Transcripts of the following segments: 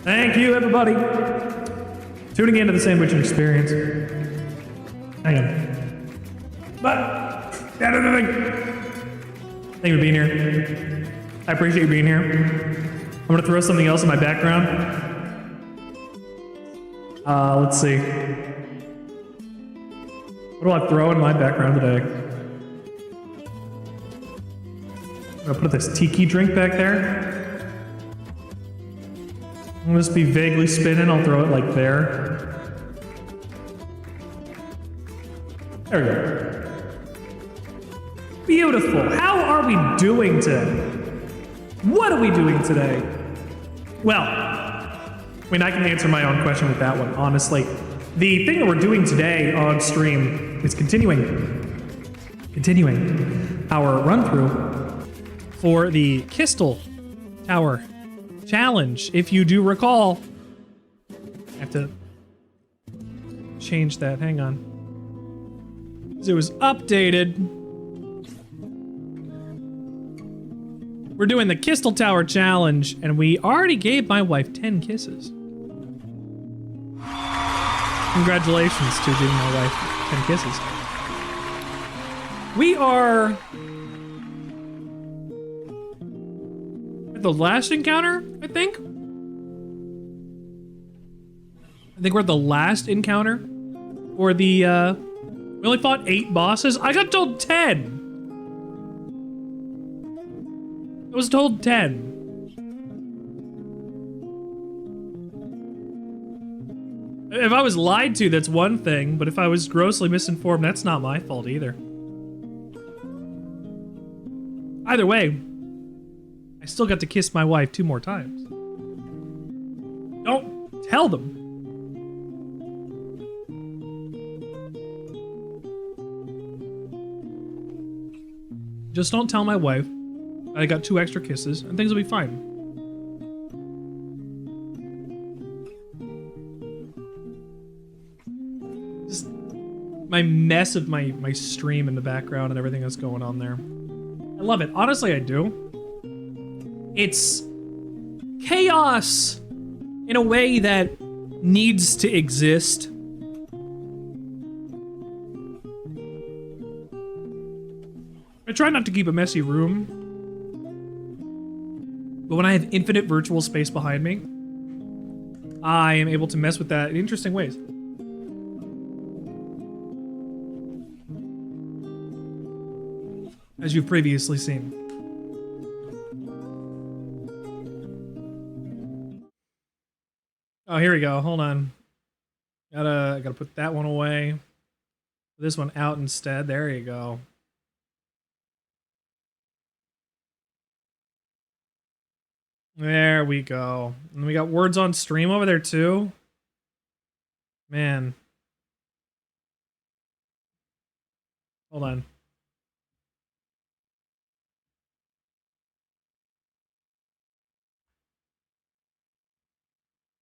Thank you, everybody, tuning into the Sandwichard experience. Hang on. But, that other thing. Thank you for being here. I appreciate you being here. I'm gonna throw something else in my background. Let's see. What do I throw in my background today? I'm gonna put this tiki drink back there. I'll just be vaguely spinning. I'll throw it like there. There we go. Beautiful. How are we doing today? What are we doing today? Well, I mean, I can answer my own question with that one, honestly. The thing that we're doing today on stream is continuing our run-through for the Kiss-tal Tower challenge. If you do recall, I have to change that. Hang on. It was updated. We're doing the Kiss-tal Tower challenge, and we already gave my wife 10 kisses. Congratulations to giving my wife 10 kisses. We are at the last encounter, I think. We're at the last encounter. Or the, we only fought 8 bosses. I got told 10. I was told 10. If I was lied to, that's one thing, but if I was grossly misinformed, that's not my fault either. Either way, I still got to kiss my wife 2 more times. Don't tell them. Just don't tell my wife I got 2 extra kisses, and things will be fine. Just my mess of my stream in the background and everything that's going on there. I love it. Honestly, I do. It's chaos in a way that needs to exist. I try not to keep a messy room, but when I have infinite virtual space behind me, I am able to mess with that in interesting ways. As you've previously seen. Oh, here we go. Hold on. Gotta put that one away. This one out instead. There you go. There we go. And we got words on stream over there too. Man. Hold on.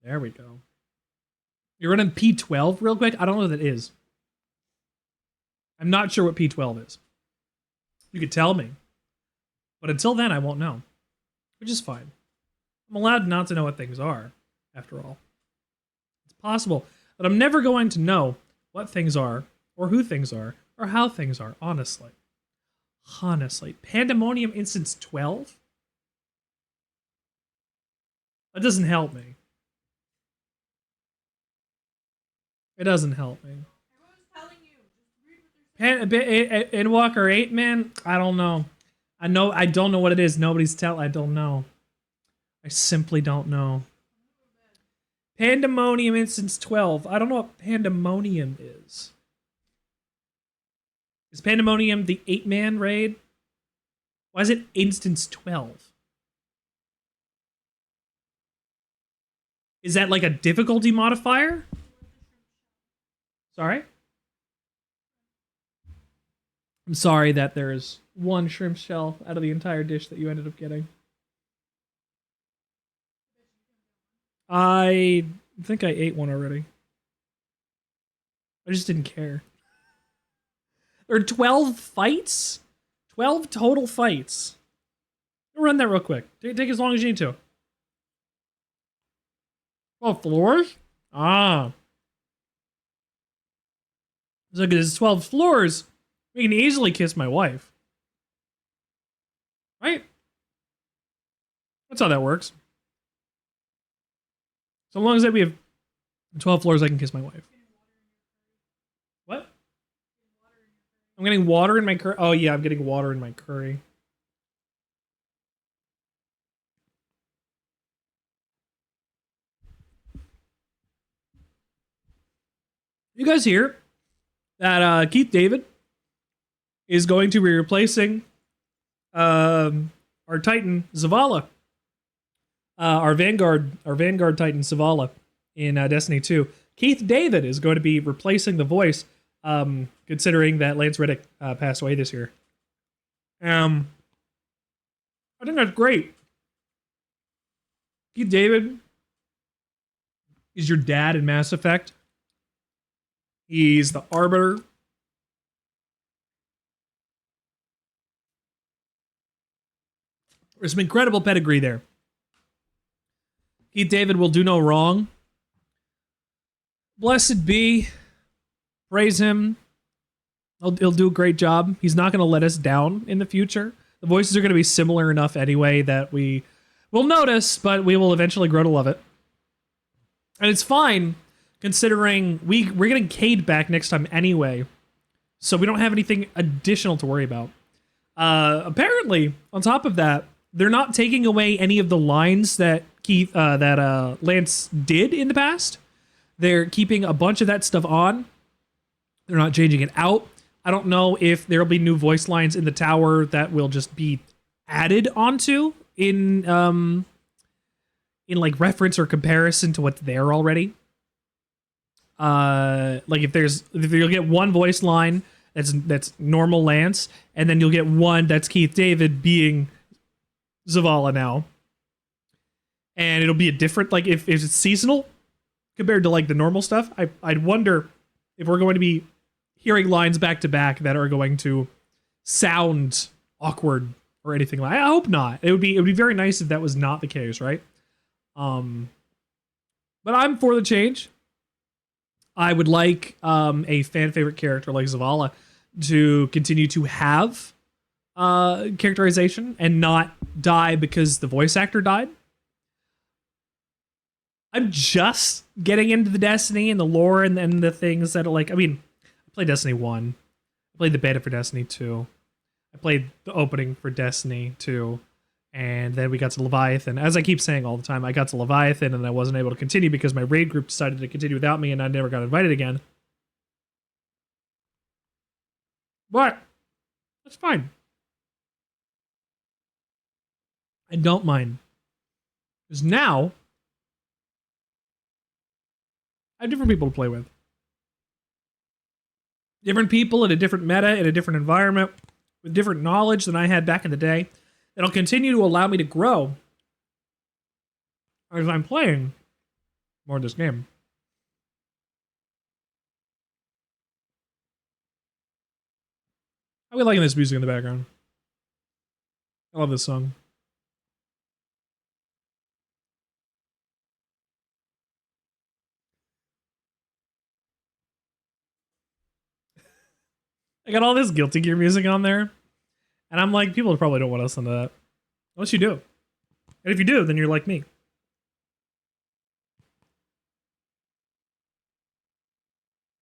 There we go. You're running P12 real quick? I don't know what that is. I'm not sure what P12 is. You could tell me. But until then, I won't know. Which is fine. I'm allowed not to know what things are, after all. It's possible that I'm never going to know what things are, or who things are, or how things are, honestly. Honestly. Pandemonium Instance 12? That doesn't help me. It doesn't help me. Endwalker 8, man? I don't know. I don't know what it is. Nobody's I don't know. I simply don't know. Pandemonium Instance 12. I don't know what Pandemonium is. Is Pandemonium the 8-man raid? Why is it Instance 12? Is that like a difficulty modifier? Sorry? I'm sorry that there is 1 shrimp shell out of the entire dish that you ended up getting. I think I ate one already. I just didn't care. There are 12 fights? 12 total fights. We'll run that real quick. Take as long as you need to. 12 floors? Ah. So good, it's 12 floors. We can easily kiss my wife. Right? That's how that works. So long as we have 12 floors, I can kiss my wife. What? I'm getting water in my curry. Oh, yeah, I'm getting water in my curry. You guys hear that Keith David is going to be replacing our Titan Zavala, our Vanguard Titan Zavala in Destiny 2. Keith David is going to be replacing the voice, considering that Lance Reddick passed away this year. I think that's great. Keith David is your dad in Mass Effect. He's the Arbiter. There's some incredible pedigree there. Keith David will do no wrong. Blessed be. Praise him. He'll do a great job. He's not going to let us down in the future. The voices are going to be similar enough anyway that we will notice, but we will eventually grow to love it. And it's fine, considering we're getting Cade back next time anyway, so we don't have anything additional to worry about. Apparently, on top of that, they're not taking away any of the lines that Lance did in the past. They're keeping a bunch of that stuff on. They're not changing it out. I don't know if there'll be new voice lines in the tower that will just be added onto in like reference or comparison to what's there already. Like if you'll get one voice line that's normal Lance, and then you'll get one that's Keith David being Zavala now. And it'll be a different, like if it's seasonal compared to like the normal stuff, I'd wonder if we're going to be hearing lines back to back that are going to sound awkward or anything like. I hope not. It would be very nice if that was not the case, right? But I'm for the change. I would like a fan favorite character like Zavala to continue to have characterization and not die because the voice actor died. I'm just getting into the Destiny and the lore and the things that are like, I mean, I played Destiny 1. I played the beta for Destiny 2. I played the opening for Destiny 2. And then we got to Leviathan. As I keep saying all the time, I got to Leviathan and I wasn't able to continue because my raid group decided to continue without me and I never got invited again. But that's fine. I don't mind. Because now I have different people to play with. Different people in a different meta, in a different environment, with different knowledge than I had back in the day. That'll continue to allow me to grow as I'm playing more of this game. How are we liking this music in the background? I love this song. I got all this Guilty Gear music on there. And I'm like, people probably don't want to listen to that. Unless you do. And if you do, then you're like me.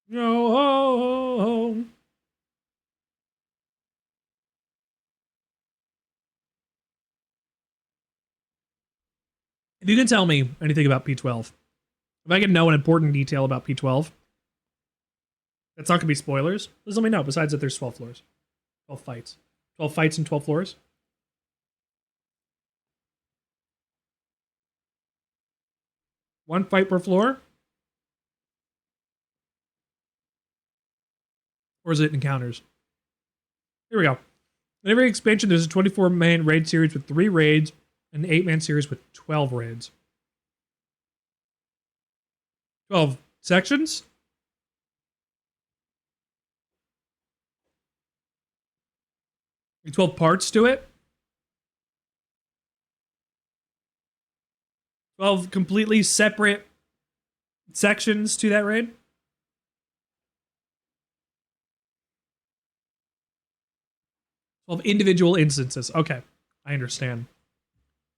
Yo ho ho ho. If you can tell me anything about P12, if I can know an important detail about P12, that's not going to be spoilers, just let me know, besides that there's 12 floors. 12 fights. 12 fights and 12 floors? One fight per floor? Or is it encounters? Here we go. In every expansion, there's a 24-man raid series with 3 raids, and an 8-man series with 12 raids. 12 sections? Like 12 parts to it? 12 completely separate sections to that raid? Of individual instances. Okay, I understand.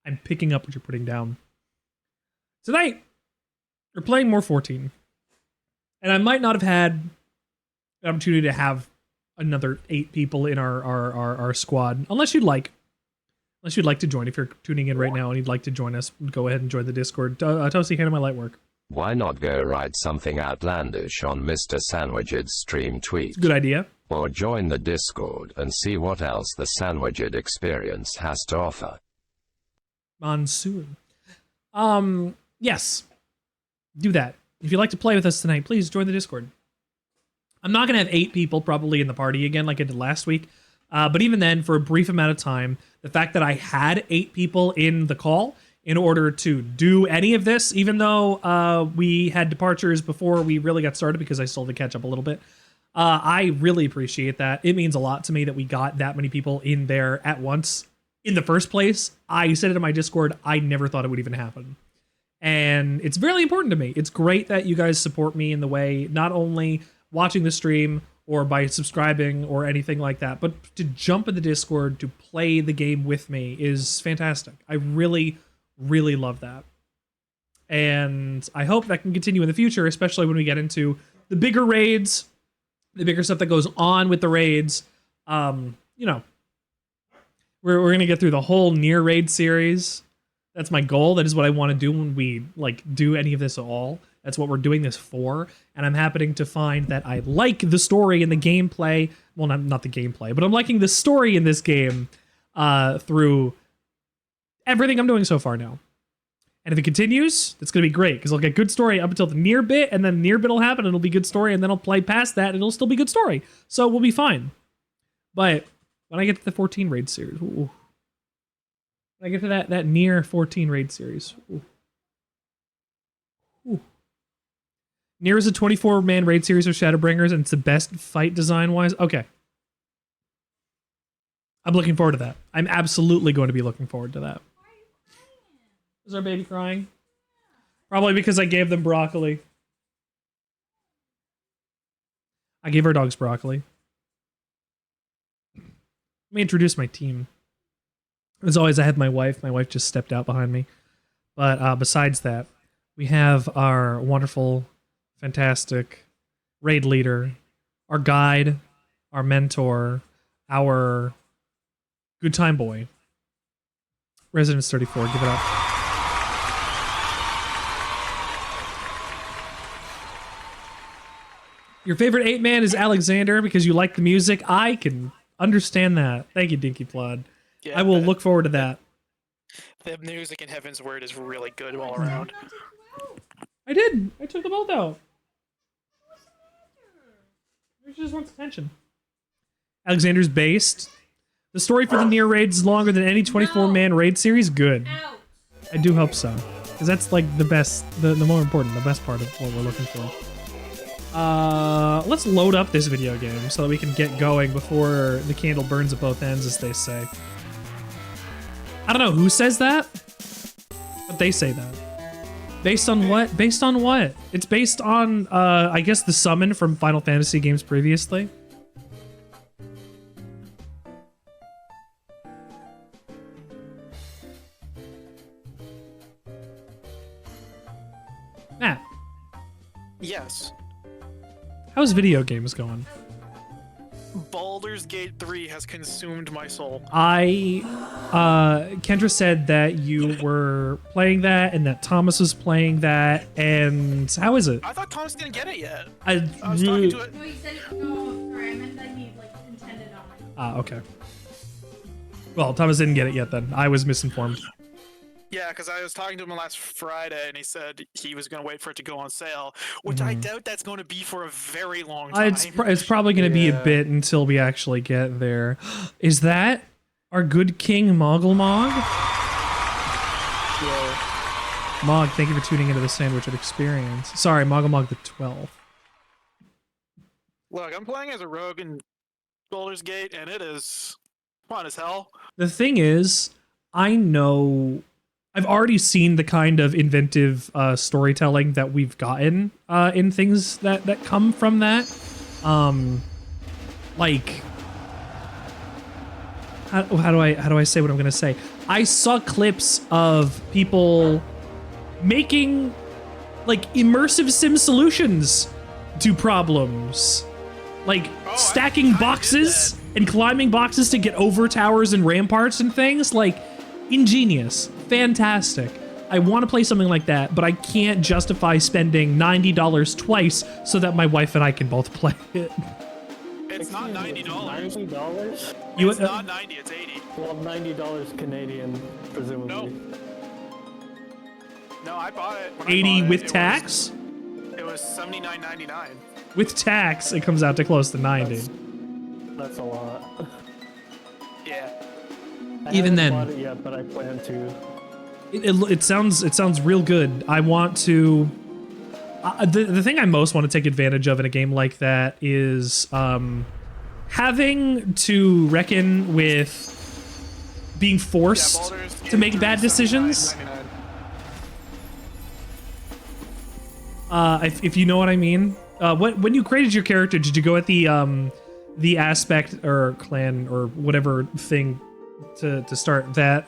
I'm picking up what you're putting down. Tonight, we're playing more 14. And I might not have had an opportunity to have another 8 people in our squad. Unless you'd like to join. If you're tuning in right now and you'd like to join us, go ahead and join the Discord. Toasty, hand my light work. Why not go write something outlandish on Mr. Sandwichard's stream tweet? It's a good idea. Or join the Discord and see what else the Sandwichard experience has to offer. Monsoon. Yes. Do that. If you'd like to play with us tonight, please join the Discord. I'm not going to have 8 people probably in the party again like I did last week. But even then, for a brief amount of time, the fact that I had 8 people in the call in order to do any of this, even though we had departures before we really got started because I still had to catch up a little bit, I really appreciate that. It means a lot to me that we got that many people in there at once in the first place. I said it in my Discord, I never thought it would even happen. And it's really important to me. It's great that you guys support me in the way, not only watching the stream or by subscribing or anything like that, but to jump in the Discord to play the game with me is fantastic. I really, really love that. And I hope that can continue in the future, especially when we get into the bigger raids, the bigger stuff that goes on with the raids. You know, we're going to get through the whole near raid series. That's my goal. That is what I want to do when we like do any of this at all. That's what we're doing this for. And I'm happening to find that I like the story and the gameplay. Well, not the gameplay, but I'm liking the story in this game through everything I'm doing so far now. And if it continues, it's going to be great because I'll get good story up until the near bit, and then the near bit will happen and it'll be good story, and then I'll play past that and it'll still be good story. So we'll be fine. But when I get to the 14 raid series, ooh, when I get to that near 14 raid series, ooh. Ooh. Near is a 24-man raid series of Shadowbringers, and it's the best fight design-wise. Okay. I'm looking forward to that. I'm absolutely going to be looking forward to that. Is our baby crying? Probably because I gave them broccoli. I gave our dogs broccoli. Let me introduce my team. As always, I had my wife. My wife just stepped out behind me. But besides that, we have our wonderful, fantastic raid leader, our guide, our mentor, our good time boy, Residence 34. Give it up. Your favorite 8-man is Alexander because you like the music. I can understand that. Thank you, Dinky Plod. Yeah, I will look forward to that. The music in Heaven's Word is really good all around. I did. I took them both out. She just wants attention. Alexander's based. The story for the near raids is longer than any 24-man raid series. Good. I do hope so. Because that's like the best, the more important, the best part of what we're looking for. Let's load up this video game so that we can get going before the candle burns at both ends, as they say. I don't know who says that, but they say that. Based on what? Based on what? It's based on, I guess, the summon from Final Fantasy games previously. Matt. Yes. How's video games going? Baldur's Gate 3 has consumed my soul. Kendra said that you were playing that and that Thomas was playing that, and how is it? I thought Thomas didn't get it yet. I was talking to it. No, he said it. No, sorry, I meant that he like intended on it. Ah, okay. Well, Thomas didn't get it yet then. I was misinformed. Yeah, because I was talking to him last Friday, and he said he was going to wait for it to go on sale, which I doubt that's going to be for a very long time. It's probably going to be a bit until we actually get there. Is that our good king, Moggle? Yeah. Mog, thank you for tuning into the Sandwichard experience. Sorry, Moggle the 12th. Look, I'm playing as a rogue in Baldur's Gate, and it is fun as hell. The thing is, I know I've already seen the kind of inventive storytelling that we've gotten in things that come from that. Like, how do I say what I'm gonna say? I saw clips of people making like immersive sim solutions to problems, like stacking boxes and climbing boxes to get over towers and ramparts and things. Like, ingenious, fantastic. I want to play something like that, but I can't justify spending $90 twice so that my wife and I can both play it. It's not $90. $90? It's not 90, it's 80. Well, $90 Canadian, presumably. No, I bought it. When 80 I bought with it, tax? It was $79.99. With tax, it comes out to close to 90. That's a lot. Yeah. I Even haven't then, bought it yet, but I plan to. it sounds real good. I want to. The thing I most want to take advantage of in a game like that is having to reckon with being forced to make bad decisions. If you know what I mean. When you created your character, did you go at the aspect or clan or whatever thing to start that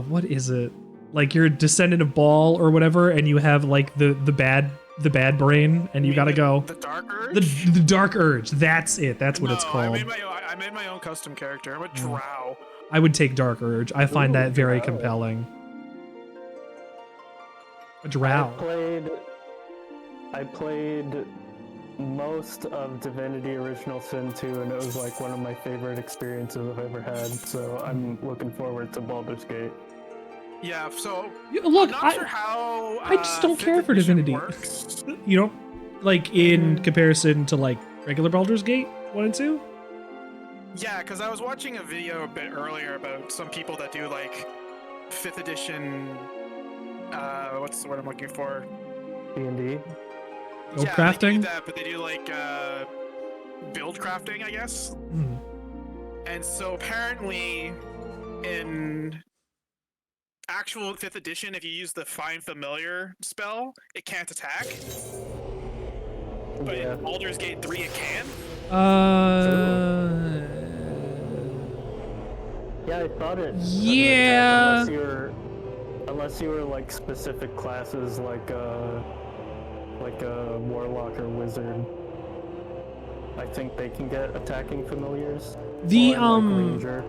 what is it? Like you're a descendant of Baal or whatever, and you have like the bad brain, and you gotta go. The Dark Urge? The Dark Urge. That's it. That's what it's called. I made my own custom character. I'm a drow. I would take Dark Urge. I find that very Drow. compelling. A drow. I played most of Divinity Original Sin 2, and it was like one of my favorite experiences I've ever had, so I'm looking forward to Baldur's Gate. Yeah, so Look, I'm not sure how I just don't care for 5th edition Divinity. works. You know, like in comparison to like regular Baldur's Gate 1 and 2? Yeah, because I was watching a video a bit earlier about some people that do like 5th edition. What's the word I'm looking for? D&D? Build Yeah, crafting? they do that, but they do like build crafting, I guess. Hmm. And so apparently, in actual 5th edition, if you use the Find Familiar spell, it can't attack. But Yeah. in Baldur's Gate 3, it can. Yeah, I thought it. Yeah. Unless you were like specific classes, like a warlock or wizard. I think they can get attacking familiars. The Or, like, ranger.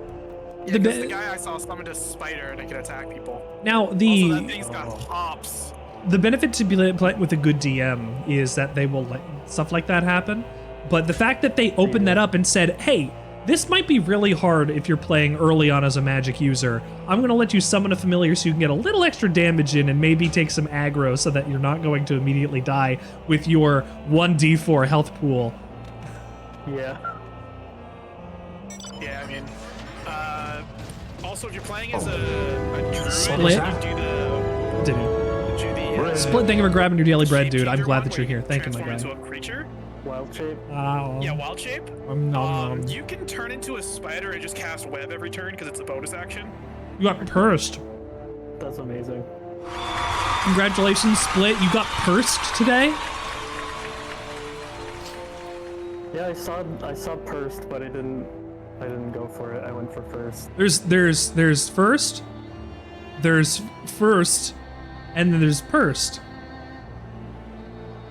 Yeah, The 'cause be- the guy I saw summoned a spider and it can attack people. now Also, that the thing's got hops. benefit to be playing with a good DM is that they will let stuff like that happen. But the fact that they opened that up and said, "Hey, this might be really hard if you're playing early on as a magic user. I'm going to let you summon a familiar so you can get a little extra damage in and maybe take some aggro so that you're not going to immediately die with your 1d4 health pool." Yeah. Yeah, I mean, also if you're playing as a druid, Split? you can do the Split, thank you for grabbing your daily bread, shape dude. I'm changer glad one that where you're you here. can Thank you, my transform guy. into a creature. Wild shape. Yeah, wild shape. You can turn into a spider and just cast web every turn because it's a bonus action. You got pursed. That's amazing. Congratulations, Split. You got pursed today? Yeah, I saw Pursed, but I didn't go for it. I went for First. There's first, there's first, and then there's pursed.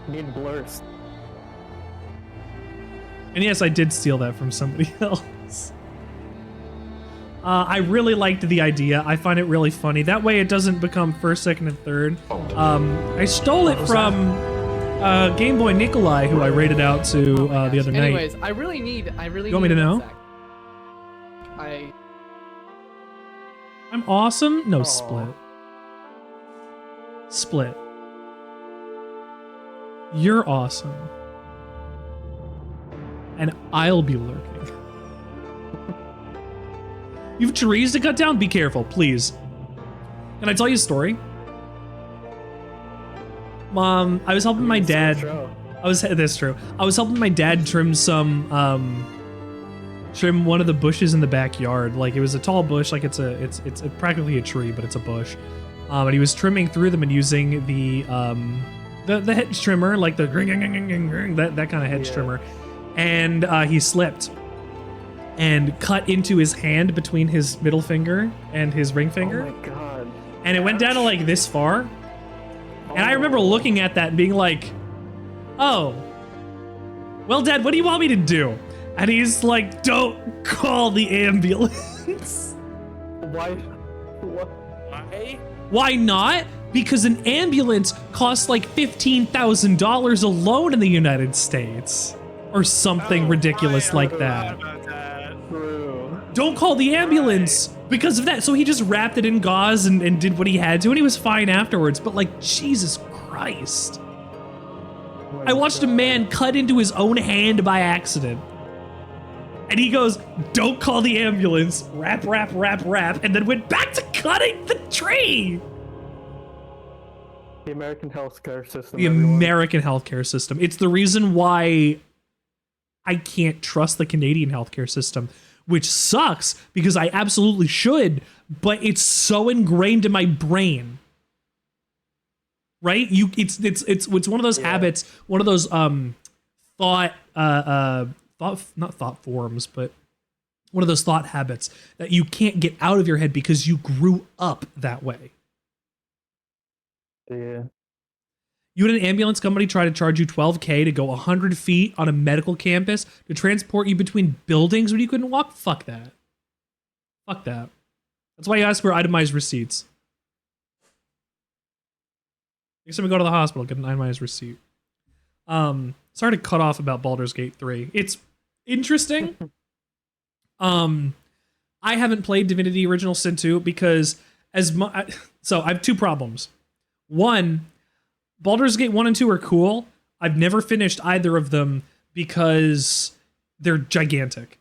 Need Blurst. And yes, I did steal that from somebody else. I really liked the idea. I find it really funny. That way it doesn't become first, second, and third. I stole it from Game Boy Nikolai, who I rated out to the other night. Anyways, I really need. You want me to know? I'm awesome? No, Aw. Split. Split. You're awesome. And I'll be lurking. You have trees to cut down? Be careful, please. Can I tell you a story? Mom, I was helping my dad. That's true. I was helping my dad trim some trim one of the bushes in the backyard. Like it was a tall bush, like it's practically a tree, but it's a bush. And he was trimming through them and using the hedge trimmer, like the that kind of hedge trimmer, and he slipped and cut into his hand between his middle finger and his ring finger. Oh my god. And it went down to like this far. And I remember looking at that and being like, oh, well, Dad, what do you want me to do? And he's like, don't call the ambulance. Why? What? Why? Why not? Because an ambulance costs like $15,000 alone in the United States. Or something ridiculous like that. True. Don't call the ambulance because of that. So he just wrapped it in gauze and did what he had to, and he was fine afterwards. But like, Jesus Christ. I watched a man cut into his own hand by accident. And he goes, don't call the ambulance, wrap, and then went back to cutting the tree. The American healthcare system. The American healthcare system. It's the reason why I can't trust the Canadian healthcare system, which sucks because I absolutely should, but it's so ingrained in my brain. Right? It's one of those habits, one of those not thought forms, but one of those thought habits that you can't get out of your head because you grew up that way. Yeah. You had an ambulance company try to charge you $12K to go 100 feet on a medical campus to transport you between buildings when you couldn't walk? Fuck that. Fuck that. That's why you ask for itemized receipts. Next time we go to the hospital, get an itemized receipt. Sorry to cut off about Baldur's Gate 3. It's interesting. I haven't played Divinity Original Sin 2 because so I have two problems. One, Baldur's Gate 1 and 2 are cool. I've never finished either of them because they're gigantic.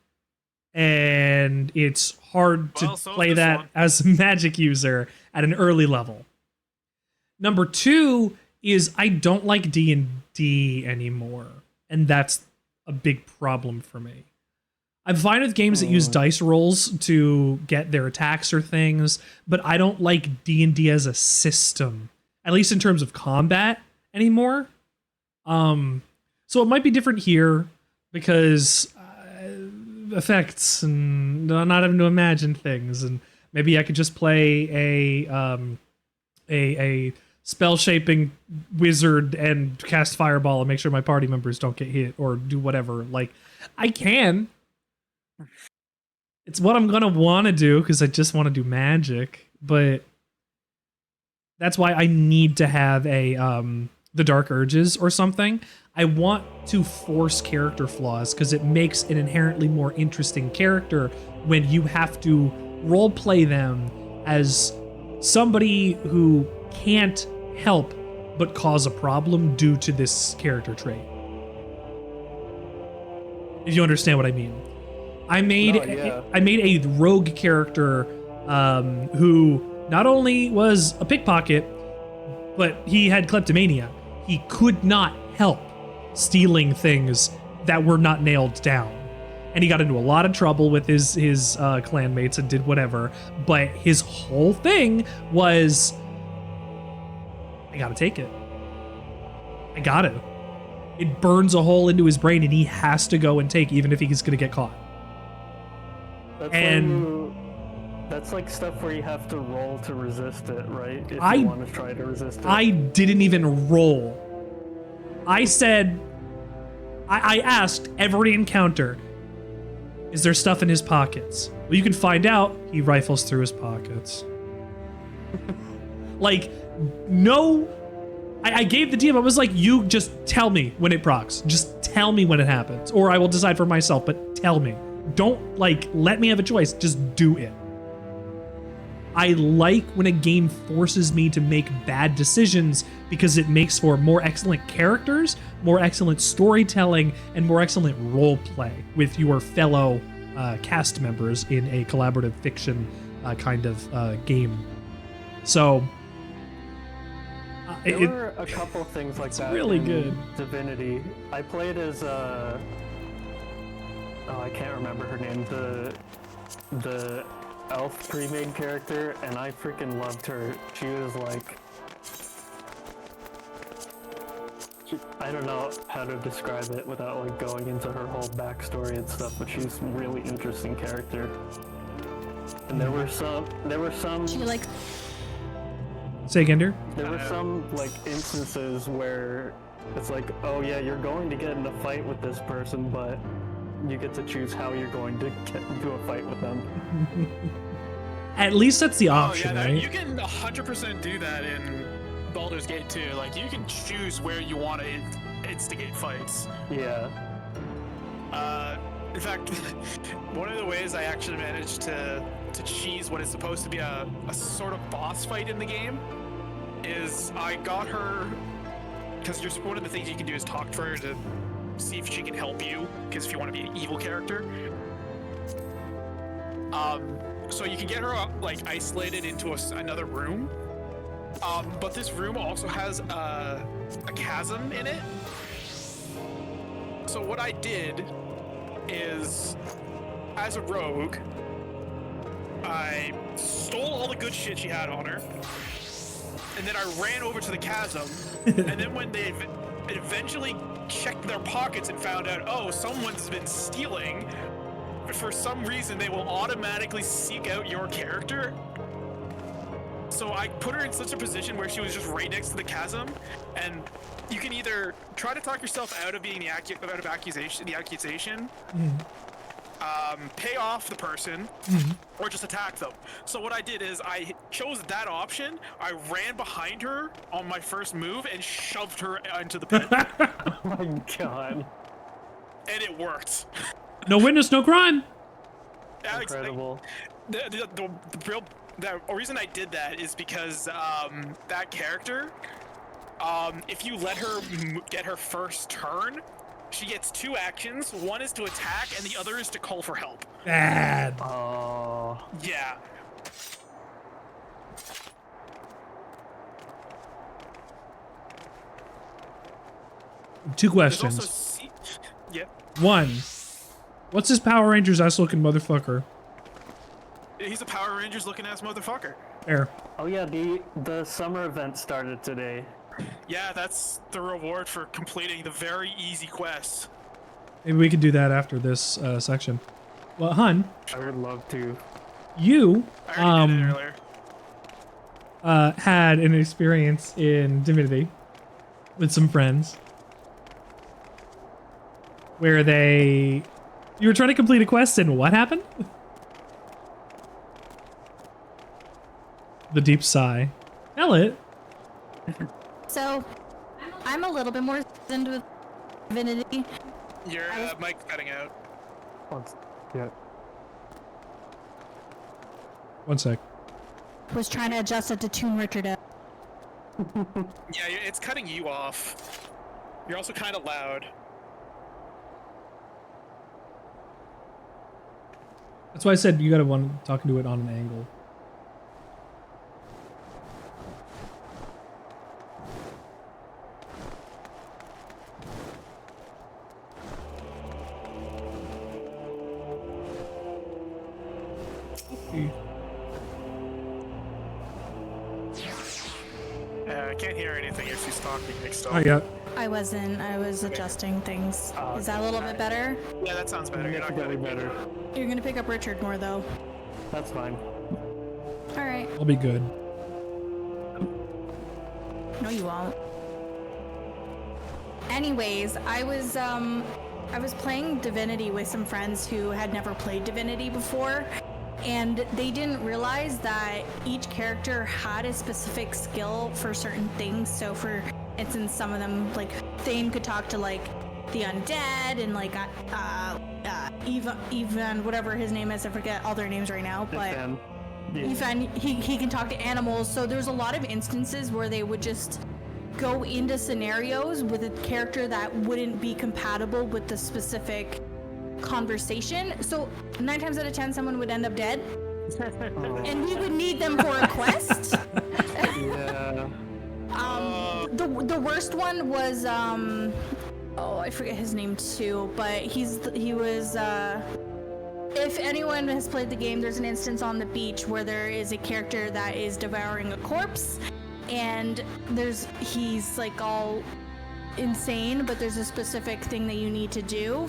And it's hard to play that as a magic user at an early level. Number two is I don't like D&D anymore. And that's a big problem for me. I'm fine with games that use dice rolls to get their attacks or things, but I don't like D&D as a system. At least in terms of combat anymore. So it might be different here because effects and not having to imagine things, and maybe I could just play a spell shaping wizard and cast fireball and make sure my party members don't get hit or do whatever. Like I can. It's what I'm gonna want to do because I just want to do magic, but that's why I need to have the Dark Urges or something. I want to force character flaws because it makes an inherently more interesting character when you have to roleplay them as somebody who can't help but cause a problem due to this character trait. If you understand what I mean. I made a rogue character who not only was a pickpocket, but he had kleptomania. He could not help stealing things that were not nailed down. And he got into a lot of trouble with his clanmates and did whatever. But his whole thing was, I gotta take it. I gotta. It burns a hole into his brain and he has to go and take, even if he's gonna get caught. That's like stuff where you have to roll to resist it, right? If I you want to try to resist it. I didn't even roll. I said, I asked every encounter, is there stuff in his pockets? Well, you can find out. He rifles through his pockets. Like, no. I gave the DM, I was like, you just tell me when it procs. Just tell me when it happens. Or I will decide for myself, but tell me. Don't, like, let me have a choice. Just do it. I like when a game forces me to make bad decisions because it makes for more excellent characters, more excellent storytelling, and more excellent role play with your fellow cast members in a collaborative fiction kind of game. So there were a couple things like that. Really in good. Divinity. I played as oh, I can't remember her name, the elf pre-made character, and I freaking loved her. She was like, I don't know how to describe it without like going into her whole backstory and stuff, but she's a really interesting character. And there were some She like Say again, dear. there were some like instances where it's like, oh yeah, you're going to get in a fight with this person, but you get to choose how you're going to get into a fight with them. At least that's the Oh option, yeah, right? you can 100% do that in Baldur's Gate 2. Like you can choose where you want to instigate fights. Yeah. In fact, one of the ways I actually managed to cheese what is supposed to be a sort of boss fight in the game is I got her, because one of the things you can do is talk to her to see if she can help you, because if you want to be an evil character. So you can get her like isolated into another room, but this room also has a chasm in it. So what I did is, as a rogue, I stole all the good shit she had on her, and then I ran over to the chasm, and then when they eventually checked their pockets and found out, oh, someone's been stealing, for some reason they will automatically seek out your character. So I put her in such a position where she was just right next to the chasm, and you can either try to talk yourself out of being the accusation, pay off the person, or just attack them. So what I did is I chose that option. I ran behind her on my first move and shoved her into the pit, Oh my god. and it worked. No witness, no crime. Alex, Incredible. The reason I did that is because that character, if you let her get her first turn, she gets 2 actions. One is to attack, and the other is to call for help. Bad. Oh. Yeah. Two There's questions. also yeah. One, what's this Power Rangers ass looking motherfucker? He's a Power Rangers looking ass motherfucker. There. Oh yeah, the summer event started today. Yeah, that's the reward for completing the very easy quest. Maybe we could do that after this section. Well, Hun, I would love to. you I already did it earlier. had an experience in Divinity with some friends where you were trying to complete a quest and what happened? The deep sigh. Tell it. so I'm a little bit more seasoned with Divinity. Your mic's cutting out. Yeah. One sec. Was trying to adjust it to tune Richard out. Yeah, it's cutting you off. You're also kind of loud. That's why I said you gotta want talking to it on an angle. I can't hear anything if she's talking mixed up. Oh yeah. I was adjusting things. Is that a little bit better? Yeah, that sounds better. You're not Definitely getting better. You're gonna pick up Richard more though. That's fine. Alright. I'll be good. No, you won't. Anyways, I was playing Divinity with some friends who had never played Divinity before, and they didn't realize that each character had a specific skill for certain things. So for instance, some of them, like Thane could talk to like the undead, and like Evan, whatever his name is, I forget all their names right now, but Evan, he can talk to animals. So there's a lot of instances where they would just go into scenarios with a character that wouldn't be compatible with the specific conversation. So 9 times out of 10, someone would end up dead, and we would need them for a quest. Yeah. The worst one was oh, I forget his name too, but he was if anyone has played the game, there's an instance on the beach where there is a character that is devouring a corpse, and he's like all insane, but there's a specific thing that you need to do.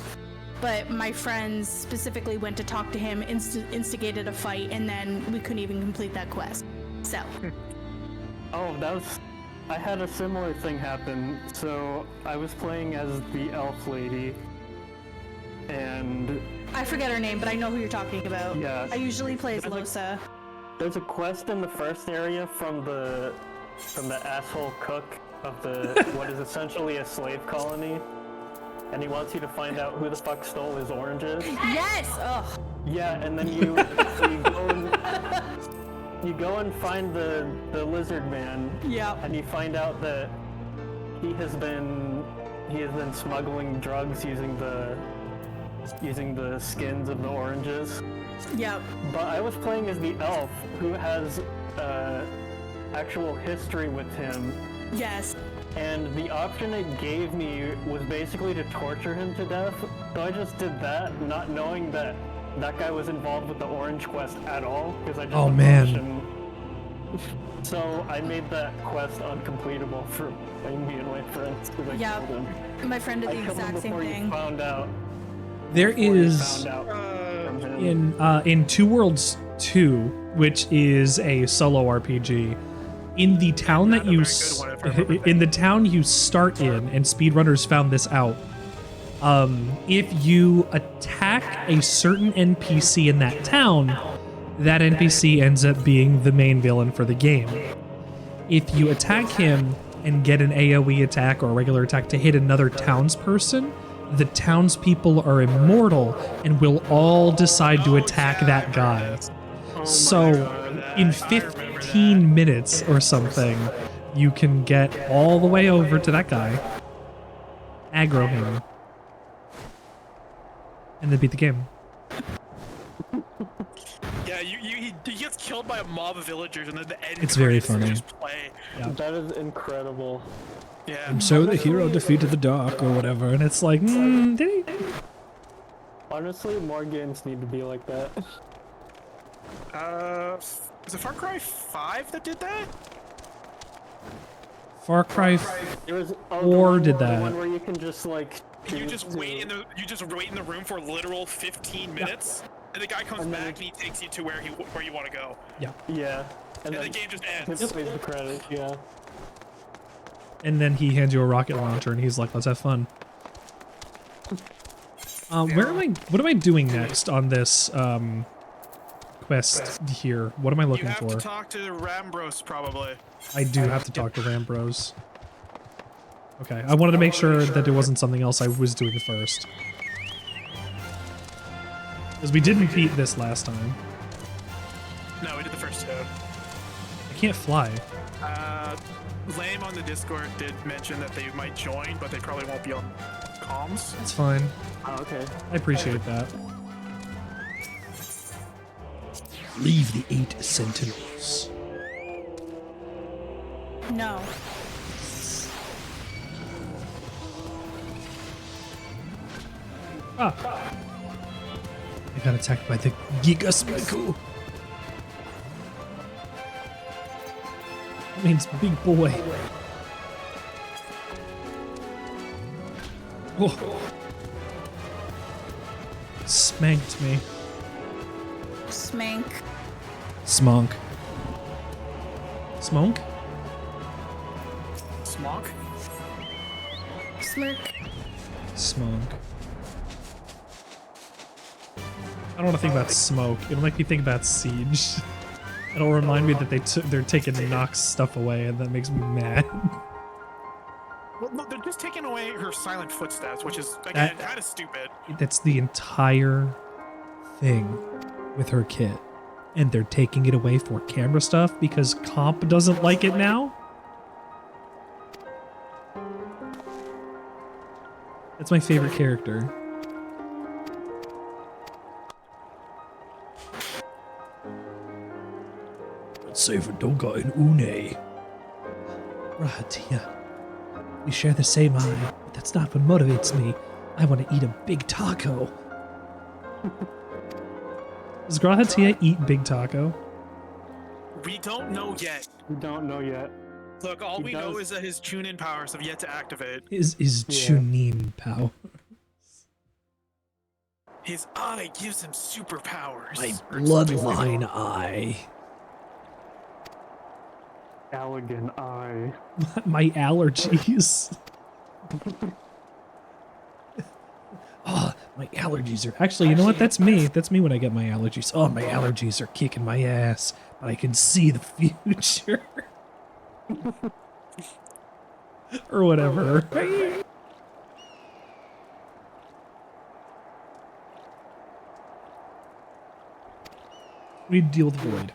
But my friends specifically went to talk to him, instigated a fight, and then we couldn't even complete that quest. So. Oh, I had a similar thing happen. So I was playing as the elf lady, and I forget her name, but I know who you're talking about. Yeah. I usually play as Losa. There's a quest in the first area from the asshole cook of what is essentially a slave colony, and he wants you to find out who the fuck stole his oranges. Yes! Ugh. Yeah, and then you go and find the lizard man. Yeah. And you find out that he has been smuggling drugs using the skins of the oranges. Yep. But I was playing as the elf who has actual history with him. Yes. And the option it gave me was basically to torture him to death. So I just did that, not knowing that guy was involved with the orange quest at all, because I just approached him. So I made that quest uncompletable for me and my friends. Yeah, my friend did the exact same thing. Found out. There is in Two Worlds 2, which is a solo RPG. In the town that you start in, and speedrunners found this out. If you attack a certain NPC in that town, that NPC ends up being the main villain for the game. If you attack him and get an AoE attack or a regular attack to hit another townsperson, the townspeople are immortal and will all decide to attack that guy. So in 15 minutes or something, you can get all the way over to that guy, aggro him, and then beat the game. Yeah, he gets killed by a mob of villagers, and then the end. It's very funny. Just play. Yeah. That is incredible. Yeah. And so the hero defeated the dark or whatever, and it's like, did he? Honestly, more games need to be like that. Was it Far Cry 5 that did that? Far Cry 4 did that. The one where you can just like. You just wait in the room for literal 15 minutes, and the guy comes back and he takes you to where you want to go. Yeah. Yeah. And then the game just ends. It plays the credits. Yeah. And then he hands you a rocket launcher, and he's like, "Let's have fun." Where am I? What am I doing next on this quest here? What am I looking for? You have to talk to Rambros, probably. I do have to talk to Rambros. Okay, I wanted to make sure that there wasn't something else I was doing first. Because we didn't beat this last time. No, we did the first two. I can't fly. Lame on the Discord did mention that they might join, but they probably won't be on comms. It's fine. Oh, okay. I appreciate that. Leave the 8 Sentinels. No. I got attacked by the Giga Specko. That means big boy. Oh. Smanked me. Smank. Smonk. Smonk? Smonk? Smirk. Smonk. I don't want to think about smoke. It'll make me think about Siege. It'll remind me that they're taking Nox's stuff away, and that makes me mad. Well, no, they're just taking away her silent footsteps, which is, again, kind of stupid. That's the entire thing with her kit. And they're taking it away for camera stuff because Comp doesn't like it now? That's my favorite character. Let's save a Doga in Une. Right here. We share the same eye, but that's not what motivates me. I want to eat a big taco. Does Grahatia eat big taco? We don't know yet. We don't know yet. Look, all He we know does- is that his tune-in powers have yet to activate. Is Chunin power? His eye gives him superpowers. My bloodline eye. Elegant eye. My allergies. Oh, my allergies are actually, you know what? That's me. That's me when I get my allergies. Oh, my allergies are kicking my ass, but I can see the future. Or whatever. We deal with Void.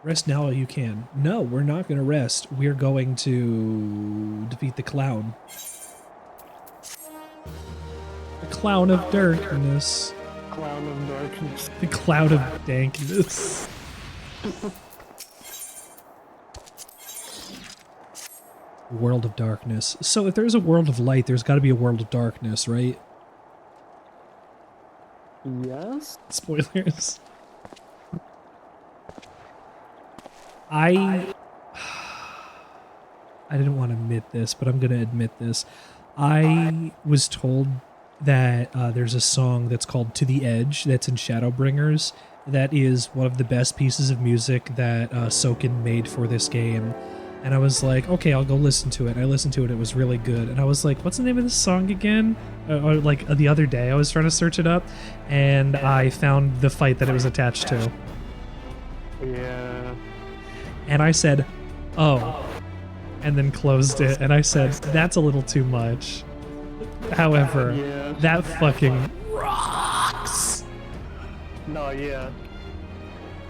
Rest now while you can. No, we're not going to rest. We're going to defeat the clown. The clown of darkness. Clown of darkness. The cloud of dankness. World of darkness. So if there's a world of light, there's got to be a world of darkness, right? Yes? Spoilers. I didn't want to admit this, but I'm going to admit this. I was told that there's a song that's called To the Edge that's in Shadowbringers that is one of the best pieces of music that Soken made for this game. And I was like, okay, I'll go listen to it. I listened to it. It was really good. And I was like, what's the name of this song again? The other day I was trying to search it up, and I found the fight that it was attached to. Yeah. And I said, oh, and then closed it. And I said, that's a little too much. However, Yeah. that fucking rocks. No, yeah.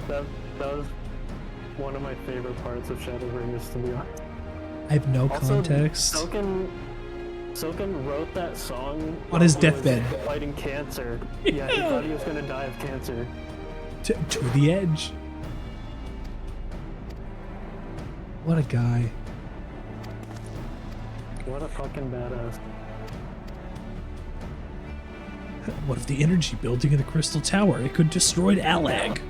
That was one of my favorite parts of Shadowbringers, to be honest. I have no Also, context. Soken wrote that song On his while he was deathbed. fighting cancer. Yeah, he thought he was gonna die of cancer. To the edge. What a guy. What a fucking badass. What if the energy building in the Crystal Tower? It could destroy Alag.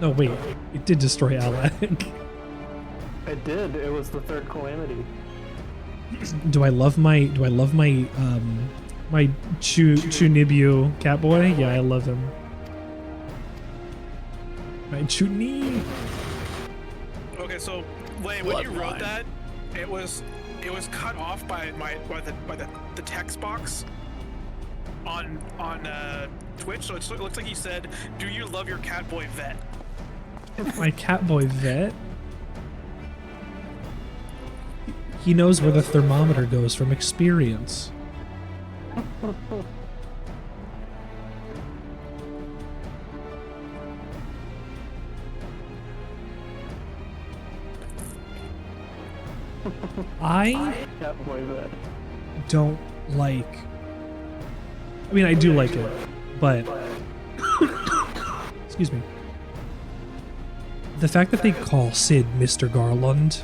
No, wait. It did destroy Alag. It did. It was the third calamity. Do I love my my Chunibyu Catboy? Yeah, I love him. My Chuni. Okay, so Lane, when you wrote that, it was cut off by the text box on Twitch. So it looks like he said, "Do you love your Catboy vet?" My Catboy vet. He knows where the thermometer goes from experience. I Catboy vet. don't like. I mean, I do like it, but excuse me. The fact that they call Sid Mr. Garland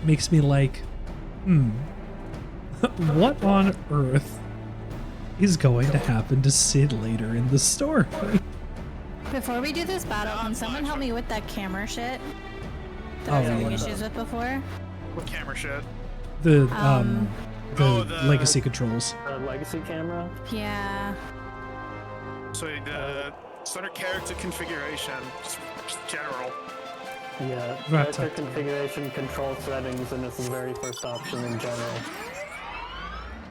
makes me like, what on earth is going to happen to Sid later in the story? Before we do this battle, can someone help me with that camera shit that I was having issues with before? What camera shit? The Oh, legacy controls. The legacy camera? Yeah. So the center character configuration, just general. Yeah. Right, Character right. configuration, control settings, and it's the very first option in general.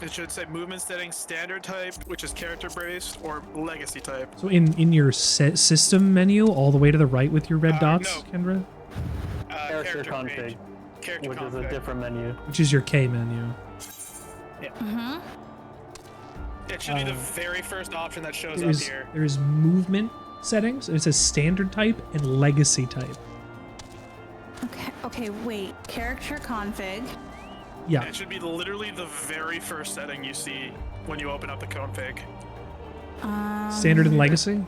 It should say movement settings, standard type, which is character based, or legacy type. So in your system menu, all the way to the right with your red dots, no. Kendra, Character page. config, Character which config. is a different menu. which is your K menu. Mm-hmm. It should be the very first option that shows up There's, here. there's movement settings. It says standard type and legacy type. Okay, wait. Character config. Yeah. It should be literally the very first setting you see when you open up the config. Standard and legacy?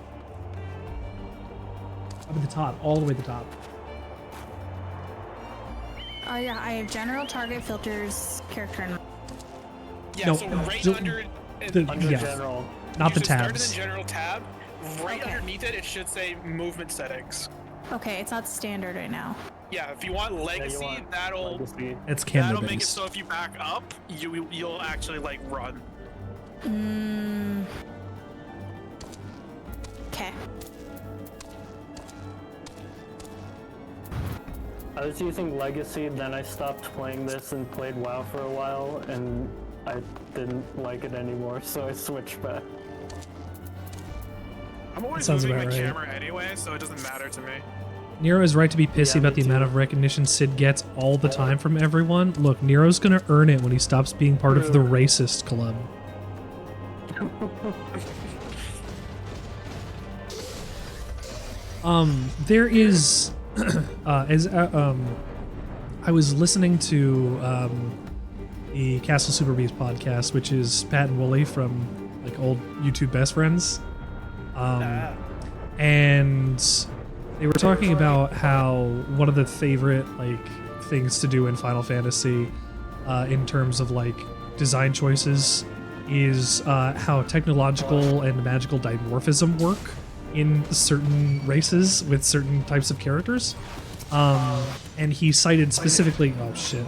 Up at the top, all the way to the top. Yeah, I have general, target, filters, character, and... Yeah, No, so right the- under... Under Yeah. general. Not the you should start in tabs. the general tab. Right Okay. underneath it, it should say movement settings. Okay, it's not standard right now. Yeah, if you want Yeah, legacy, you want that'll legacy. It's camera that'll make it based. so if you back up, you'll actually like run. Okay. I was using legacy, then I stopped playing this and played WoW for a while, and I didn't like it anymore, so I switched back. I'm always sounds moving my about right. camera anyway, so it doesn't matter to me. Nero is right to be pissy Yeah, about me the amount too. of recognition Sid gets all the time from everyone. Look, Nero's gonna earn it when he stops being part of the racist club. There is, I was listening to the Castle Super Beast podcast, which is Pat and Wooly from like old YouTube best friends, and they were talking about how one of the favorite like things to do in Final Fantasy, in terms of like design choices, is how technological and magical dimorphism work in certain races with certain types of characters. And he cited specifically, oh shit.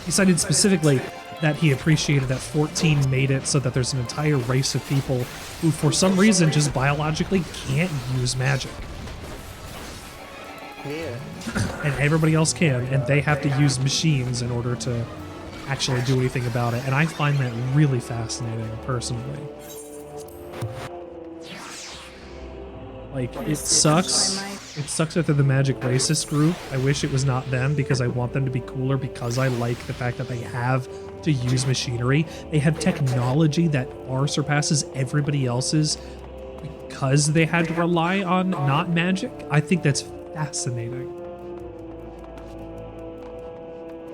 He cited specifically that he appreciated that 14 made it so that there's an entire race of people who for some reason just biologically can't use magic. Yeah. And everybody else can, and they have to use machines in order to actually do anything about it. And I find that really fascinating, personally. Like, it sucks. It sucks that they're the magic racist group. I wish it was not them because I want them to be cooler because I like the fact that they have to use machinery. They have technology that far surpasses everybody else's because they had to rely on not magic. I think that's fascinating.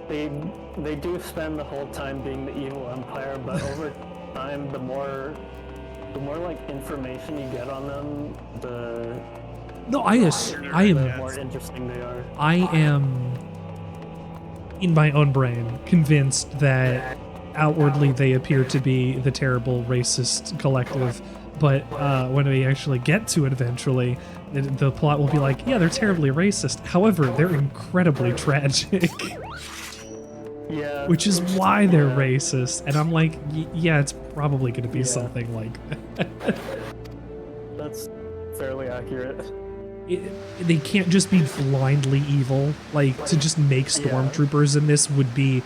They do spend the whole time being the evil empire, but over time, the more like information you get on them, the No, I am more interesting they are. I am, in my own brain, convinced that outwardly they appear to be the terrible racist collective, but when we actually get to it eventually, the plot will be like, yeah, they're terribly racist. However, they're incredibly tragic, Yeah. which is why they're racist. And I'm like, yeah, it's probably going to be something like that. That's fairly accurate. They can't just be blindly evil. Like, to just make stormtroopers in this would be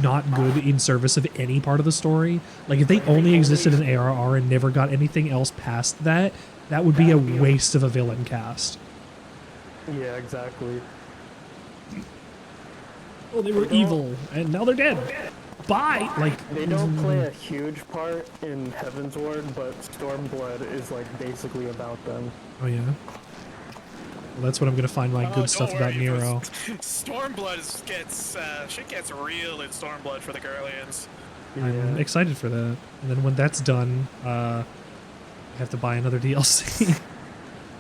not good in service of any part of the story. Like, if they only existed in ARR and never got anything else past that, that would be a waste of a villain cast. Yeah, exactly. Oh, they were evil, and now they're dead. Bye! Like, They don't play a huge part in Heaven's Ward, but Stormblood is like basically about them. oh yeah? Well, that's what I'm gonna find my Oh, good stuff don't about worry, Nero. Stormblood gets shit gets real in Stormblood for the Guardians. I'm excited for that. And then when that's done, I have to buy another DLC.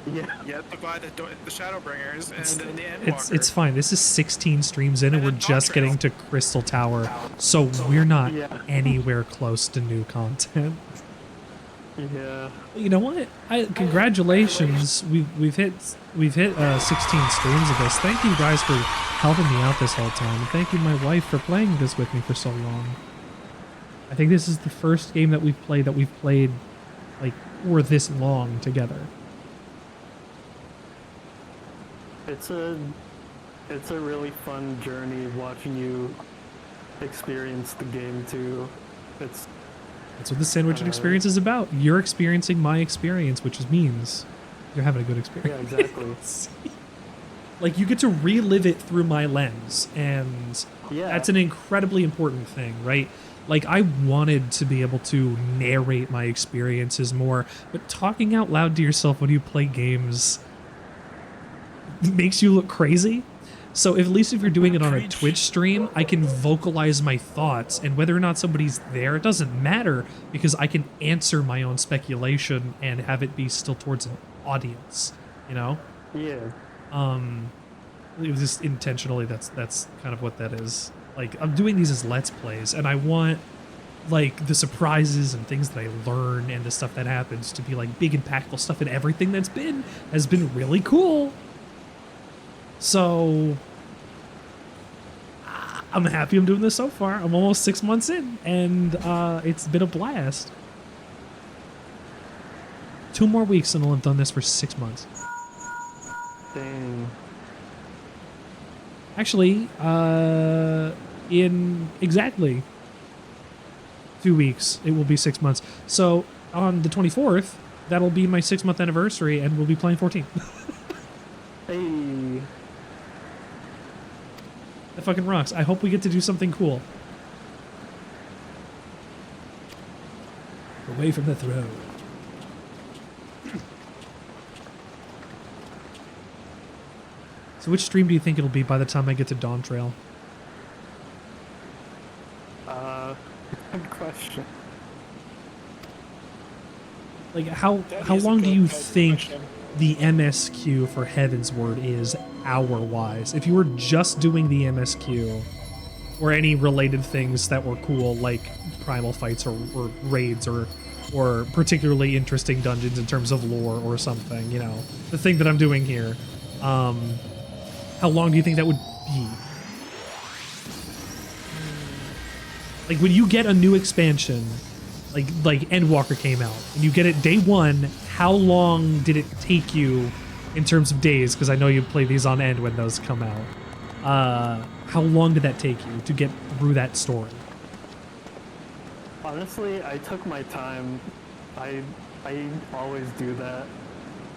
Yeah. You have to buy the Shadowbringers and the It's fine. This is 16 streams in, and we're just getting to Crystal Tower, so we're not anywhere close to new content. Yeah. You know what? Congratulations. We've hit 16 streams of this. Thank you guys for helping me out this whole time, and thank you my wife for playing this with me for so long. I think this is the first game that we've played like for this long together. It's a really fun journey watching you experience the game too. That's what the Sandwichard experience is about. You're experiencing my experience, which means you're having a good experience. Yeah, exactly. Like, you get to relive it through my lens, and that's an incredibly important thing, right? Like, I wanted to be able to narrate my experiences more, but talking out loud to yourself when you play games makes you look crazy. So at least if you're doing it on a Twitch stream, I can vocalize my thoughts, and whether or not somebody's there, it doesn't matter, because I can answer my own speculation and have it be still towards audience, you know? Yeah. It was just intentionally, that's kind of what that is. Like, I'm doing these as Let's Plays, and I want, like, the surprises and things that I learn and the stuff that happens to be, like, big, impactful stuff, and everything has been really cool. So, I'm happy I'm doing this so far. I'm almost 6 months in, and it's been a blast. 2 more weeks, and I'll have done this for 6 months. Dang. Actually, in exactly 2 weeks, it will be 6 months. So on the 24th, that'll be my 6-month anniversary, and we'll be playing 14. Hey. That fucking rocks. I hope we get to do something cool. Away from the throne. So which stream do you think it'll be by the time I get to Dawn Trail? Good question. Like, how long do you think the MSQ for Heavensward is hour-wise? If you were just doing the MSQ, or any related things that were cool, like primal fights or raids or particularly interesting dungeons in terms of lore or something, you know, the thing that I'm doing here, how long do you think that would be? Like, when you get a new expansion, like Endwalker came out, and you get it day 1, how long did it take you in terms of days? Because I know you play these on end when those come out. How long did that take you to get through that story? Honestly, I took my time. I always do that.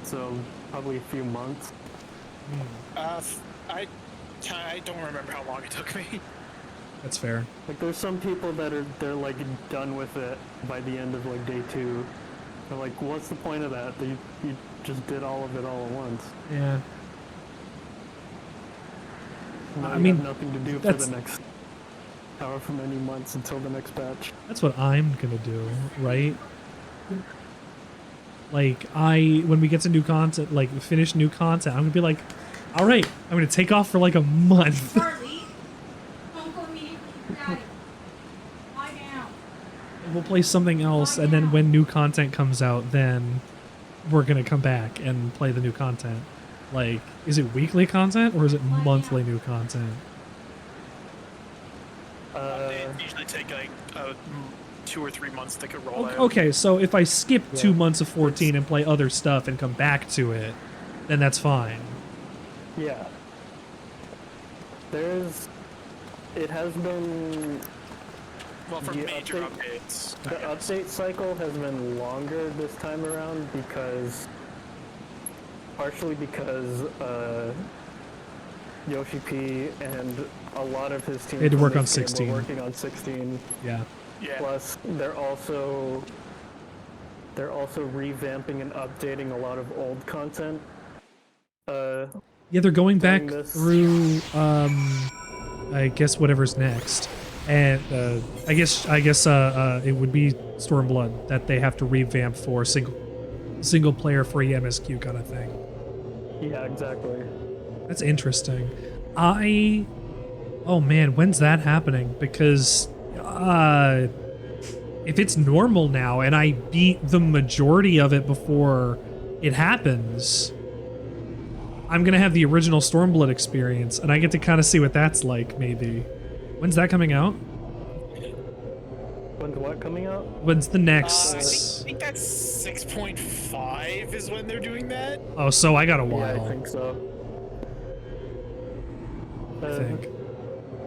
So probably a few months. I don't remember how long it took me. That's fair. Like, there's some people that they're like done with it by the end of like day 2. They're like, what's the point of that? You just did all of it all at once. Yeah. Now I you mean, have nothing to do for the next however many months until the next patch. That's what I'm gonna do, right? Like, when we get to new content, like, finish new content, I'm gonna be like, all right, I'm gonna take off for like a month. Charlie, don't go immediately to Daddy. Lie down. We'll play something else, and then when new content comes out, then we're gonna come back and play the new content. Like, is it weekly content or is it monthly new content? They usually take like 2 or 3 months to get roll out. Okay, so if I skip 2 months of 14 and play other stuff and come back to it, then that's fine. Yeah. It has been... Well, for major updates. The update cycle has been longer this time around partially because Yoshi P and a lot of his team They had to work on were 16. working on 16. Yeah. Yeah. Plus, they're also revamping and updating a lot of old content. Yeah, they're going back Doing this. through, I guess whatever's next. And I guess it would be Stormblood that they have to revamp for single player free MSQ kind of thing. Yeah, exactly. That's interesting. Oh man, when's that happening? Because if it's normal now and I beat the majority of it before it happens, I'm gonna have the original Stormblood experience, and I get to kind of see what that's like, maybe. When's that coming out? When's what coming out? When's the next? I think that's 6.5 is when they're doing that. Oh, so I got a Yeah, while. I think so. I think.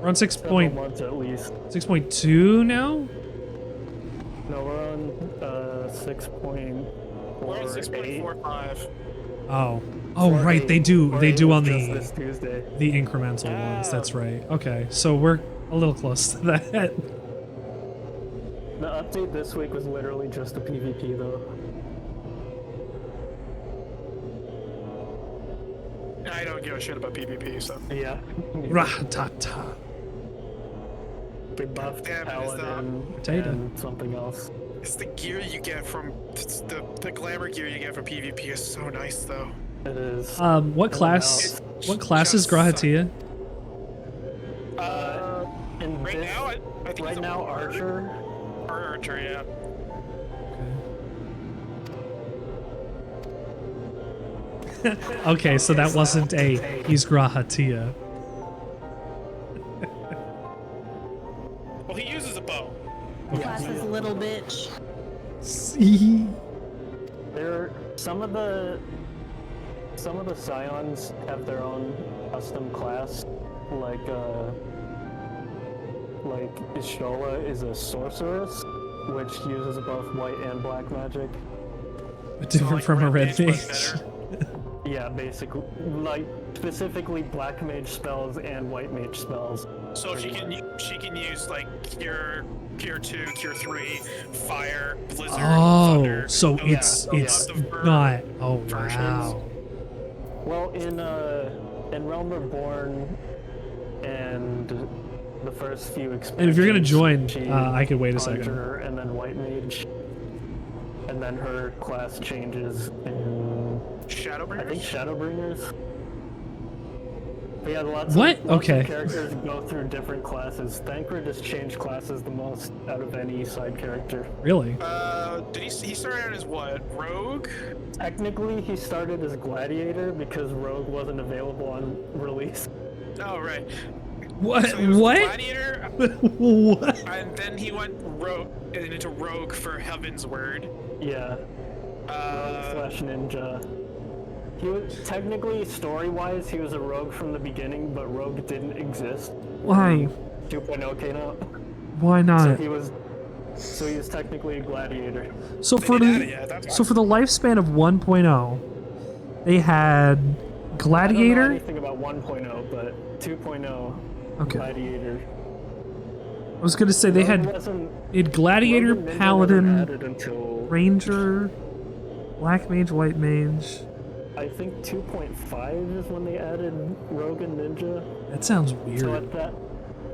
We're on Several months at least. 6.2 now? No, we're on 6.48. We're on 6.45. Oh. Oh, Or right, eight. they do Or they eight do was on just the this Tuesday. incremental ones, that's right. Okay, so we're a little close to that. The update this week was literally just the PvP though. I don't give a shit about PvP, so. Yeah. Ra-ta-ta. They buffed Damn, Paladin Potato. and something else. It's the gear you get from the glamour gear you get from PvP is so nice though. It is. What class? What class is Grahatia? In Right this, now, I think right it's a now, Archer. Archer, yeah. Okay, so that wasn't a he's Grahatia. Well, he uses a bow. Class is little bitch. See? There, some of the Scions have their own custom class, like Ishola is a sorceress, which uses both white and black magic. Different like from a red red mage, mage. but Yeah, basically, like specifically black mage spells and white mage spells. So she can use like cure 2, cure 3, fire, blizzard, Oh, thunder. so those- it's those are the verb not. Oh versions. wow. Well, in Realm Reborn and the first few expansions, And if you're gonna join, she I could wait a second. Conjurer and then white mage, and then her class changes in I think Shadowbringers. Shadowbringers. But yeah, lots What? Of, lots Okay. of characters go through different classes. Thancred has changed classes the most out of any side character. Really? Did he started out as what? Rogue? Technically, he started as Gladiator because Rogue wasn't available on release. Oh right. What? So he was What? Gladiator, What? and then he went into Rogue for Heaven's Word. Yeah, Rogue / Ninja. He was technically story-wise, he was a rogue from the beginning, but Rogue didn't exist. Why? 2.0 came out, Why so not? he was technically a Gladiator. So They for didn't add it the yet, that's so for the lifespan of 1.0, they had I don't know Gladiator. anything about 1.0, but 2.0 Okay. Gladiator. I was gonna say they Rogue had wasn't- Gladiator, Rogue and Ninja Paladin, never added until Ranger, Black Mage, White Mage. I think 2.5 is when they added Rogue and Ninja. That sounds So weird.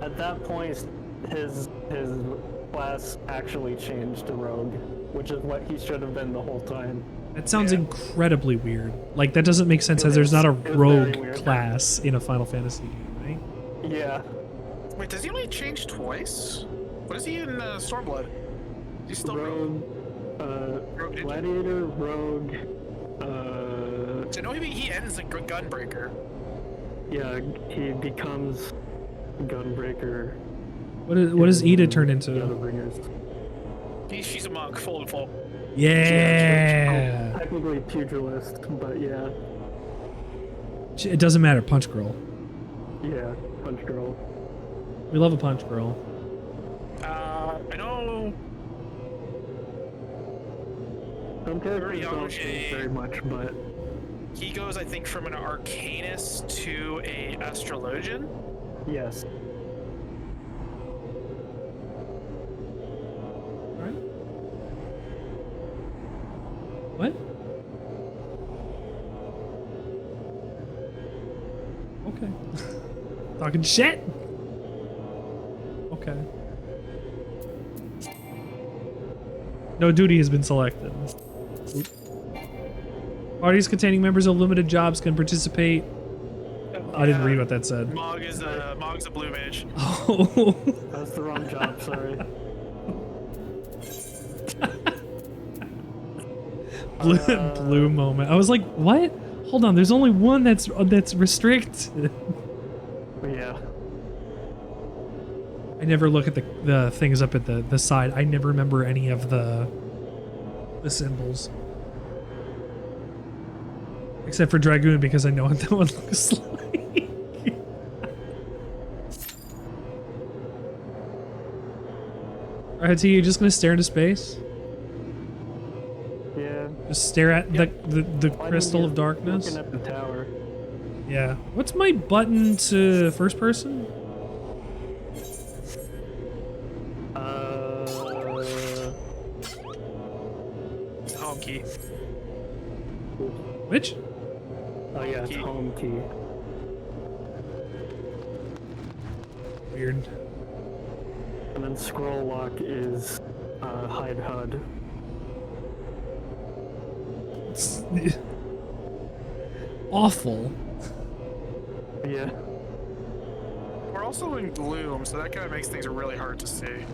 at that point, his class actually changed to Rogue, which is what he should have been the whole time. That sounds Yeah. incredibly weird. Like that doesn't make sense It as there's is. not a It was very rogue weird. class in a Final Fantasy game, right? Yeah, Wait, does he only change twice? What is he in Stormblood? Is he still Rogue? Rogue, Ninja? Gladiator, Rogue, I know he ends in Gunbreaker. yeah, he becomes Gunbreaker. What does Ida turn into? Shadowbringers. She's a monk, full and full. Yeah. Technically pugilist, but yeah, It doesn't matter. Punch Girl. yeah, Punch Girl. We love a Punch Girl. I know. Some characters young don't change very much, but He goes, I think, from an Arcanist to a Astrologian. yes. Alright. What? Okay. Talking shit? Okay. No duty has been selected. Oop. Parties containing members of limited jobs can participate. I didn't read what that said. Mog's a blue mage. Oh. That's the wrong job, sorry. Blue moment. I was like, what? Hold on, there's only one that's restricted. Yeah. I never look at the things up at the side. I never remember any of the symbols. Except for Dragoon, because I know what that one looks like. Alright, T, you just gonna stare into space? Yeah. Just stare at the Why crystal didn't of you- darkness? Looking at the tower. Yeah. What's my button to first person? Home key. Which? Oh yeah, it's Key. home key. Weird. And then scroll lock is hide HUD. It's awful. Yeah. We're also in gloom, so that kind of makes things really hard to see.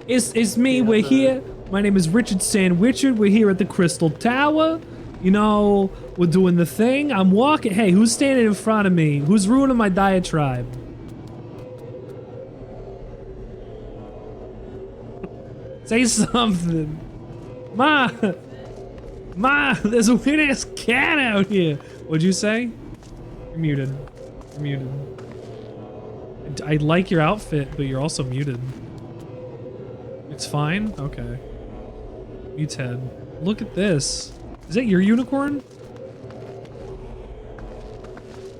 It's me, Yeah, we're here. My name is Richard Sandwichard. We're here at the Kiss-tal Tower. You know, we're doing the thing. I'm walking. Hey, who's standing in front of me? Who's ruining my diatribe? Say something. Ma, there's a weird ass cat out here. What'd you say? You're muted. You're muted. I like your outfit, but you're also muted. It's fine? Okay. Mute's head. Look at this. Is that your unicorn?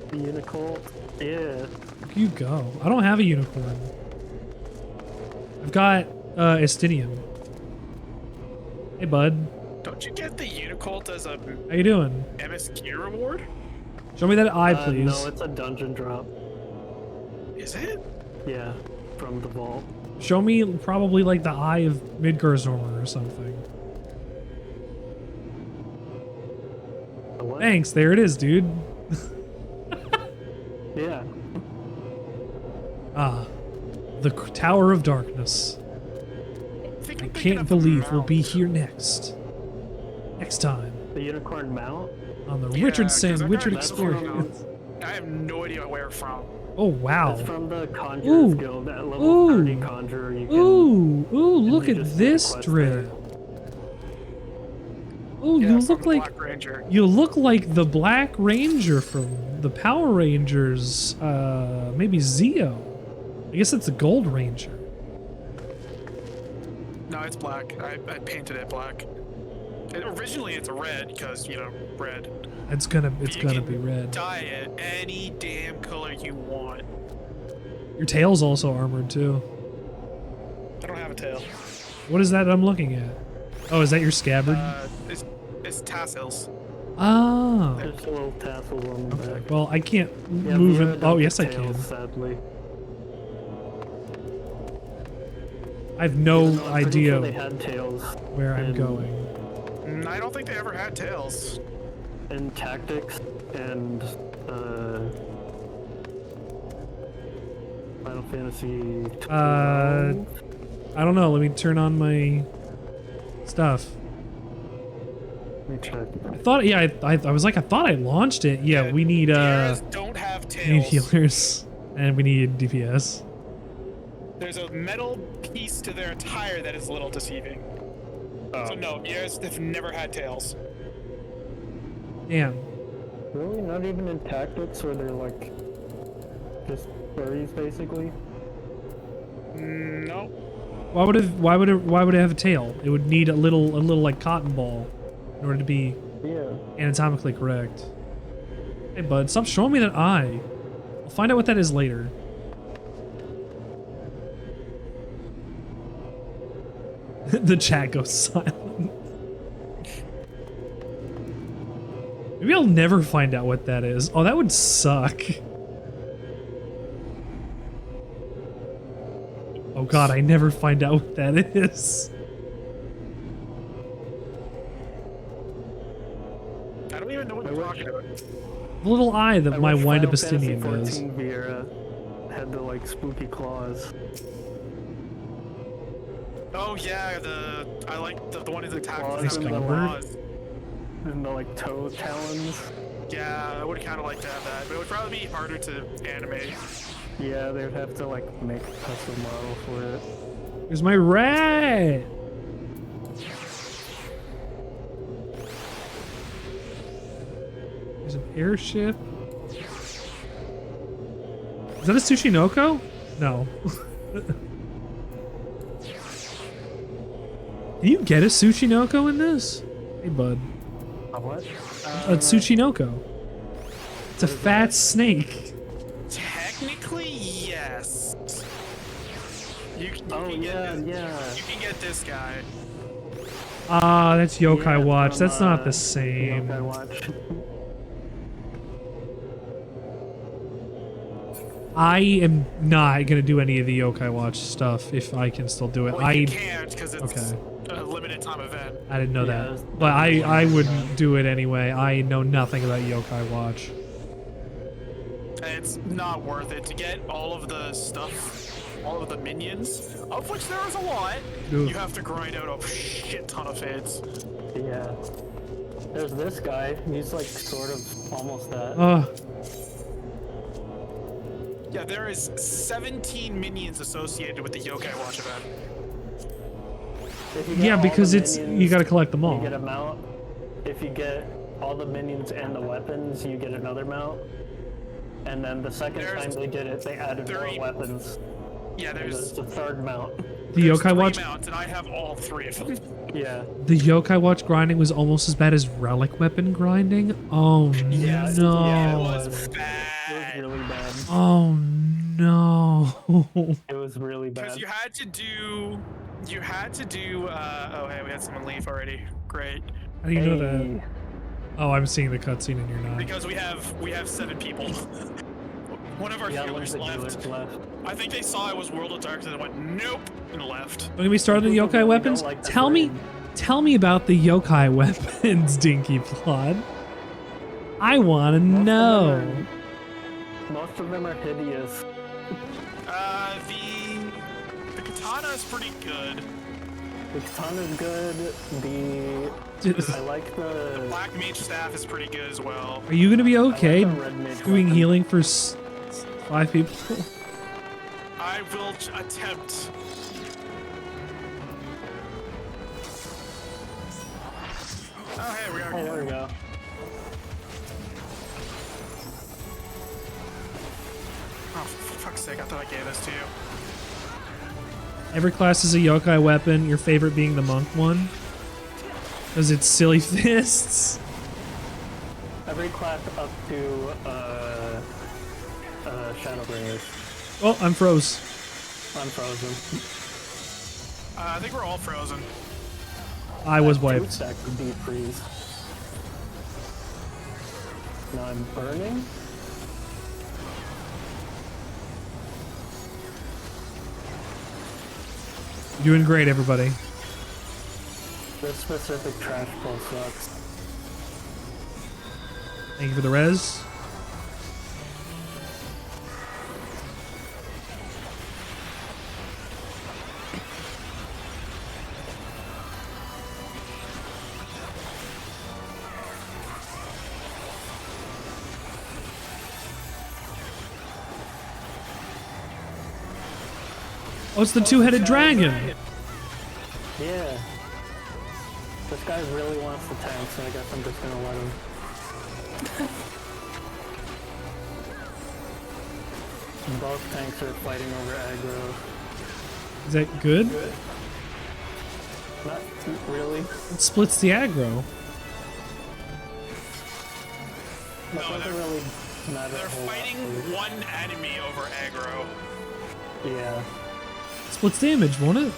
The unicorn? Yeah. Where you go? I don't have a unicorn. I've got Estinian. Hey, bud. Don't you get the Unicult as a How you doing? MSQ reward? Show me that eye, please. No, it's a dungeon drop. Is it? Yeah, from the vault. Show me probably like the eye of Midgarzormer or something. What? Thanks, there it is, dude. Yeah. Ah, the Tower of Darkness. I can't believe we'll be here next. Next time The unicorn mount? on the Yeah, Richard 'cause I've Sandwichard heard Experience. I have no idea where from. Oh wow! It's from the Conjurer's Ooh. Guild, that level Ooh. 30 conjurer you can... Ooh, look you at just this quest drip. Ooh, Yeah, you from look the like Black Ranger. you look like the Black Ranger from the Power Rangers. Maybe Zeo. I guess it's the Gold Ranger. No, it's black. I painted it black. Originally, it's a red because you know red. It's gonna You be can red. Dye it any damn color you want. Your tail's also armored too. I don't have a tail. What is that I'm looking at? Oh, is that your scabbard? It's tassels. Oh. There's little tassels on the back. Well, I can't Yeah, move Vera it. don't Oh, get yes, I tails, can. Sadly. I have no I'm pretty idea sure they had tails where I'm in- going. I don't think they ever had tails. in Tactics and Final Fantasy 12. I don't know. Let me turn on my stuff. Let me check. I thought, yeah, I was like, I thought I launched it. Yeah, we need Sierras don't have we need tails. healers and we need DPS. There's a metal piece to their attire that is a little deceiving. Oh. So no, Sierras have never had tails. Damn. Really? Not even in Tactics where they're like just furries basically? No. Why would it have a tail? It would need a little like cotton ball in order to be Yeah. anatomically correct. Hey bud, stop showing me that eye. I'll find out what that is later. The chat goes silent. Maybe I'll never find out what that is. Oh, that would suck. Oh god, I never find out what that is. I don't even know what you're talking about. The little eye that I my wish wind-up Final Fantasy Estinian does. 14 Vera had the like spooky claws. Oh yeah, I like the one in the Claws tactics. and the Claws. And the like toe talons. Yeah, I would kind of like to have that, but it would probably be harder to animate. Yeah, they would have to like make a custom model for it. Here's my rat! There's an airship. Is that a Tsushinoko? No. Can you get a Tsushinoko in this? Hey, bud. A what? A Tsushinoko. It's a fat snake. Technically, yes. You Oh can yeah, get this, yeah. You can get this guy. Ah, that's Yokai Yeah, Watch. from, That's not the same. Yokai Watch. I am not gonna do any of the Yokai Watch stuff if I can still do it. Well, you can't because it's Okay. a limited time event. I didn't know Yeah, that. But I wouldn't do it anyway. I know nothing about Yokai Watch. It's not worth it to get all of the stuff, all of the minions, of which there is a lot. Ooh. You have to grind out a shit ton of fades. Yeah. There's this guy. He's like sort of almost that. Yeah, there is 17 minions associated with the Yokai Watch event. If you get Yeah, all because the you minions, gotta collect them you all. get a mount. If you get all the minions and the weapons, you get another mount. And then the second time they did it, they added more weapons. Yeah, There's the third mount. The Yokai Watch. Mounts, and I have all 3 of them. Yeah. The Yokai Watch grinding was almost as bad as relic weapon grinding. Oh Yes, no! yeah, it was It was bad. really bad. Oh no! It was really Because bad. you had to do. Oh, hey, we had someone leave already. Great. How do you know Hey. that? Oh, I'm seeing the cutscene and you're not. Because we have 7 people. One of our Yeah, one of healers the left. healers left. I think they saw I was World of Darkness and went nope and left. Don't get me started on the People Yokai really weapons. don't like the Tell me about the Yokai weapons, Dinky Plod. I want to know. Most of them are hideous. The katana is pretty good. The katana's good. I like the. Black mage staff is pretty good as well. Are you gonna be okay the red mage doing weapon. healing for 5 people? I will attempt. Oh, hey, we are. Oh, there we go. Oh, for fuck's sake, I thought I gave this to you. Every class is a Yokai weapon. Your favorite being the monk one, because it's silly fists. Every class up to Shadowbringers. Oh, I'm froze. I'm frozen. I think we're all frozen. I was Two wiped. stack of deep freeze. Now I'm burning. Doing great, everybody. This specific trash pull sucks. Thank you for the res. Oh, it's the two-headed dragon. Yeah. This guy really wants the tank, so I guess I'm just gonna let him. Both tanks are fighting over aggro. Is that good? Not really. It splits the aggro. That doesn't really matter They're a whole lot fighting for me. one enemy over aggro. Yeah. Splits damage, won't it?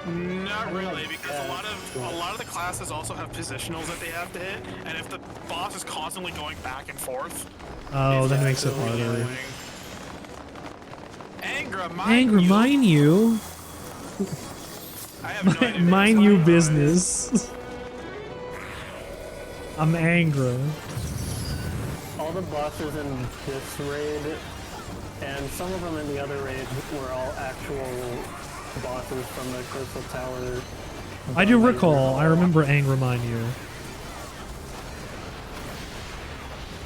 Not really, because a lot of the classes also have positionals that they have to hit, and if the boss is constantly going back and forth, Oh, that makes it really harder. annoying. Angra, Anger, mine you. I have no idea. Mind you business. I'm angry. All the bosses in this raid, and some of them in the other raid, were all actual bosses from the Kiss-tal Tower. I do recall. I remember Anger Mind You.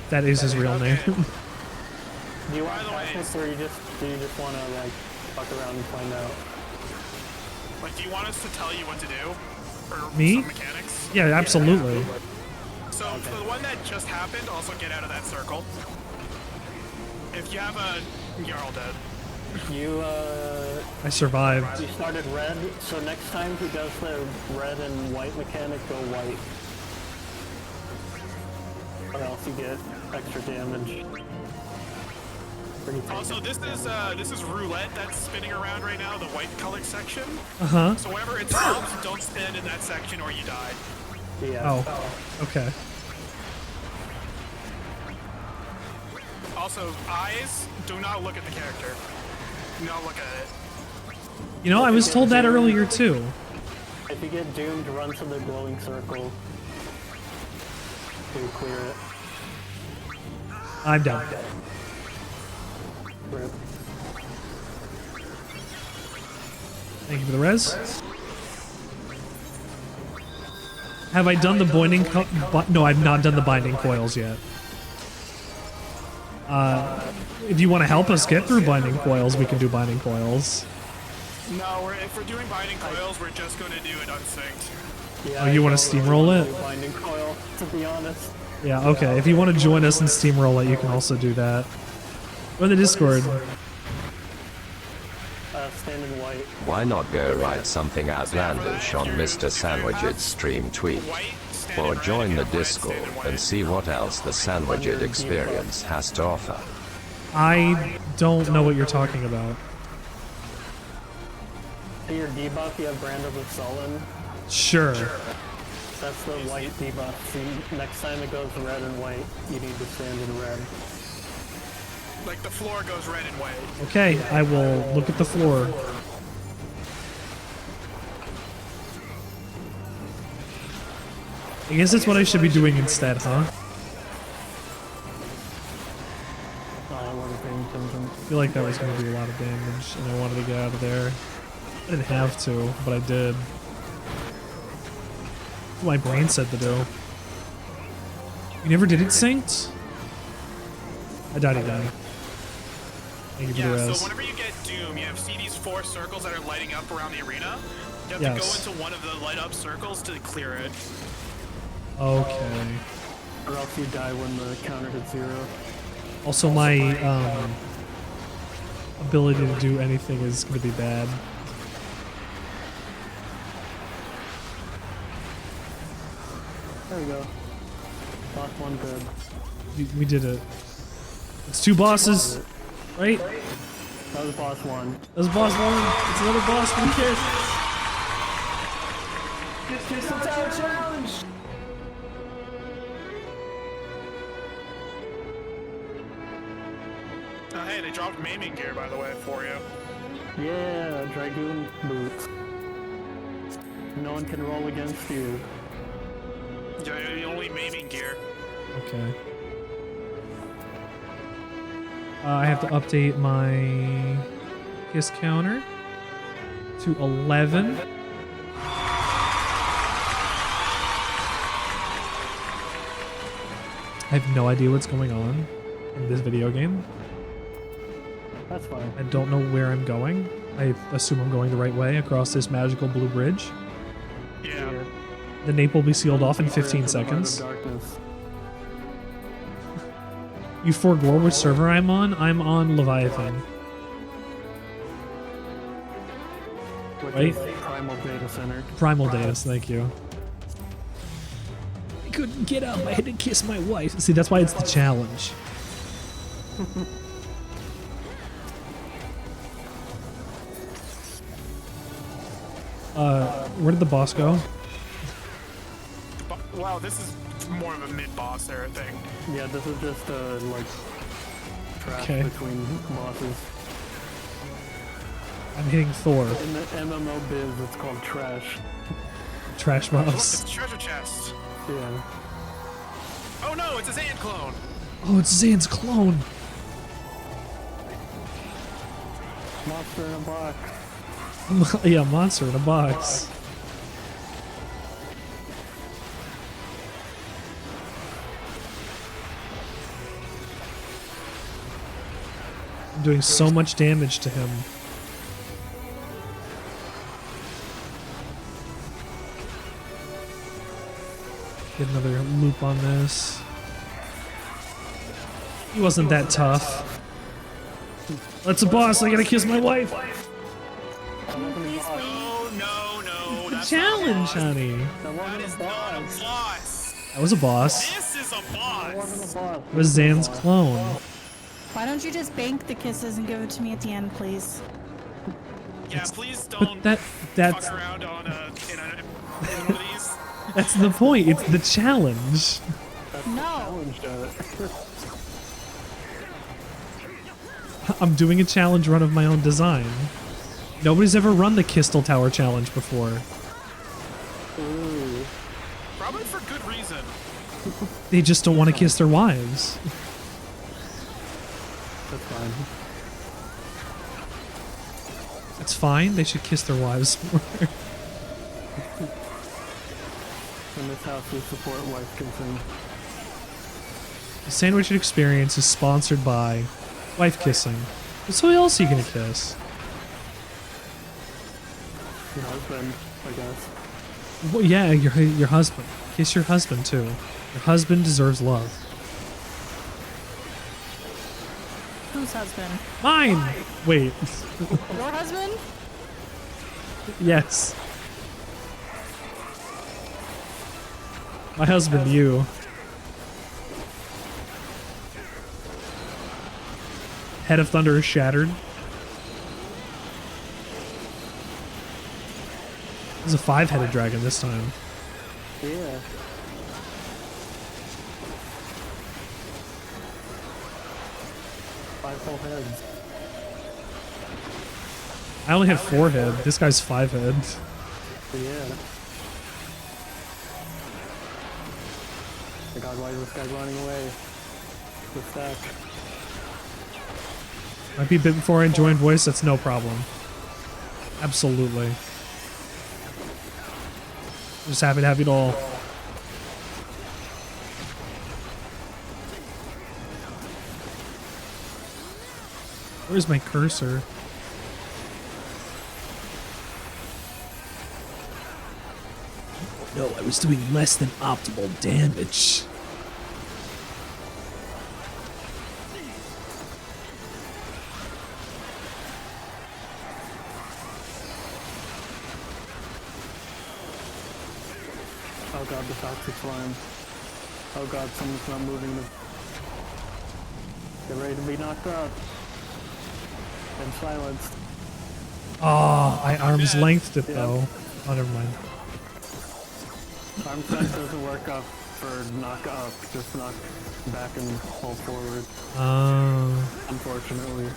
That is his real name. Do you want By the way, tactics, or do you just want to like fuck around and find out? Like, do you want us to tell you what to do? Or Me? some mechanics? Yeah, absolutely. So, for the one that just happened, also get out of that circle. If you have a... You're all dead. You I survived. you started red, so next time he does the red and white mechanic, go white. Or else you get extra damage. Also, this is roulette that's spinning around right now, the white colored section. Uh-huh. So wherever it stops, don't spin in that section or you die. Yeah. Oh. Okay. Also, eyes, do not look at the character. Do not look at it. You know, I was told that earlier too. If you get doomed, run to the glowing circle to clear it. I'm done. Rip. Thank you for the res. Have I done the binding no, I've not done the binding coils yet. If you want to help us get through binding coils, we can do binding coils. No, if we're doing binding coils, we're just going to do it unsynced. Yeah, Oh, you want to steamroll it? Binding coil, to be honest. Yeah, okay. If you want to join us and steamroll it, you can also do that. Go in the Discord. Stand in white. Why not go write something outlandish on Mr. Sandwichard's stream tweet? Or join the Discord and see what else the Sandwichard experience has to offer. I don't know what you're talking about. To your debuff, you have Brand of the Sullen. Sure. That's the white debuff. See, next time it goes red and white, you need to stand in red. Like the floor goes red and white. Okay, I will look at the floor. I guess that's what I should be doing instead, huh? I wasn't paying attention. I feel like that was going to do a lot of damage, and I wanted to get out of there. I didn't have to, but I did. That's what my brain said to do. You never did it synced? I died again. Thank you for the Yeah, res. so whenever you get Doom, you see these 4 circles that are lighting up around the arena. You have Yes. to go into one of the light up circles to clear it. Okay. Or else you die when the counter hits 0. Also, my ability to do anything is going to be bad. There we go. Boss 1 good. We did it. It's 2 bosses, right? That was boss 1. That was boss 1. It's another boss for the Kiss. Kiss-tal Tower challenge! Oh, hey, they dropped maiming gear, by the way, for you. Yeah, Dragoon boots. No one can roll against you. Yeah, you're the only maiming gear. Okay. I have to update my Kiss counter to 11. I have no idea what's going on in this video game. That's fine. I don't know where I'm going. I assume I'm going the right way across this magical blue bridge. Yeah. The nape will be sealed off in Deeper 15 into the heart of seconds. darkness. You forego which server I'm on? I'm on Leviathan. Which Right? is Primal Data Center. Primal Datus, thank you. I couldn't get up. I had to kiss my wife. See, that's why it's the challenge. Where did the boss go? Wow, this is more of a mid-boss era thing. Yeah, this is just like trap Okay. between bosses. I'm hitting Thor. In the MMO biz, it's called trash. Trash Look, mobs. it's a treasure chest. Yeah. Oh no, it's a Zan clone. Oh, it's Zan's clone. Monster in a box. Yeah, monster in a box. I'm doing so much damage to him. Get another loop on this. He wasn't that tough. That's a boss. I gotta kiss my wife. Oh no, that's Challenge, honey. That That wasn't is a not a boss. boss. That was a boss. This is a That wasn't boss. a boss. It was Zan's clone. Why don't you just bank the kisses and give it to me at the end, please? Yeah, please But don't that's fuck around on in one of these. that's the point. It's the challenge. No. Challenged it. I'm doing a challenge run of my own design. Nobody's ever run the Kiss-tal Tower challenge before. reason. They just don't want to kiss their wives. That's fine. That's fine. They should kiss their wives more. In this house, we support wife kissing. The Sandwichard experience is sponsored by wife kissing. So who else are you gonna kiss? Your husband, I guess. Well, yeah, your husband. Kiss your husband too. Your husband deserves love. Whose husband? Mine. Wait. Your husband? Yes. My husband, you. Head of Thunder is shattered. There's a 5-headed dragon this time. Yeah. Five whole heads. I only had 4 head. This guy's 5 head. Yeah. Oh god, why is this guy running away? The stack. Might be a bit before I join voice, that's no problem. Absolutely. Just happy to have it all. Where's my cursor? No, I was doing less than optimal damage. Oh god, the toxic slime. Oh god, someone's not moving the... Get ready to be knocked out. And silenced. Oh, I arm's lengthed it though. Oh, never mind. Arm set doesn't work up for knock up, just knock back and pull forward. Unfortunately.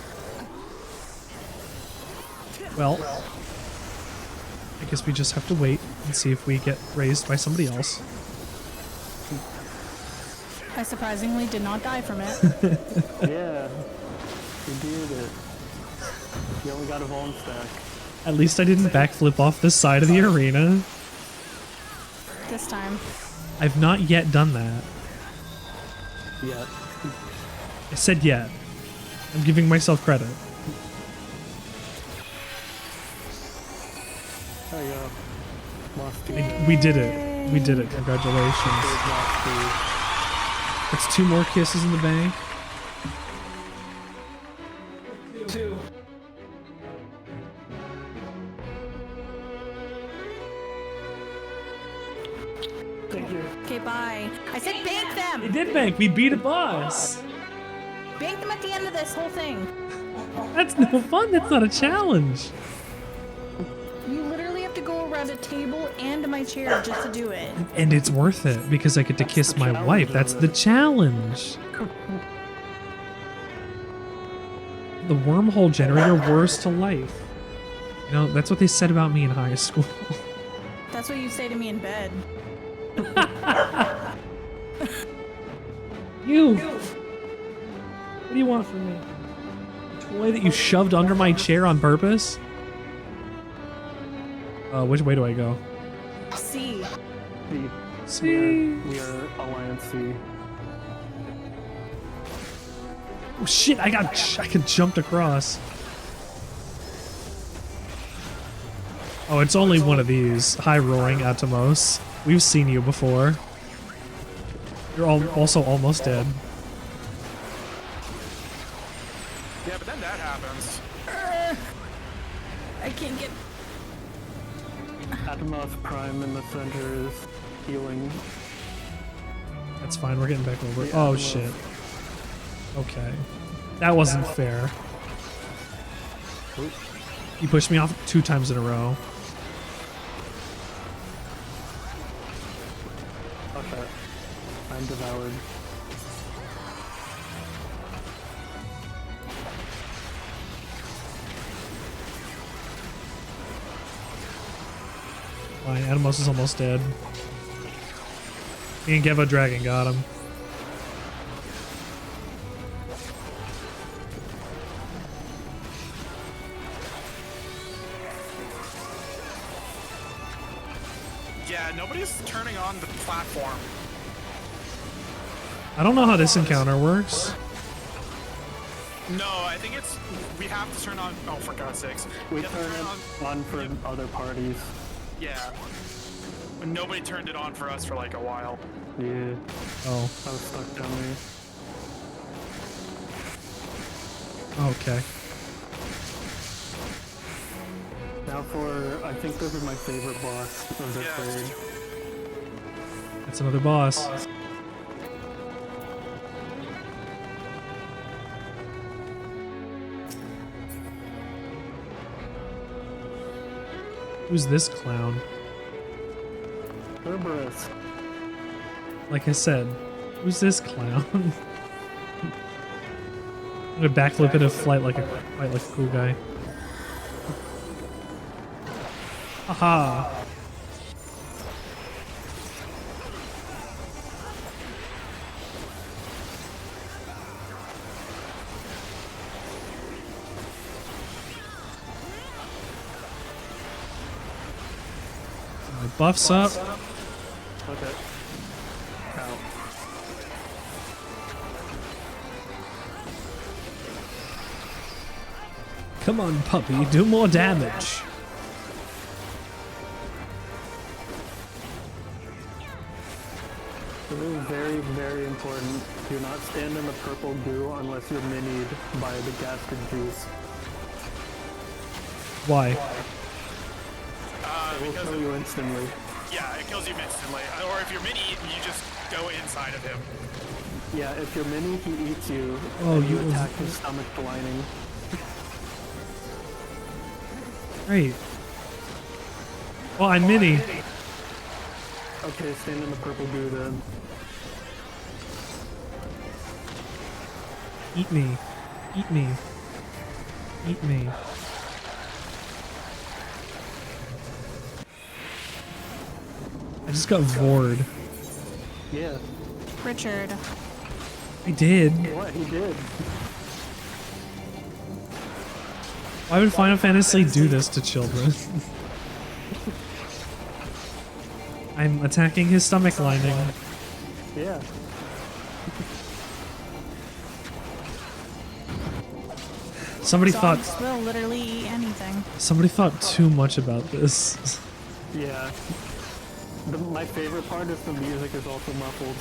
Well, I guess we just have to wait and see if we get raised by somebody else. I surprisingly did not die from it. Yeah, you did it. You only got a Vuln stack. At least I didn't backflip off the side of the arena. This time. I've not yet done that. Yet. I said yet. I'm giving myself credit. There you go. Lost two. We did it. We did it. Congratulations. Lost two. That's 2 more kisses in the bank. Thank you. Okay, bye. I said bank them! We did bank. We beat a boss. Bank them at the end of this whole thing. That's no fun. That's not a challenge. You literally have to go around a table and my chair just to do it. And it's worth it because I get to kiss my wife. That's the challenge. The wormhole generator worse to life. You know, that's what they said about me in high school. That's what you say to me in bed. You! What do you want from me? A toy that you shoved under my chair on purpose? Which way do I go? C. C. C. We are Alliance C. Oh shit, I could jumped across. Oh, it's only one of these. High roaring Atomos. We've seen you before. You're also almost dead. Yeah, but then that happens. I can't get... Atomos Prime in the center is healing. That's fine, we're getting back over it. Oh shit. Okay. That wasn't fair. You pushed me off 2 times in a row. Okay. I'm devoured. Fine, Atomos is almost dead. Me and Gevo Dragon got him. Yeah, nobody's turning on the platform. I don't know how this encounter works. No, I think it's we have to turn on. Oh, for God's sakes, We have to turn it on for other parties. Yeah, but nobody turned it on for us for like a while. Yeah, Oh, I was stuck down there. okay. Now for, I think this is my favorite boss of this Yeah. raid. That's another boss. Who's this clown? Cerberus. Like I said, who's this clown? I'm gonna backflip into flight like a cool guy. Haha. My buff's up. Okay. Ow. Come on, puppy, do more damage. This is very, very important. Do not stand in the purple goo unless you're minied by the gastric juice. Why? It will Because kill you instantly. yeah, it kills you instantly. Or if you're mini, you just go inside of him. Yeah, if you're mini, he eats you. Oh, and you you- attack his stomach lining. Great. Well, I'm mini. Okay, stand in the purple goo then. Eat me. Eat me. Eat me. I just got vored. Yeah. Richard. I did. What? He did. Why would Final Fantasy do this to children? I'm attacking his stomach lining. Yeah. Somebody Dogs thought will literally eat anything. somebody thought too much about this. Yeah. My favorite part is the music is also muffled.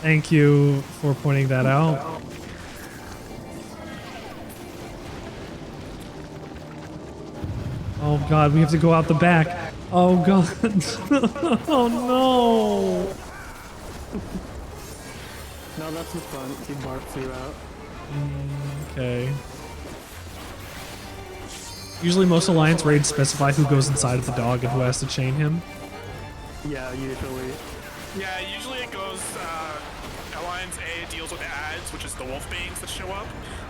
Thank you for pointing that out. Oh god, we have to go out the back. Oh god. Oh no. No, that's the fun. He barks you out. Okay. Usually most Alliance raids specify who goes inside of the dog and who has to chain him. Yeah, usually. Yeah, usually it goes, Alliance A deals with ads, which is the wolf beings that show up.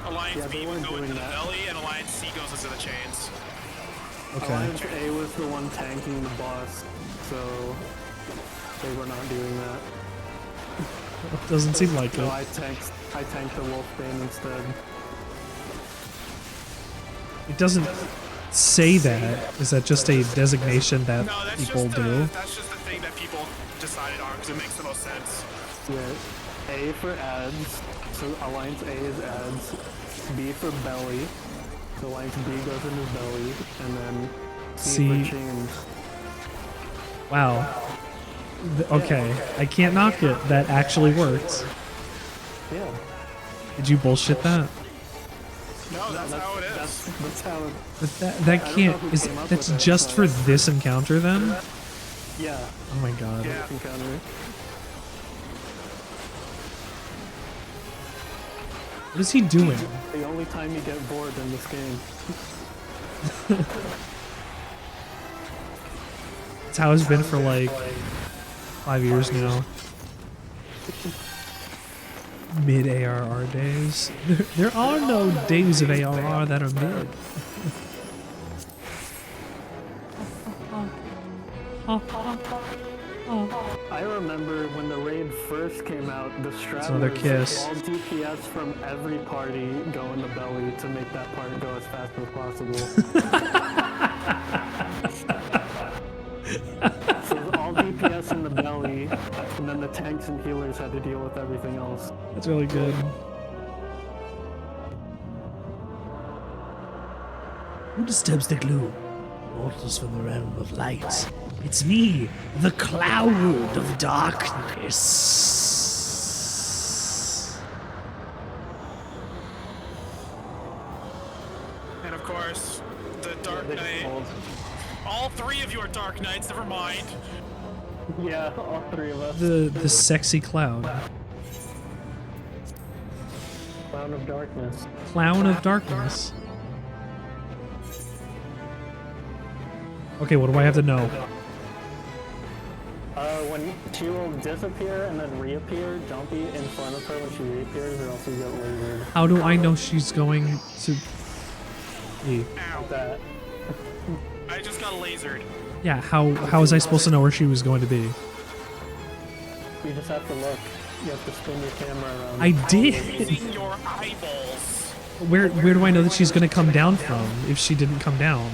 Alliance Yeah, B they would weren't go into doing the that. belly, and Alliance C goes into the chains. Okay. Alliance A was the one tanking the boss, so they were not doing that. Doesn't seem like So it. I tanked the Wolfbane instead. It doesn't say that. Is that just a designation that No, that's people just do? that's just the thing that people decided on, because it makes the most sense. Yeah, A for ads, so Alliance A is ads. B for belly, so Alliance B goes into belly, and then C C. for chains. Wow. Okay, I can't knock it. That actually works. Yeah. Did you bullshit that? No, that's how it is. That's how it, But that can't. who Is came up that's with it, just for but- this encounter then? yeah. Oh my god. Yeah. Encounter. What is he doing? The only time you get bored in this game. It's how it's been for like 5 years now. Mid ARR days. There are no days of ARR that are mid. Oh. I remember when the raid first came out, the strat another was kiss. all DPS from every party go in the belly to make that part go as fast as possible. So it was all DPS in the belly, and then the tanks and healers had to deal with everything else. That's really good. Who disturbs the gloom? Mortals from the realm of light. It's me, the cloud of darkness. And of course, the Dark Knight. All three of you are Dark Knights, never mind. Yeah, all three of us. The sexy cloud. Clown of darkness. Clown of darkness. Okay, what do I have to know? When she will disappear and then reappear, don't be in front of her when she reappears or else you get lasered. How do I know she's going to be? Ow. That. I just got lasered. Yeah, how was I supposed to know where she was going to be? You just have to look. You have to spin your camera around. I did. Using your eyeballs. Where do I know that she's going to come down from if she didn't come down?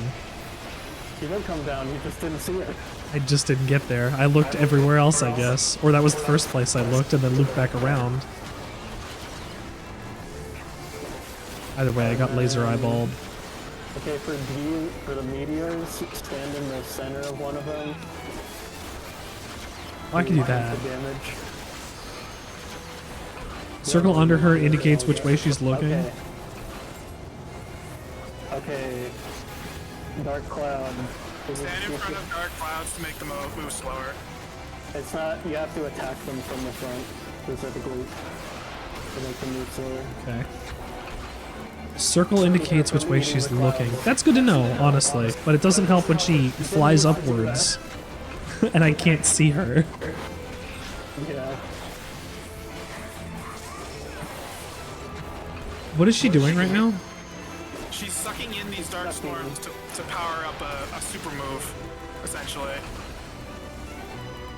She did come down, you just didn't see her. I just didn't get there. I looked everywhere else, I guess. Or that was the first place I looked and then looped back around. Either way, I got laser eyeballed. Okay, for the meteors, stand in the center of one of them. Oh, I can do that. The damage. Circle under her indicates which way she's looking. Okay. Okay. Dark cloud. Stand in front of dark clouds to make them move slower. It's not, you have to attack them from the front, specifically, to make them move slower. Okay. Circle indicates which way she's looking. That's good to know, honestly, but it doesn't help when she flies upwards and I can't see her. Yeah. What is she doing right now? She's sucking in these dark storms to power up a super move, essentially.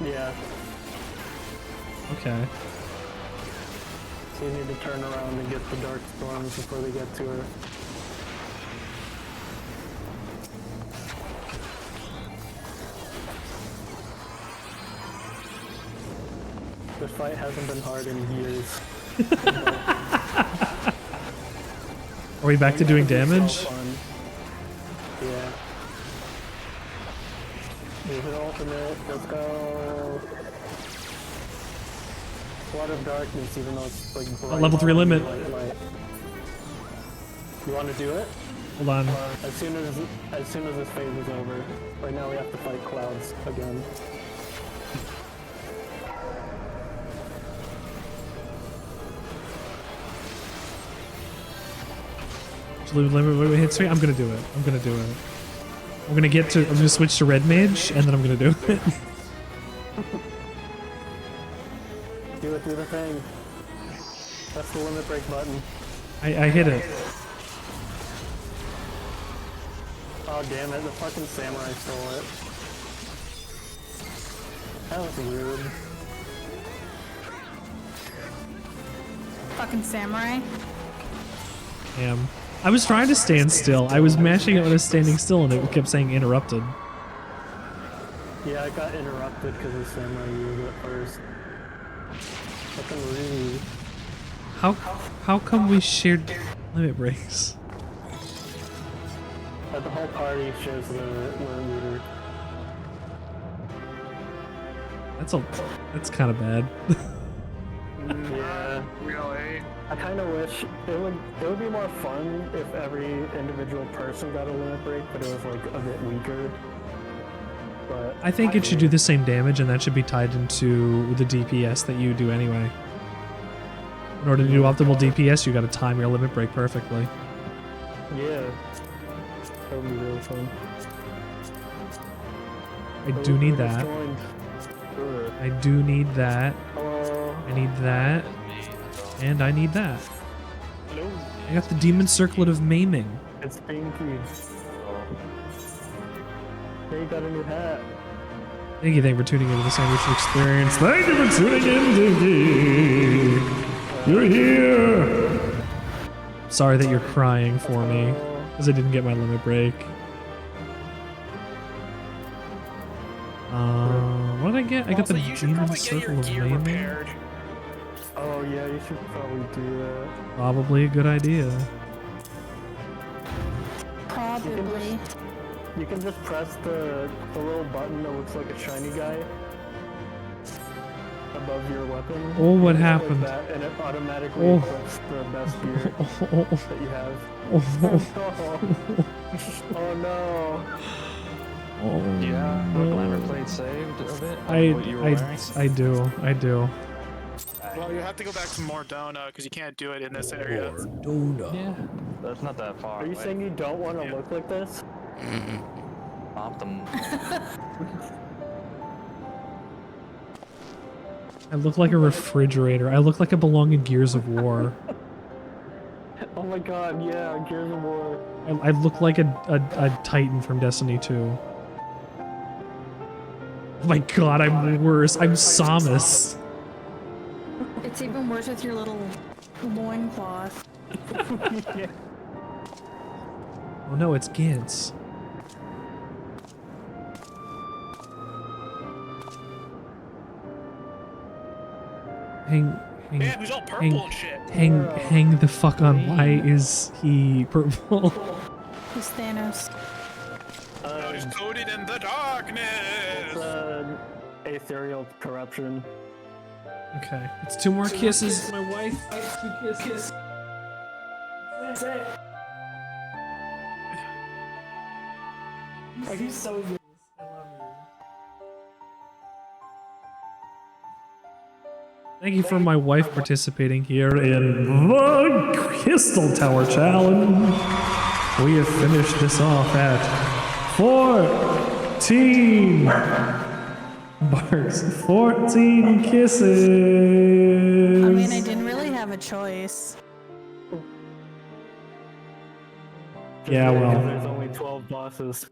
Yeah. Okay. So you need to turn around and get the dark storms before they get to her. This fight hasn't been hard in years. Are we back to doing damage? Yeah. Use an ultimate. Let's go. Flood of darkness, even though it's like bright Level 3 limit. light. You want to do it? Hold on. As soon as this phase is over. Right now we have to fight clouds again. Wait, hit 3. I'm gonna do it. I'm gonna do it. I'm gonna switch to red mage and then I'm gonna do it. Do it through the thing. That's the limit break button. I hit it. Oh damn it, the fucking samurai stole it. That was rude. Fucking samurai. Damn. I was trying to stand still. I was mashing it when I was standing still and it kept saying interrupted. Yeah, I got interrupted because the samurai used it first. Fucking rude. How come we shared limit breaks? But the whole party shares the leader. That's kind of bad. Yeah. Really? I kind of wish it would be more fun if every individual person got a limit break, but it was like a bit weaker. But I think it should do the same damage and that should be tied into the DPS that you do anyway. In order to do optimal DPS, you gotta time your limit break perfectly. Yeah. That would be really fun. I do need that. I do need that. Hello. I need that. And I need that. Hello. I got the Demon Circlet of Maiming. It's Pinky. Hey, you got a new hat. Thank you for tuning into the Sandwich Experience. Thank you for tuning in, Dinky. You're here. Sorry that you're crying for me because I didn't get my limit break. What did I get? I got the Also, you should Demon probably get your Circle of gear Mayhem. repaired. Oh yeah, you should probably do that. Probably a good idea. Probably. You can just press the little button that looks like a shiny guy above your weapon. Oh, what Like happened? that, and it automatically equips the best gear that you have. Oh no. Do you have a glamour plate saved of it? Of what you were wearing? I do. Well, you have to go back to Mordona because you can't do it in this area. Yeah, that's not that far. Are you saying you don't want to look like this? Optim. I look like a refrigerator. I look like I belong in Gears of War. Oh my god, yeah, Gears of War. I look like a Titan from Destiny 2. Oh my god, I'm worse. I'm Samus. It's even worse with your little loincloth. Oh no, it's Gantz. Man, who's all purple and shit? Hang the fuck on. Why is he purple? Who's Thanos? He's coated in the darkness. It's ethereal corruption. Okay, it's 2 more kisses. My wife. 2 kisses. Are you so good? I love you. Thank you for my wife participating here in the Kiss-tal Tower Challenge. We have finished this off at 14 barks, 14 kisses. I mean, I didn't really have a choice. Yeah, well. There's only 12 bosses.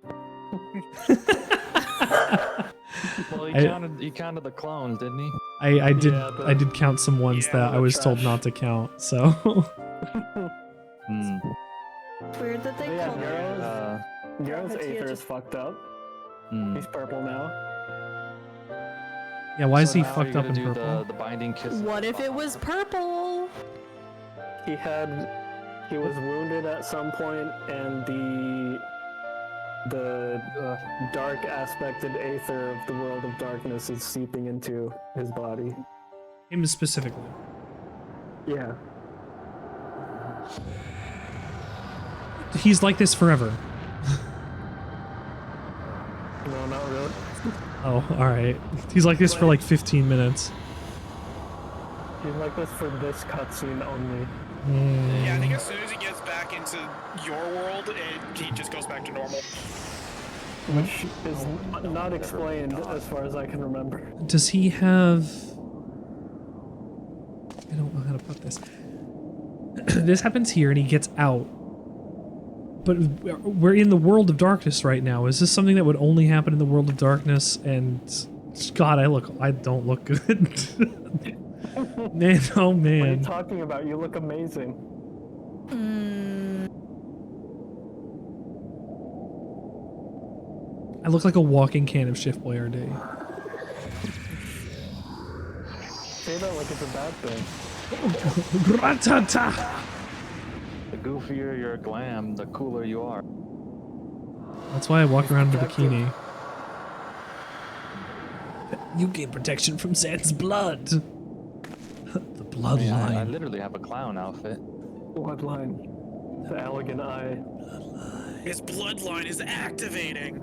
Well, he counted the clones, didn't he? I did count some ones that I was told not to count, so. Weird that they called Nero's Aether is fucked up. He's purple now. Yeah, why is So he now fucked you're up in gonna do purple? The binding kiss. What if it was purple? He was wounded at some point, and the dark aspected aether of the world of darkness is seeping into his body. Him specifically. Yeah. He's like this forever. No, not really. Oh, alright. He's like this for like 15 minutes. He's like this for this cutscene only. Yeah, I think as soon as he gets back into your world, he just goes back to normal. Which is not explained as far as I can remember. Does he have... I don't know how to put this. This happens here and he gets out. But we're in the world of darkness right now. Is this something that would only happen in the world of darkness? And God, I don't look good. Man, oh man. What are you talking about? You look amazing. I look like a walking can of Shift Boyardee. Say that like it's a bad thing. Gratata! The goofier your glam, the cooler you are. That's why I walk around in a bikini. You gain protection from Zan's blood. The bloodline. I literally have a clown outfit. Bloodline. The elegant eye. His bloodline is activating.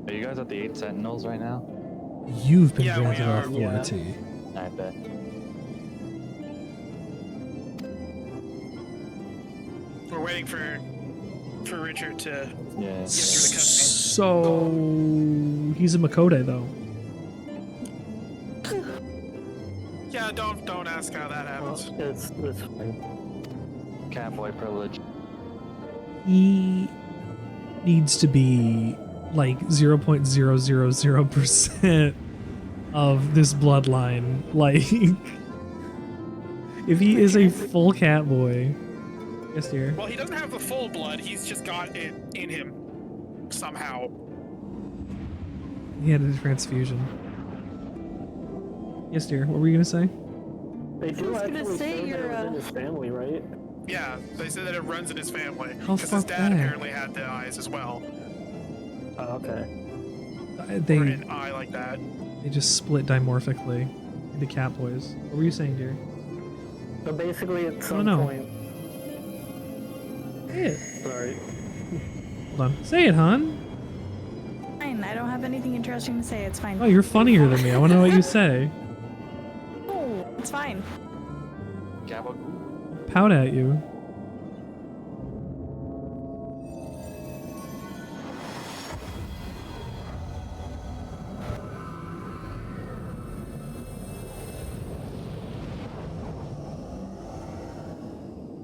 Are you guys at the 8 Sentinels right now? You've been Yeah, we granted are, authority. I bet. We're waiting for Richard to Yeah. get through the cutscene. So he's a Makode though. Yeah, don't ask how that happens. It's fine. Catboy privilege. He needs to be like 0.000% of this bloodline. Like, if he is a full cat boy. Yes, dear. Well, he doesn't have the full blood. He's just got it in him somehow. He had a transfusion. Yes, dear. What were you gonna say? They do I was gonna actually say say that you're, it was in his family, right? Yeah, they said that it runs in his family. Oh, Because his fuck dad that. apparently had the eyes as well. Oh, okay. Or They an eye like that. just split dimorphically into cat boys. What were you saying, dear? So basically, at some know. point, Say it. sorry. Hold on. Say it, hon. Fine, I don't have anything interesting to say. It's fine. Oh, you're funnier than me. I want to know what you say. Oh, it's fine. Pout at you.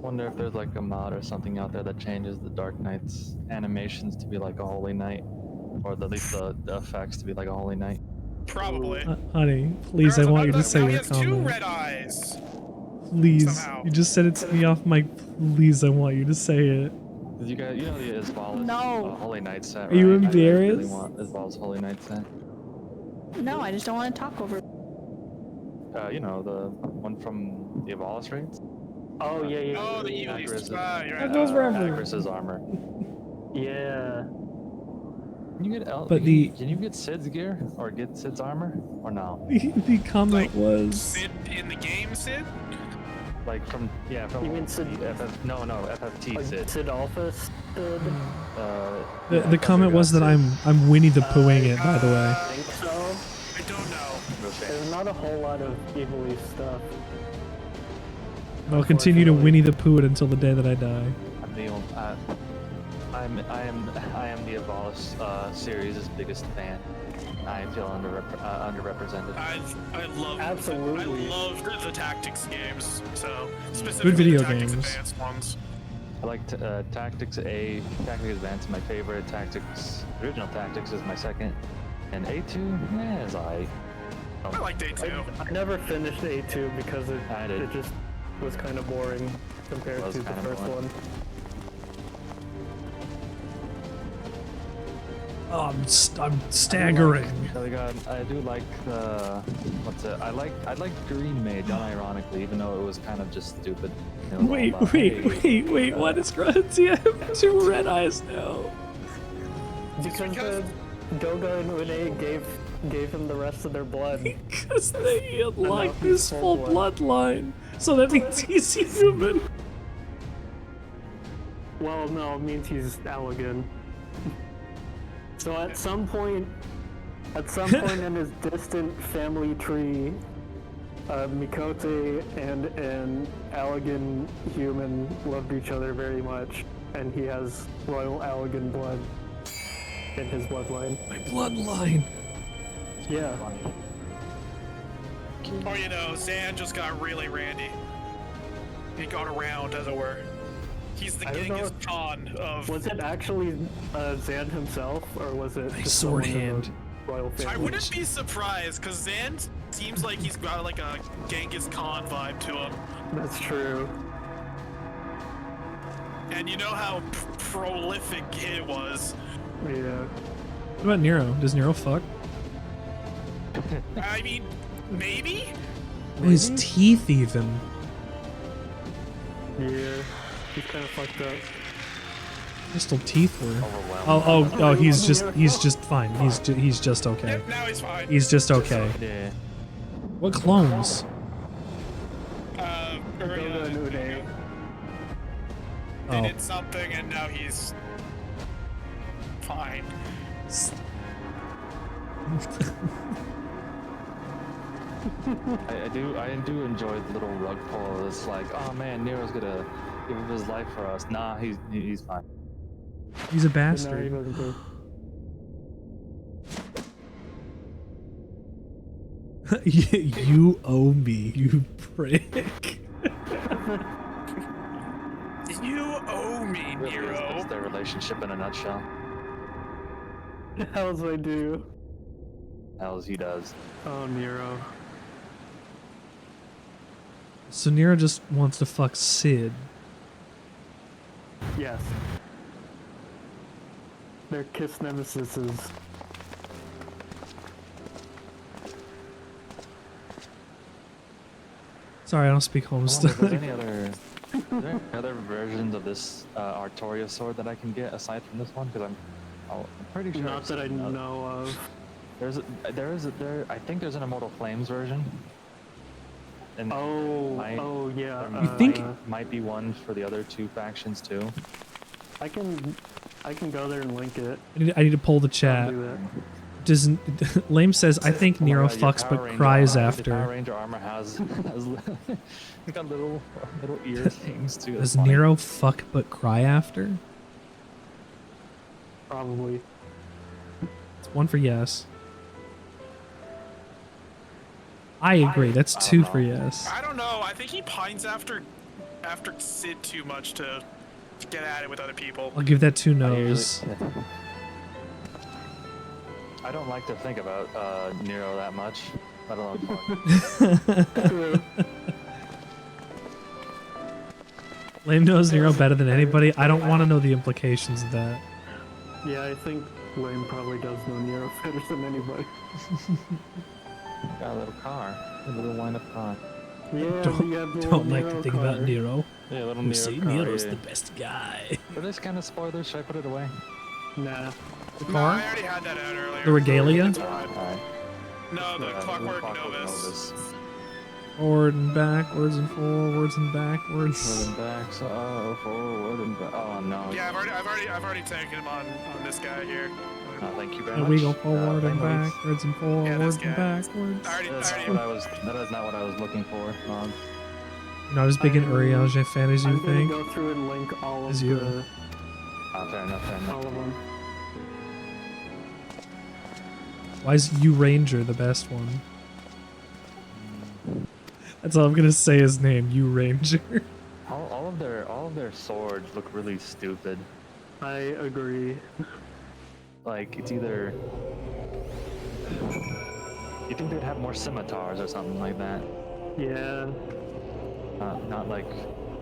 Wonder if there's like a mod or something out there that changes the Dark Knight's animations to be like a Holy Knight, or at least the effects to be like a Holy Knight. Probably. Honey, please, I want you to say now he your has two comment. red eyes. Please. somehow. You just said it to me off mic. Please, I want you to say it. You guys, you know the Isval's No. Holy Knight set, Are you right? I really embarrassed? want Isval's Holy Knight set. No, I just don't want to talk over. You know, the one from the Evalis raids? Oh, yeah. Oh, the evil Agris's- you're right. That goes forever. Agris's armor. Yeah. Can you get But the- Can you get Sid's gear or get Sid's armor or no? The comment was. Sid in the game, Sid? Like from from You mean Sid- FFT Like Sid. Sid Alphys did? The comment was that I'm Winnie the Poohing it. By the way. I think so. I don't know. There's not a whole lot of evil stuff. I'll continue to Winnie the Pooh it until the day that I die. I'm the only, I am the Evalis series' biggest fan. I feel underrepresented. I love Absolutely. I love the tactics games. So specifically video the tactics games. advanced ones. I like Tactics A, Tactics Advanced is my favorite. Original Tactics is my second, and A2 is I like day two. I never finished A2 because I did. it just was kind of boring compared Was to the kinda first boring. one. Oh, I'm staggering. I do like I like Green Mage, unironically, even though it was kind of just stupid. It was all Wait, about, hey, wait. What is Grunty? I have two red eyes now. Because Goga and Une gave him the rest of their blood. Because they unlocked he's his full full blood. bloodline. So that means he's human. Well, no, it means he's Allegan. So at some point in his distant family tree, Mikote and an Allegan human loved each other very much, and he has royal Allegan blood in his bloodline. My bloodline. Yeah. Or you know, Zan just got really randy. He got around, as it were. He's the I don't know Genghis if- Khan of. Was it actually Zan himself, or was it My just sword someone in hand. the royal family? I wouldn't be surprised, because Zan seems like he's got like a Genghis Khan vibe to him. That's true. And you know how prolific it was. Yeah. What about Nero? Does Nero fuck? I mean, maybe? Oh, his teeth even. Yeah. He's kind of fucked up. Crystal teeth were. overwhelmed. Oh, he's just fine. He's just okay. Yep, now he's fine. He's just okay. Yeah. What clones? Goga and Une. They Oh, did something and now he's fine. I do enjoy the little rug pull. It's like, oh man, Nero's gonna give up his life for us. Nah, he's fine. he's a But now he bastard. doesn't do. You owe me, you prick. You owe me, Really, Nero. that's their relationship in a nutshell. How's I do? As he does. Oh, Nero. So Nero just wants to fuck Sid. Yes. Their Kiss nemesises. Sorry, I don't speak Is Homestead. there any other, are there any other versions of this Artoria sword that I can get aside from this one? Because I'm pretty sure. Not that I know of. I think there's an Immortal Flames version. And Oh, yeah. there You think- might be one for the other two factions too. I can go there and link it. I need to pull the I'll chat. do that. Doesn't Lame says I think Oh my Nero God, your fucks Power but Ranger cries armor- the Power after. Ranger armor has it's got little ear things too. Does It's funny. Nero fuck but cry after? Probably. It's one for yes. I agree. That's I two don't for know. yes. I don't know. I think he pines after Sid too much to get at it with other people. I'll give that two I usually- no's. I don't like to think about Nero that much. Let alone fuck. Lame knows Nero better than anybody. I don't want to know the implications of that. Yeah, I think Lane probably does know Nero better than anybody. Got a little car, a little wind-up car. Yeah, Don't- we have the Don't little like Nero to think car. about Nero. Yeah, a little You Nero see, car. Nero's yeah. the best guy. Are this kind of spoilers? Should I put it away? Nah. The No, I car? already had that out earlier. The regalia? It's fine. Alright. No, the Clockwork Novus. Forward and backwards and forwards and backwards. Forward and back, so forward and back. Oh no. Yeah, I've already taken him on this guy here. Thank you very And much. we go forward and thanks. backwards and this forwards and guy. backwards. I already, That's I not already what I was. That is not what I was looking for. Not as big an Uriel fan as you I'm gonna think. go through and link all As of you. the Fair enough. Fair enough. all of them. Why is you Ranger the best one? That's all I'm gonna say his name, you Ranger. All of their swords look really stupid. I agree. Like it's either you think they'd have more scimitars or something like that. Yeah. Not like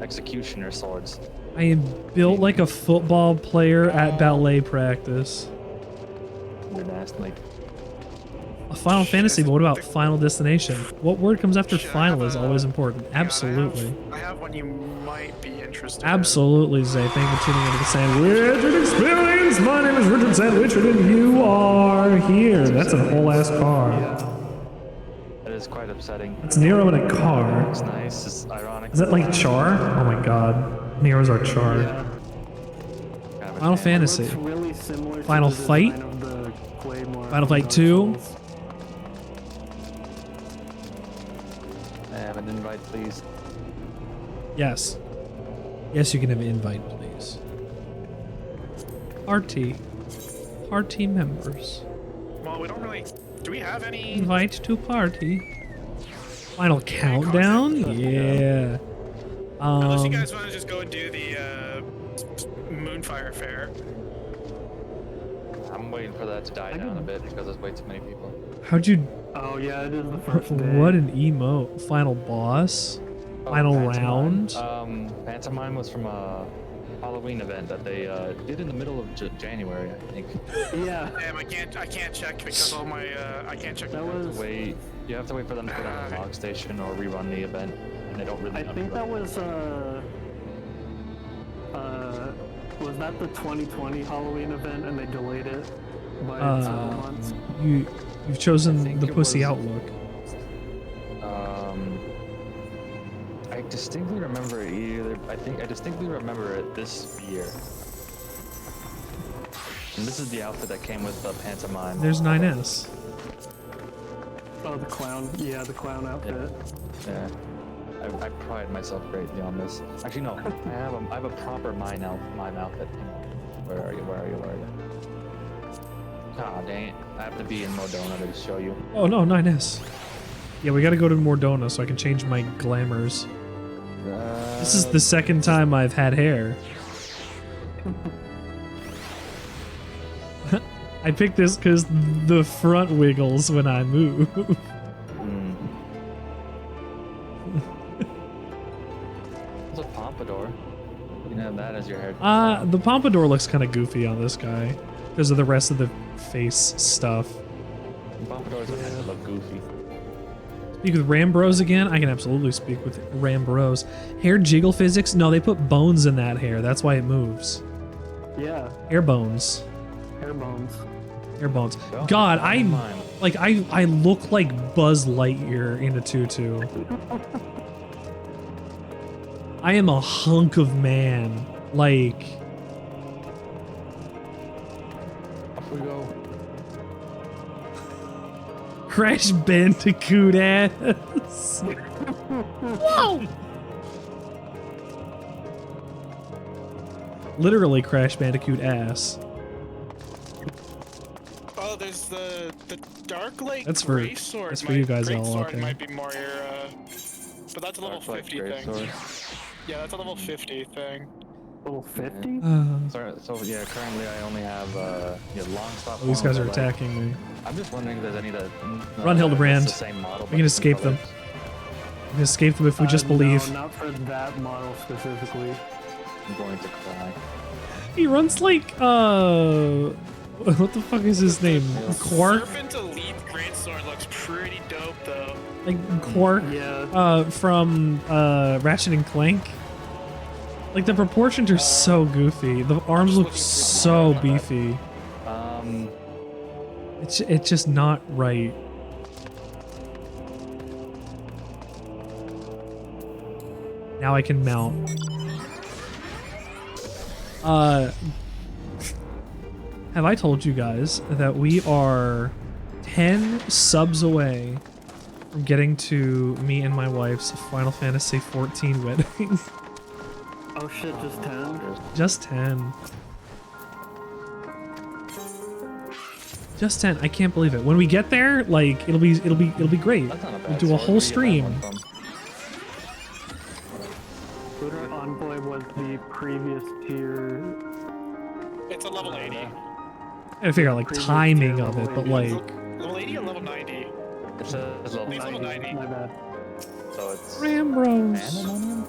executioner swords. I am built like a football player at ballet practice. They're nasty. A Final Fantasy, but what about Final Destination? What word comes after Shit, I final have is a- always important. hang on, Absolutely. I have one you might be interested in. Absolutely, Zay. Thank you for tuning into the Sandwichard Experience. My name is Richard Sandwichard, and you are here. That's a whole ass car. That is quite upsetting. It's Nero in a car. It's nice. It's ironic. Is that like Char? Oh my god. Nero's our Char. Yeah. Kind of a Final shame. Fantasy. Looks really similar Final to the Fight? design of the Claymore Final from Fight Dark 2? Souls. I have an invite, please. Yes. Yes, you can have an invite, please. Party. Party members. Well, we don't really. Do we have any? Invite to party. Final countdown? Yeah. Unless you guys want to just go and do the Moonfire Fair. I'm waiting for that to die down a bit because there's way too many people. How'd you... Oh yeah, it is the first day. What an emote. Final boss? Final Pantomime. round? Pantomime was from a Halloween event that they did in the middle of January, I think. Yeah. Damn, I can't check because all my I can't check. That was. You have to wait for them to put on a log station or rerun the event, and they don't really. I think that was was that the 2020 Halloween event and they delayed it by several months? You've chosen think the it pussy was- outlook. I distinctly remember it either. I distinctly remember it this year. And this is the outfit that came with the pantomime. There's 9S. Oh, the clown. Yeah, the clown outfit. Yeah. I pride myself greatly on this. Actually, no. I have a proper mime outfit. Where are you? Ah, dang it. I have to be in Modona to show you. Oh no, 9S. Yeah, we gotta go to Mordona so I can change my glamours. This is the second time I've had hair. I picked this because the front wiggles when I move. It's a pompadour. You can have that as your hair. The pompadour looks kind of goofy on this guy because of the rest of the face stuff. Pompadours are meant to look goofy. Speak with Rambros again? I can absolutely speak with Rambros. Hair jiggle physics? No, they put bones in that hair. That's why it moves. Yeah, Hair bones. hair bones. Hair bones. God, I look like Buzz Lightyear in a tutu. I am a hunk of man. Like, Off we go. Crash Bandicoot ass. Whoa! Literally Crash Bandicoot ass. Oh, there's the Dark Lake That's for- Gray Sword. that's for you guys Great all, Sword okay. might be more your, but that's a level Dark Lake 50 Gray thing. Sword. Yeah, that's a level 50 thing. Level 50? So yeah, currently I only have long stop. These guys are forms, attacking me. I'm just wondering if there's any that Run, Hildebrand. it's the same model. We can escape them. We can escape them if we just believe. No, not for that model specifically. I'm going to cry. He runs like, what the fuck is his name? Quark? Serpent Elite Great Sword looks pretty dope though. Like Quark, Yeah. from, Ratchet and Clank? Like, the proportions are so goofy. The arms look so beefy. It's just not right. Now I can mount. Have I told you guys that we are 10 subs away from getting to me and my wife's Final Fantasy XIV wedding? Oh shit, just 10? Just 10. Just 10. I can't believe it. When we get there, like it'll be great. That's not a We'll bad do a sword. whole Where do you get that stream. one from? Looter Envoy was the previous tier. It's a level 80. I gotta figure out like Previous timing tier of it, level but 80. like Level 80 or level 90? It says level Level 90, 90. My bad. so it's Rambros. Pandemonium?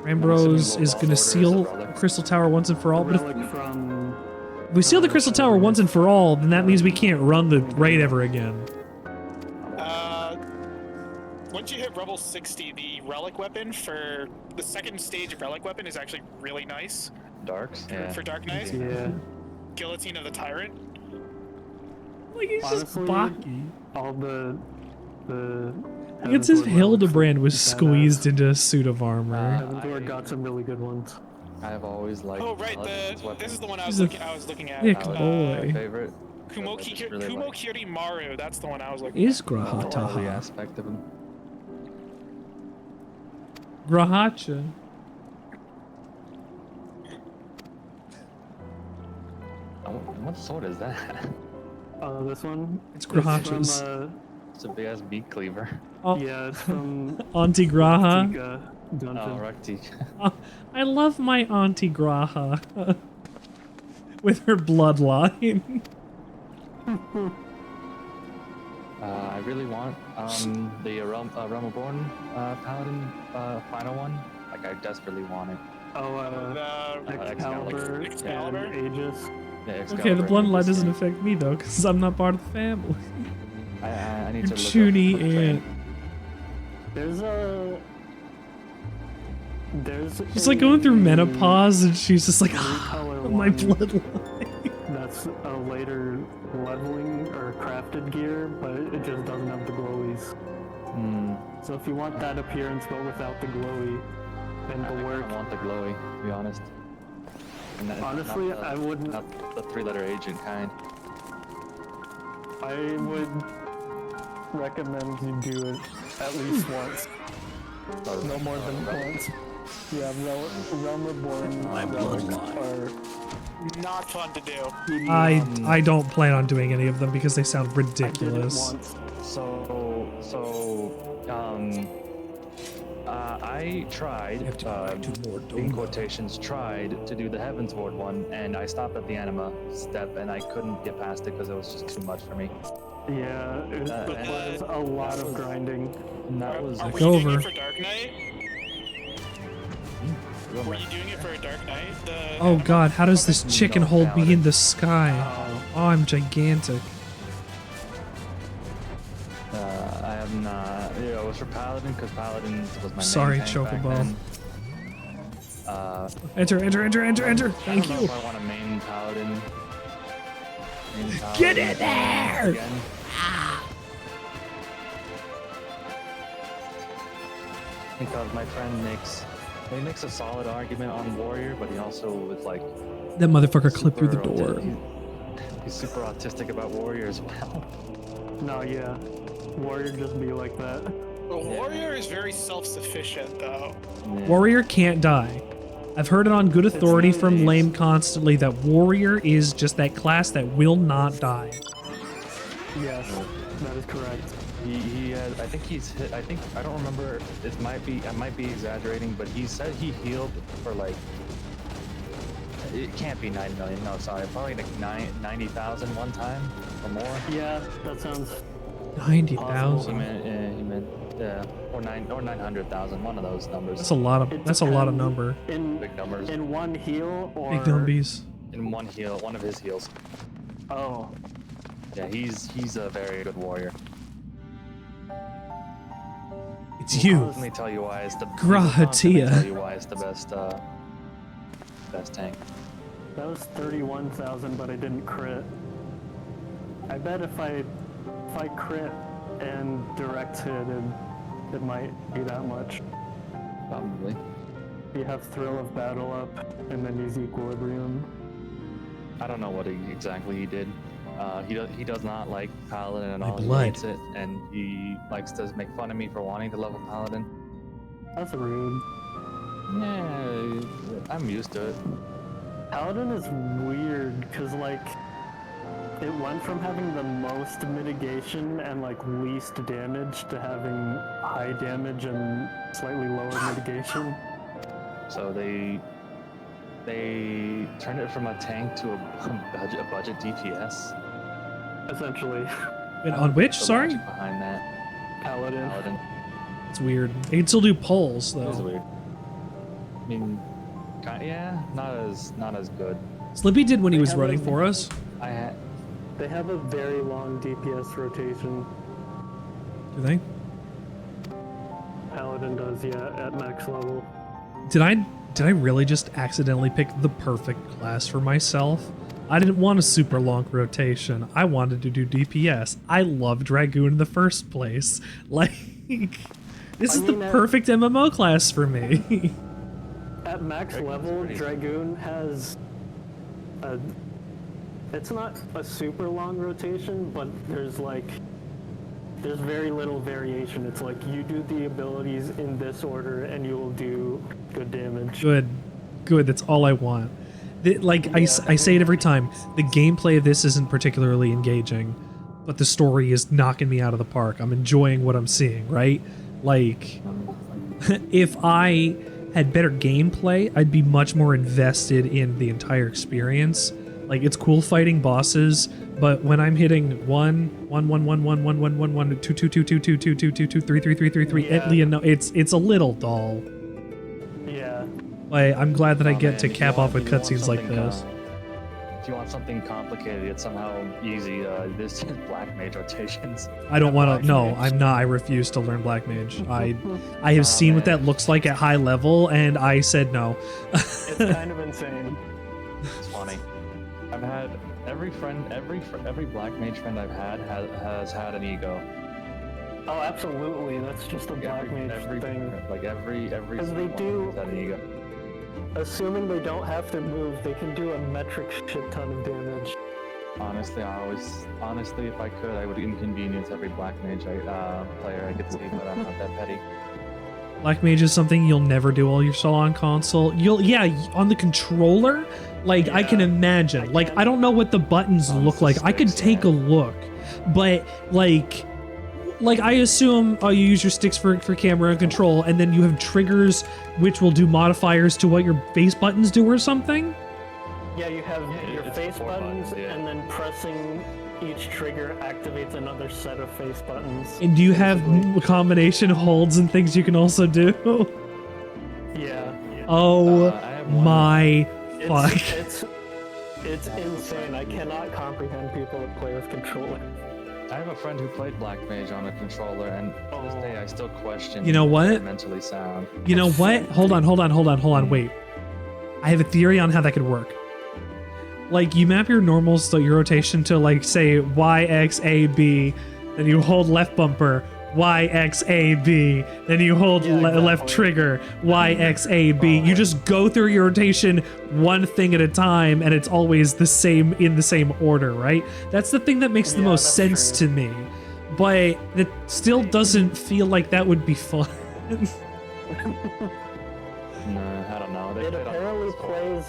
Rambros is gonna seal Crystal Tower once and for all. But Relic from. if we seal the Crystal Tower once and for all, then that means we can't run the raid ever again. Once you hit level 60, the relic weapon for the second stage of relic weapon is actually really nice Darks? for Dark Knight. Yeah. Guillotine of the Tyrant. Like he's Honestly, just Baki. All the. It's as if Heaven's Door Hildebrand was badass. squeezed into a suit of armor. Heaven's Door got some really good ones. I've always liked Oh right, Paladin's this weapons. is the one I He's was a looking at. thick That was boy. my favorite. I Kumo just really like Kiri Maru. That's the one I was looking Is at. the Grahataha. aspect of him. Grahacha. What sword is that? This one. It's From, Grahacha's. It's a big ass beak cleaver. Oh, yeah, it's from. Auntie Graha. Tika Oh, Dungeon. Raktik. Oh, I love my Auntie Graha. With her bloodline. I really want the Realm-Reborn Paladin final one. Like I desperately want it. Excalibur Excalibur? and Aegis. Yeah, Okay, the Excalibur. bloodline doesn't affect me though, because I'm not part of the family. I need to look Chuny up and There's she's like going through menopause, and she's just like, recolor my one bloodline. That's a later leveling or crafted gear, but it just doesn't have the glowies. So if you want that appearance but without the glowy and the work, I want the glowy, to be honest. And honestly, not the, I wouldn't. Not the three-letter agent kind. I would recommend you do it at least once. No more than once. Yeah, Realm Reborn are Not fun to do. I don't plan on doing any of them because they sound I did it ridiculous. once. So I tried, in quotations, tried to do the Heavensward one, and I stopped at the Anima step, and I couldn't get past it because it was just too much for me. Yeah, it was a lot of grinding. And that was Were you Go doing over. it for Dark Knight? Were you doing it for a Dark Knight? Oh god, how does this chicken hold me in the sky? Oh, I'm gigantic. I have not. Yeah, it was for Paladin because Paladin was my Sorry, main tank back Chocobo. then. Enter. Thank I don't know you. if I want a main Paladin. Get in there! Again. Because my friend makes a solid argument on Warrior, but he also is like That motherfucker clipped through the super door. He's super autistic about Warrior as well. No, yeah. Warrior just be like that. The Warrior is very self-sufficient, though. Yeah. Warrior can't die. I've heard it on good authority from Lame constantly that Warrior is just that class that will not die. Yes, that is correct. He has, I think he's hit, I don't remember, I might be exaggerating, but he said he healed for like, it can't be 9 million, no, sorry, probably like 90,000 one time or more. Yeah, that sounds 90,000. He meant, yeah, or 900,000, one of those numbers. That's a lot of. It That's a lot of depends. number. Big numbers. In one heal or Big numbies. In one heal, one of his heals. Oh, Yeah, he's a very good warrior. It's you. Let me tell you why it's the Gratia. tell you why it's the best tank. that was 31,000, but I didn't crit. I bet if I crit and direct hit, it might be that much. Probably. You have Thrill of Battle up, and then use Equilibrium. I don't know what exactly he did. He does not like Paladin at My all. blood. He hates it, and he likes to make fun of me for wanting to level Paladin. That's rude. Yeah, I'm used to it. Paladin is weird, because, like, it went from having the most mitigation and, like, least damage to having high damage and slightly lower mitigation. So they turned it from a tank to a budget DPS. Essentially, Wait, on which? The Sorry? logic behind that. Paladin. Paladin. It's weird. They can still do polls It is though. weird. I mean, yeah, not as good. Slippy did when he They was have running a- for us. They have a very long DPS rotation. Do they? Paladin does, yeah, at max level. Did I really just accidentally pick the perfect class for myself? I didn't want a super long rotation. I wanted to do DPS. I love Dragoon in the first place. Like, this is the perfect MMO class for me. At max level, Dragoon has a... It's not a super long rotation, but there's very little variation. It's like you do the abilities in this order and you'll do good damage. Good. That's all I want. I say it every time. The gameplay of this isn't particularly engaging, but the story is knocking me out of the park. I'm enjoying what I'm seeing, right? Like, if I had better gameplay, I'd be much more invested in the entire experience. Like, it's cool fighting bosses, but when I'm hitting 1, 1, 1, 1, 1, 1, 1, 1, 1, 2, 2, 2, 2, 2, 2, 2, 2, 2, 3, 3, 3, 3, 3, it's a little dull. Yeah. Like, I'm glad that I get Man, to if you cap want- off with if you want cutscenes like something, this. If you want something complicated, it's somehow easy. This is Black Mage rotations. I don't want to. No, Mage. I'm not. I refuse to learn Black Mage. I have seen what that looks like at high level, and I said no. It's kind of insane. It's funny. I've had every Black Mage friend I've had has had an ego. Oh, absolutely. That's just a Black Mage thing. Like every 'Cause they one do- has had an ego. Assuming they don't have to move, they can do a metric shit ton of damage. Honestly, if I could, I would inconvenience every Black Mage player I could see, but I'm not that petty. Black Mage is something you'll never do while you're still on console. On the controller, like I can imagine. I don't know what the buttons look like. I could take a look, but like Like, I assume you use your sticks for camera and control, and then you have triggers which will do modifiers to what your face buttons do or something? Yeah, you have your it's face 4 buttons, buttons, yeah. and then pressing each trigger activates another set of face buttons. And do you have a combination holds and things you can also do? Yeah. Oh I have one. my fuck. It's insane. I cannot comprehend people that play with controller. I have a friend who played Black Mage on a controller, and to this day I still question. You know what? if they're mentally sound. You know what? Hold on, wait. I have a theory on how that could work. Like, you map your normals, so your rotation to, like, say, Y, X, A, B, then you hold left bumper, Y, X, A, B, then you hold left trigger, Y, X, A, B. You just go through your rotation one thing at a time, and it's always the same, in the same order, right? That's the thing that makes the most sense to me. But it still doesn't feel like that would be fun. No, I don't know. It apparently plays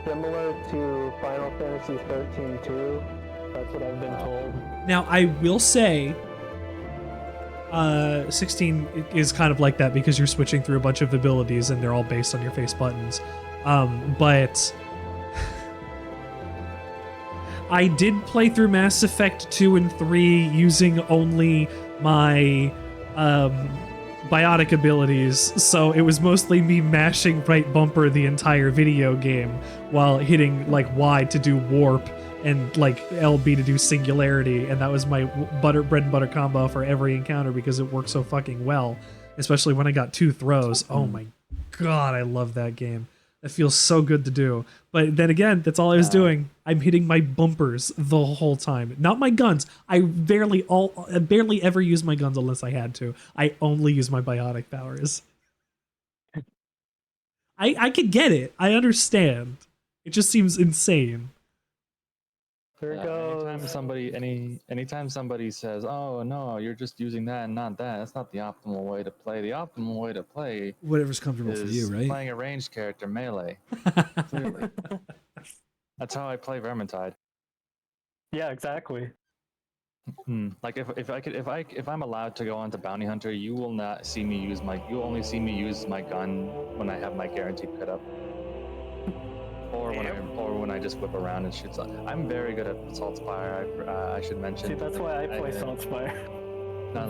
similar to Final Fantasy 13 too. That's what I've been told. Now, I will say, 16 is kind of like that because you're switching through a bunch of abilities and they're all based on your face buttons. But I did play through Mass Effect 2 and 3 using only my biotic abilities, so it was mostly me mashing right bumper the entire video game while hitting like Y to do warp and like LB to do singularity, and that was my bread and butter combo for every encounter because it worked so fucking well, especially when I got 2 throws. Oh my god, I love that game. That feels so good to do. But then again, that's all I was doing. I'm hitting my bumpers the whole time. Not my guns. I barely ever use my guns unless I had to. I only use my biotic powers. I could get it. I understand. It just seems insane. There it goes. Anytime somebody says, "Oh no, you're just using that and not that," that's not the optimal way to play. The optimal way to play, whatever's comfortable is for you, right? playing a ranged character melee. Clearly, that's how I play Vermintide. Yeah, exactly. Like if I'm allowed to go on to Bounty Hunter, you will not see me use you'll only see me use my gun when I have my guarantee put up. Or when I just whip around and shoot. I'm very good at Saltspire. I should mention. See, that's why I play Saltspire. No,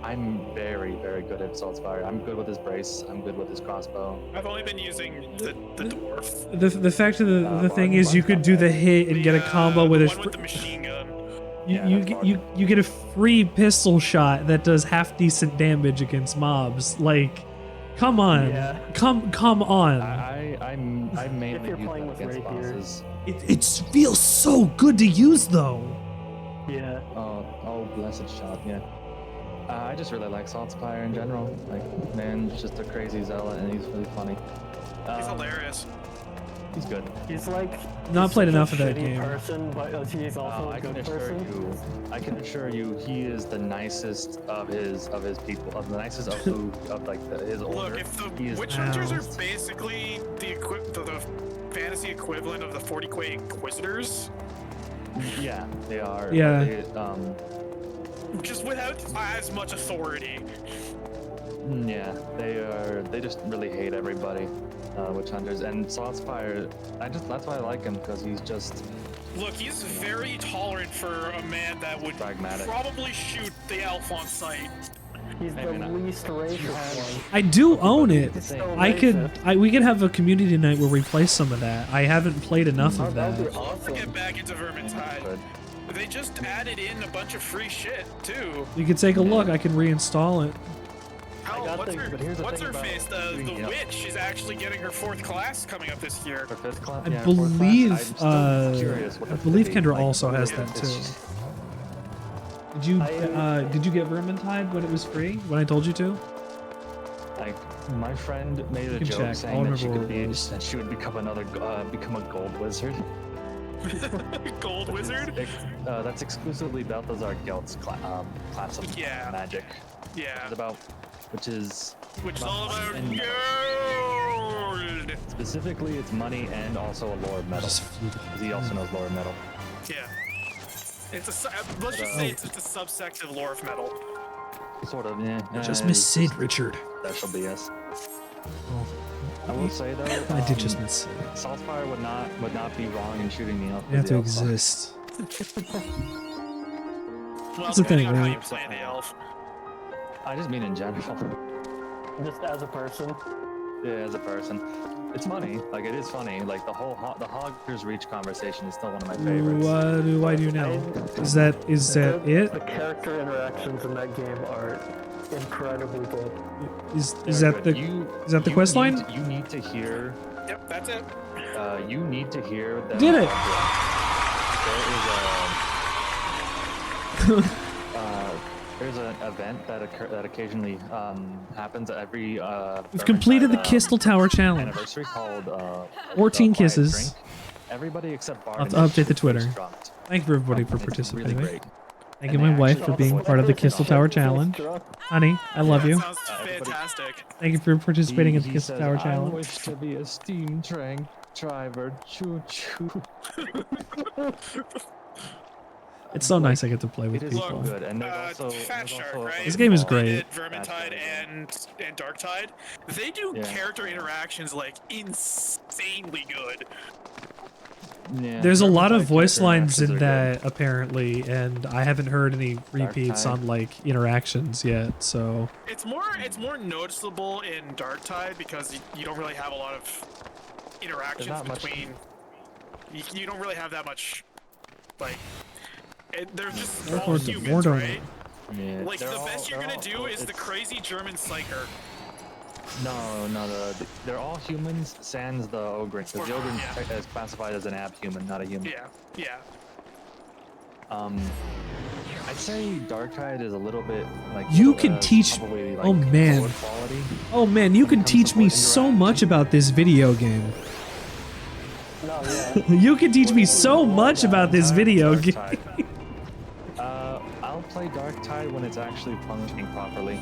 I'm very, very good at Saltspire. I'm good with his brace. I'm good with his crossbow. I've only been using the dwarf. The fact of the thing is, you could do the hit and get a combo with one with the machine gun. You get a free pistol shot that does half decent damage against mobs. Like, come on, come on. I mainly use that against bosses. It feels so good to use though. Yeah. Oh, blessed shot. Yeah. I just really like Saltspire in general. Like, man, he's just a crazy zealot, and he's really funny. He's hilarious. He's good. He's like not played enough of that game. Person, but he's also a good person. I can assure you, he is the nicest of his people, of the nicest of his order. Look, if the Witch Hunters are basically the fantasy equivalent of the 40K Inquisitors. Yeah, they are. Yeah. Just without as much authority. Yeah, they are. They just really hate everybody. Witch Hunters and Saltspire. That's why I like him, because he's just. Look, he's very tolerant for a man that would probably shoot the elf on sight. He's the least racist one. I do own it. So we could have a community night where we play some of that. I haven't played enough of that. That'd be awesome. Get back into Vermintide. They just added in a bunch of free shit too. You can take a look. I can reinstall it. Hell, what's her face? The witch is actually getting her 4th class coming up this year. Her 5th class. I Yeah, believe. I believe Kendra also has that too. Did you get Vermintide when it was free? When I told you to? Like, my friend made a joke saying that she would become a gold wizard. Gold wizard? That's exclusively Balthazar Gelt's class of magic. Yeah. Which is all about gold. Specifically, it's money and also a lore of metal. Because he also knows lore of metal. Yeah. It's a let's just say it's a subsect of lore of metal. Sort of, yeah. Just miss Sid, Richard. Special BS. Oh, I will say though, I did just miss Sid. Saltfire would not be wrong in shooting me up. You have to with the elf. exist. Well, That's the thing, depending on how right? you play the elf. I just mean in general. Just as a person. Yeah, as a person. It's funny. Like, it is funny. Like, the Hoggers Reach conversation is still one of my favorites. What do I do now? Is that it? The character interactions in that game are incredibly good. Is Very that good. is that the quest line? You need to hear. Yep, that's it. You need to hear that. Did it? There's an event that occasionally happens at every. We've completed the Kiss-tal Tower challenge. Anniversary called 14 the Quiet kisses. Drink. Everybody except Bard. I'll have to update the Twitter. Thank you everybody for It's participating. really great. Thank you, my wife, for being part of the Kiss-tal Tower challenge. Honey, I love you. Sounds fantastic. Thank you for participating in the He Kiss-tal says, Tower I challenge. wish to be a steam train driver. Choo choo. It's so nice I get to play with It is people. so good, and there's also, Fat there's Shark, also right? This game is They great. did Vermintide and Darktide. They do Yeah. character interactions like insanely good. Yeah, There's a lot of Vermintide voice character lines in interactions are that apparently, and I haven't heard any repeats Darktide. on like interactions yet. So It's more noticeable in Darktide because you don't really have a lot of interactions not much- between. You don't really have that much, like. They're just all More to- humans, more to- right? good. Yeah, Like they're the all- best you're they're gonna all- do is the it's- crazy German psyker. No, they're all humans, sans the Ogre, because the Ogre Yeah. is classified as an ab-human, not a human. Yeah. I'd say Darktide is a little bit like You can teach- probably, like, oh, man. lower quality. oh man, you can comes to teach me voice so interaction. much about this video game. No, yeah. You can teach me so much about this video game. Darktide. I'll play Darktide when it's actually functioning properly.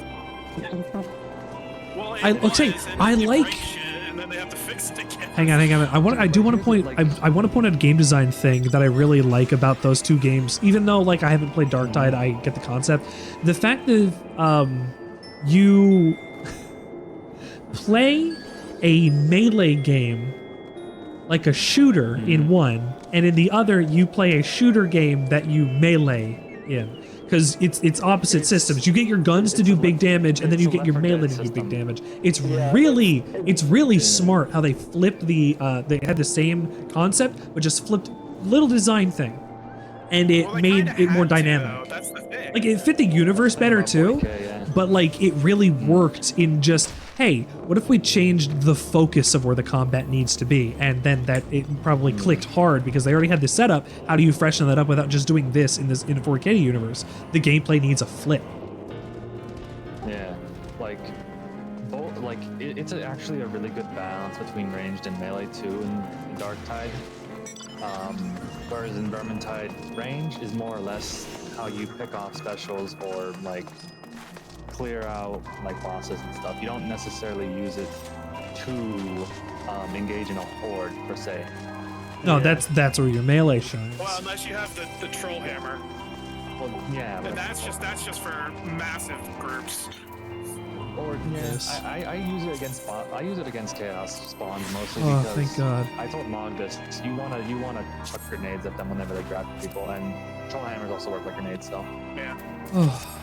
Well, I- it okay, was, and I they like- break shit, and then they have to fix it again. Hang on. I do want to point. I want to point out a game design thing that I really like about those two games. Even though like I haven't played Darktide, I get the concept. The fact that you play a melee game like a shooter in one, and in the other you play a shooter game that you melee in. Because it's opposite systems. You get your guns to do big damage, and then you get your melee to do big damage. It's really smart how they flipped the they had the same concept, but just flipped little design thing, and it Well, they made kinda it more had to, dynamic. though. That's the thing. Like it fit the universe better too, Okay, yeah. but like it really worked in just, hey, what if we changed the focus of where the combat needs to be? And then that it probably clicked hard because they already had this setup. How do you freshen that up without just doing this in a 4K universe? The gameplay needs a flip. Yeah, like both. Like it's actually a really good balance between ranged and melee too in Darktide. Whereas in Vermintide, range is more or less how you pick off specials or like clear out like bosses and stuff. You don't necessarily use it to engage in a horde per se. No, that's where your melee shines. Well, unless you have the troll hammer, Well, yeah, but and that's just for massive groups. or Yes. I use it against I use it against chaos spawns mostly Oh, because thank God. I told Mog this. You wanna chuck grenades at them whenever they grab people, and troll hammers also work like grenades. So Yeah. Oh,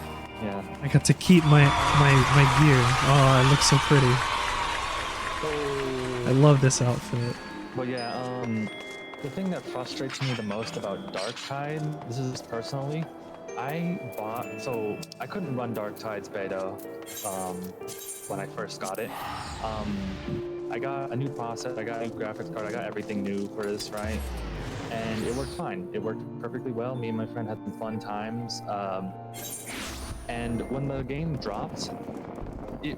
yeah. I got to keep my gear. Oh, it looks so pretty. I love this outfit. But yeah, the thing that frustrates me the most about Darktide, this is personally, so I couldn't run Darktide's beta when I first got it. I got a new processor, I got a new graphics card, I got everything new for this, right? And it worked fine. It worked perfectly well. Me and my friend had some fun times. And when the game dropped, it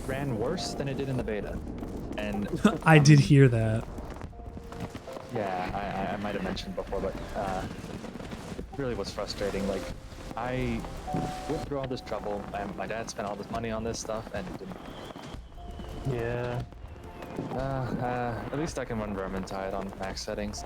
ran worse than it did in the beta. And I did hear that. yeah, I might have mentioned before, but it really was frustrating. Like, I went through all this trouble, and my dad spent all this money on this stuff, and it didn't. Yeah. At least I can run Vermintide on max settings.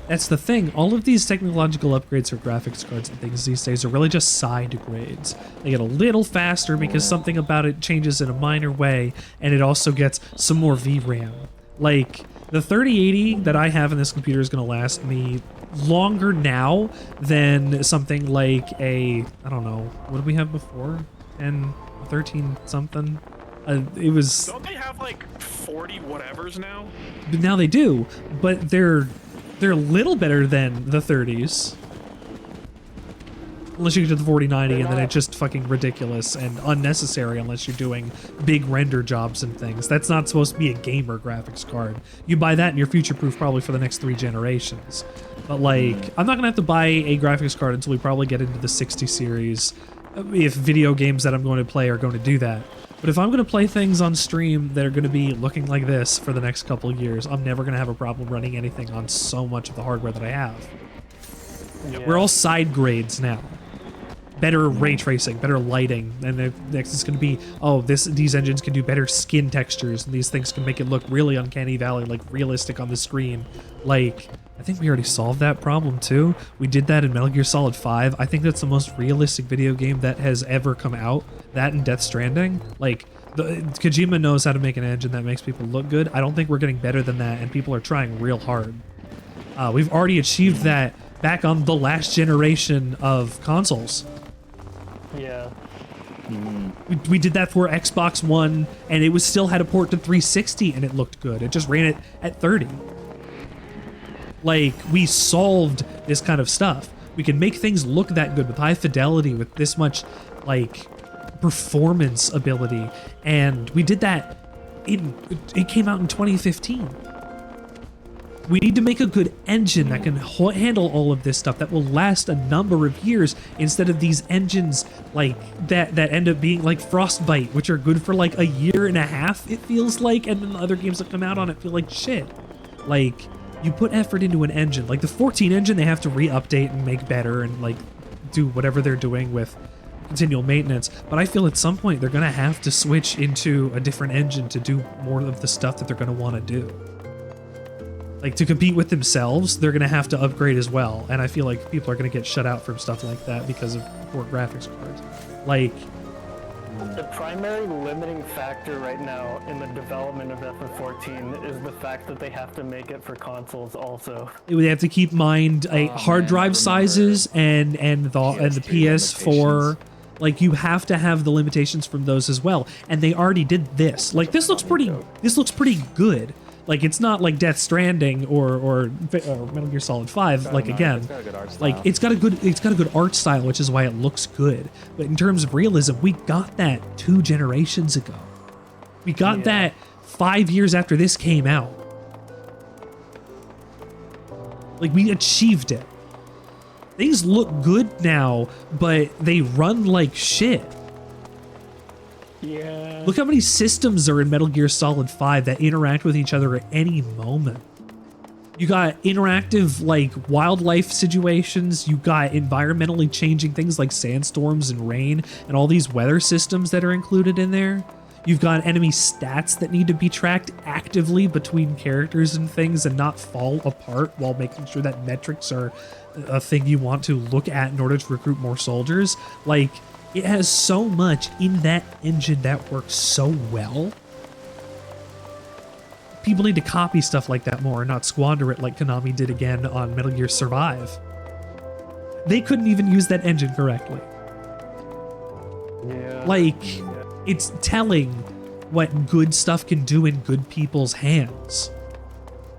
That's the thing. All of these technological upgrades for graphics cards and things these days are really just side grades. They get a little faster because something about it changes in a minor way, and it also gets some more VRAM. Like, the 3080 that I have in this computer is going to last me longer now than something like a, I don't know, what did we have before? 10, 13 something? It was... Don't they have like 40 whatevers now? Now they do, but they're a little better than the 30s. Unless you get to the 4090 and then it's just fucking ridiculous and unnecessary unless you're doing big render jobs and things. That's not supposed to be a gamer graphics card. You buy that and you're future-proof probably for the next 3 generations. But like, I'm not gonna have to buy a graphics card until we probably get into the 60 series if video games that I'm going to play are going to do that. But if I'm going to play things on stream that are going to be looking like this for the next couple of years, I'm never going to have a problem running anything on so much of the hardware that I have. Yeah. We're all side grades now. Better ray tracing, better lighting, and the next is going to be, oh, these engines can do better skin textures, and these things can make it look really uncanny valley, like realistic on the screen. Like, I think we already solved that problem too. We did that in Metal Gear Solid 5. I think that's the most realistic video game that has ever come out. That and Death Stranding. Like, Kojima knows how to make an engine that makes people look good. I don't think we're getting better than that, and people are trying real hard. We've already achieved that back on the last generation of consoles. Yeah. We did that for Xbox One, and it still had a port to 360, and it looked good. It just ran it at 30. Like, we solved this kind of stuff. We can make things look that good with high fidelity, with this much, like, performance ability, and we did that it came out in 2015. We need to make a good engine that can handle all of this stuff that will last a number of years instead of these engines like that end up being like Frostbite, which are good for like a year and a half, it feels like, and then the other games that come out on it feel like shit. Like, you put effort into an engine. Like the 14 engine, they have to re-update and make better and like do whatever they're doing with continual maintenance, but I feel at some point they're gonna have to switch into a different engine to do more of the stuff that they're gonna want to do. Like, to compete with themselves, they're gonna have to upgrade as well, and I feel like people are gonna get shut out from stuff like that because of poor graphics cards. Like, the primary limiting factor right now in the development of FF14 is the fact that they have to make it for consoles also. they have to keep in mind hard drive sizes and the PS4. Like, you have to have the limitations from those as well, and they already did this. Like, this looks pretty good. Like, it's not like Death Stranding or Metal Gear Solid 5. Like, again, It's got a good art style. like it's got a good art style, which is why it looks good. But in terms of realism, we got that 2 generations ago. We got that 5 years after this came out. Like, we achieved it. Things look good now, but they run like shit. Yeah. Look how many systems are in Metal Gear Solid 5 that interact with each other at any moment. You got interactive, like, wildlife situations. You got environmentally changing things like sandstorms and rain and all these weather systems that are included in there. You've got enemy stats that need to be tracked actively between characters and things and not fall apart while making sure that metrics are a thing you want to look at in order to recruit more soldiers. Like, it has so much in that engine that works so well. People need to copy stuff like that more and not squander it like Konami did again on Metal Gear Survive. They couldn't even use that engine correctly. Yeah. Like, it's telling what good stuff can do in good people's hands.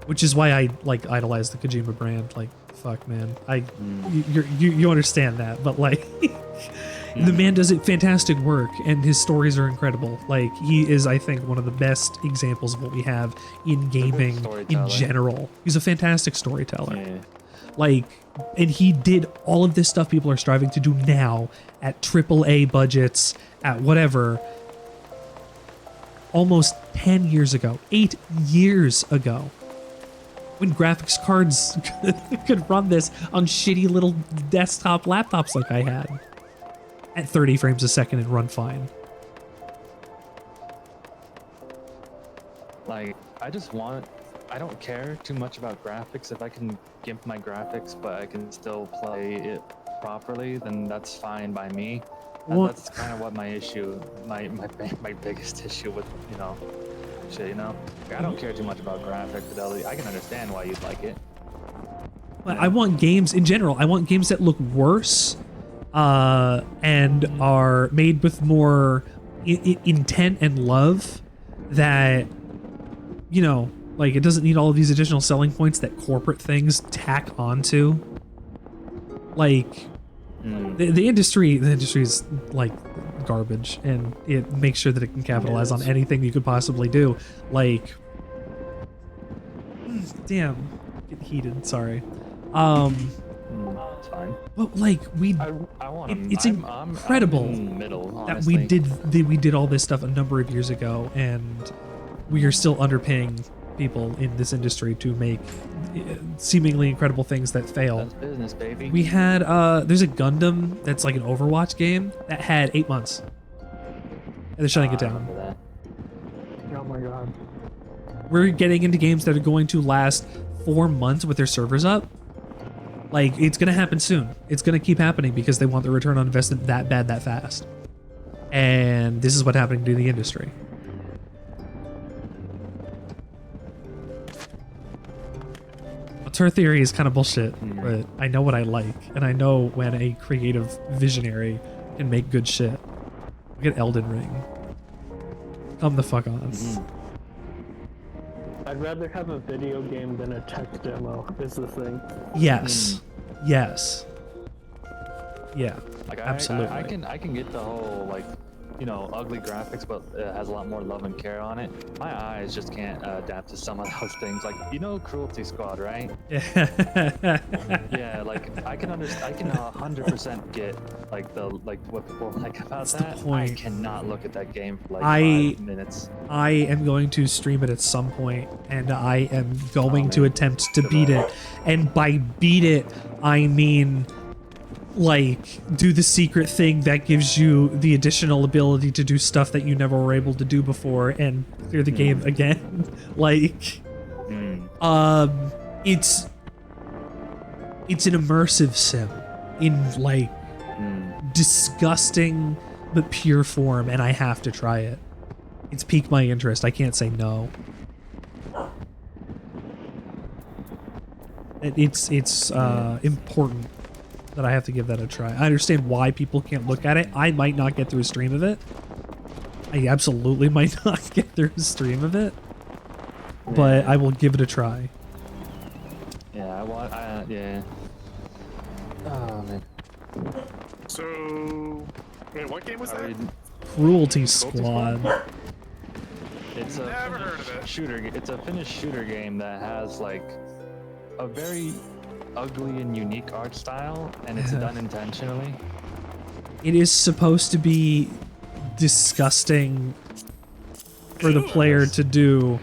Which is why I, like, idolize the Kojima brand. Like, fuck, man. You understand that, but, like... The man does fantastic work, and his stories are incredible. Like, he is, I think, one of the best examples of what we have in gaming in general. He's a fantastic storyteller. Yeah. Like, and he did all of this stuff people are striving to do now at AAA budgets, at whatever, almost 10 years ago, 8 years ago. When graphics cards could run this on shitty little desktop laptops like I had. At 30 frames a second and run fine. Like, I I don't care too much about graphics. If I can gimp my graphics, but I can still play it properly, then that's fine by me. And that's kind of what my issue, my biggest issue with, you know, shit, you know? Like, I don't care too much about graphic fidelity. I can understand why you'd like it. But I want games in general. I want games that look worse and are made with more intent and love, that, you know, like, it doesn't need all of these additional selling points that corporate things tack onto. Like, the industry's like garbage, and it makes sure that it can capitalize on anything you could possibly do. Like, damn, get heated. Sorry. It's fine. But like it's incredible that we did all this stuff a number of years ago, and we are still underpaying people in this industry to make seemingly incredible things that fail. That's business, baby. We had there's a Gundam that's like an Overwatch game that had 8 months, and they're shutting it down. Oh my god. We're getting into games that are going to last 4 months with their servers up. Like, it's gonna happen soon. It's gonna keep happening because they want the return on investment that bad, that fast. And this is what's happening to the industry. Auteur theory is kind of bullshit, but I know what I like, and I know when a creative visionary can make good shit. Look at Elden Ring. Come the fuck on. I'd rather have a video game than a tech demo, is the thing. Yes. Yes. Yeah. Like, absolutely. I can get the whole, like, you know, ugly graphics, but it has a lot more love and care on it. My eyes just can't adapt to some of those things. Like, you know, Cruelty Squad, right? Yeah. Yeah, like, I can 100% get like what people like about That's that. the point. I cannot look at that game for like 5 minutes. I am going to stream it at some point, and I am going to attempt to beat it. And by beat it, I mean, like, do the secret thing that gives you the additional ability to do stuff that you never were able to do before and clear the game again. Like, it's an immersive sim in, like, disgusting but pure form, and I have to try it. It's piqued my interest. I can't say no. It's important that I have to give that a try. I understand why people can't look at it. I might not get through a stream of it. I absolutely might not get through a stream of it, but I will give it a try. Yeah, yeah. Oh man. So, wait, what game was that? Cruelty Squad. It's a Never heard of it. It's a Finnish shooter game that has like a very ugly and unique art style, and it's done intentionally. It is supposed to be disgusting for the player to do,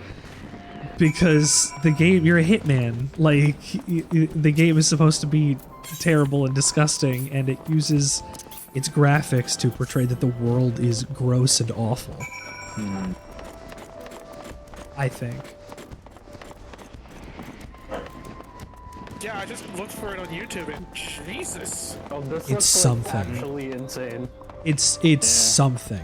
because the game, you're a hitman. Like, the game is supposed to be terrible and disgusting, and it uses its graphics to portray that the world is gross and awful. I think. Yeah, I just looked for it on YouTube, and Jesus. Oh, this It's looks something. like actually insane. It's something.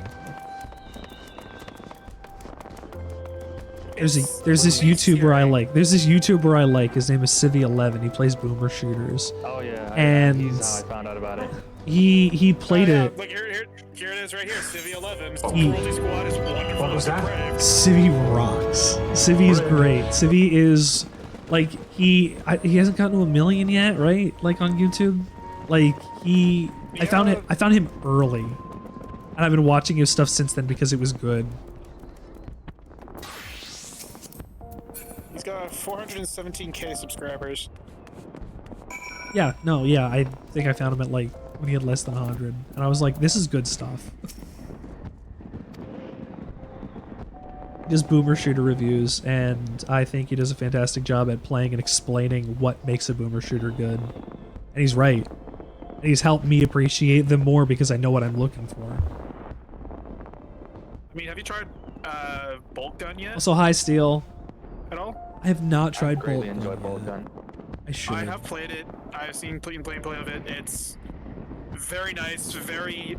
There's this YouTuber I like. There's this YouTuber I like. His name is FFXIV. He plays boomer shooters. Oh yeah. And he's how I found out about it. he played it. Look, here it is right here. Civi 11. Cruelty Squad is wonderful. What was that? Brave. Civi rocks. Civi is great. Civi is, like, he hasn't gotten to 1 million yet, right? Like, on YouTube. Like, I found him early, and I've been watching his stuff since then because it was good. He's got 417k subscribers. Yeah, no, yeah, I think I found him at, like, when he had less than 100, and I was like, this is good stuff. He does boomer shooter reviews, and I think he does a fantastic job at playing and explaining what makes a boomer shooter good. And he's right. And he's helped me appreciate them more because I know what I'm looking for. I mean, have you tried Bolt Gun yet? Also, hi, Steel. At all? I have not tried bolt greatly enjoy bolt gun. gun. I should. I have played it. I've seen play of it. It's very nice, very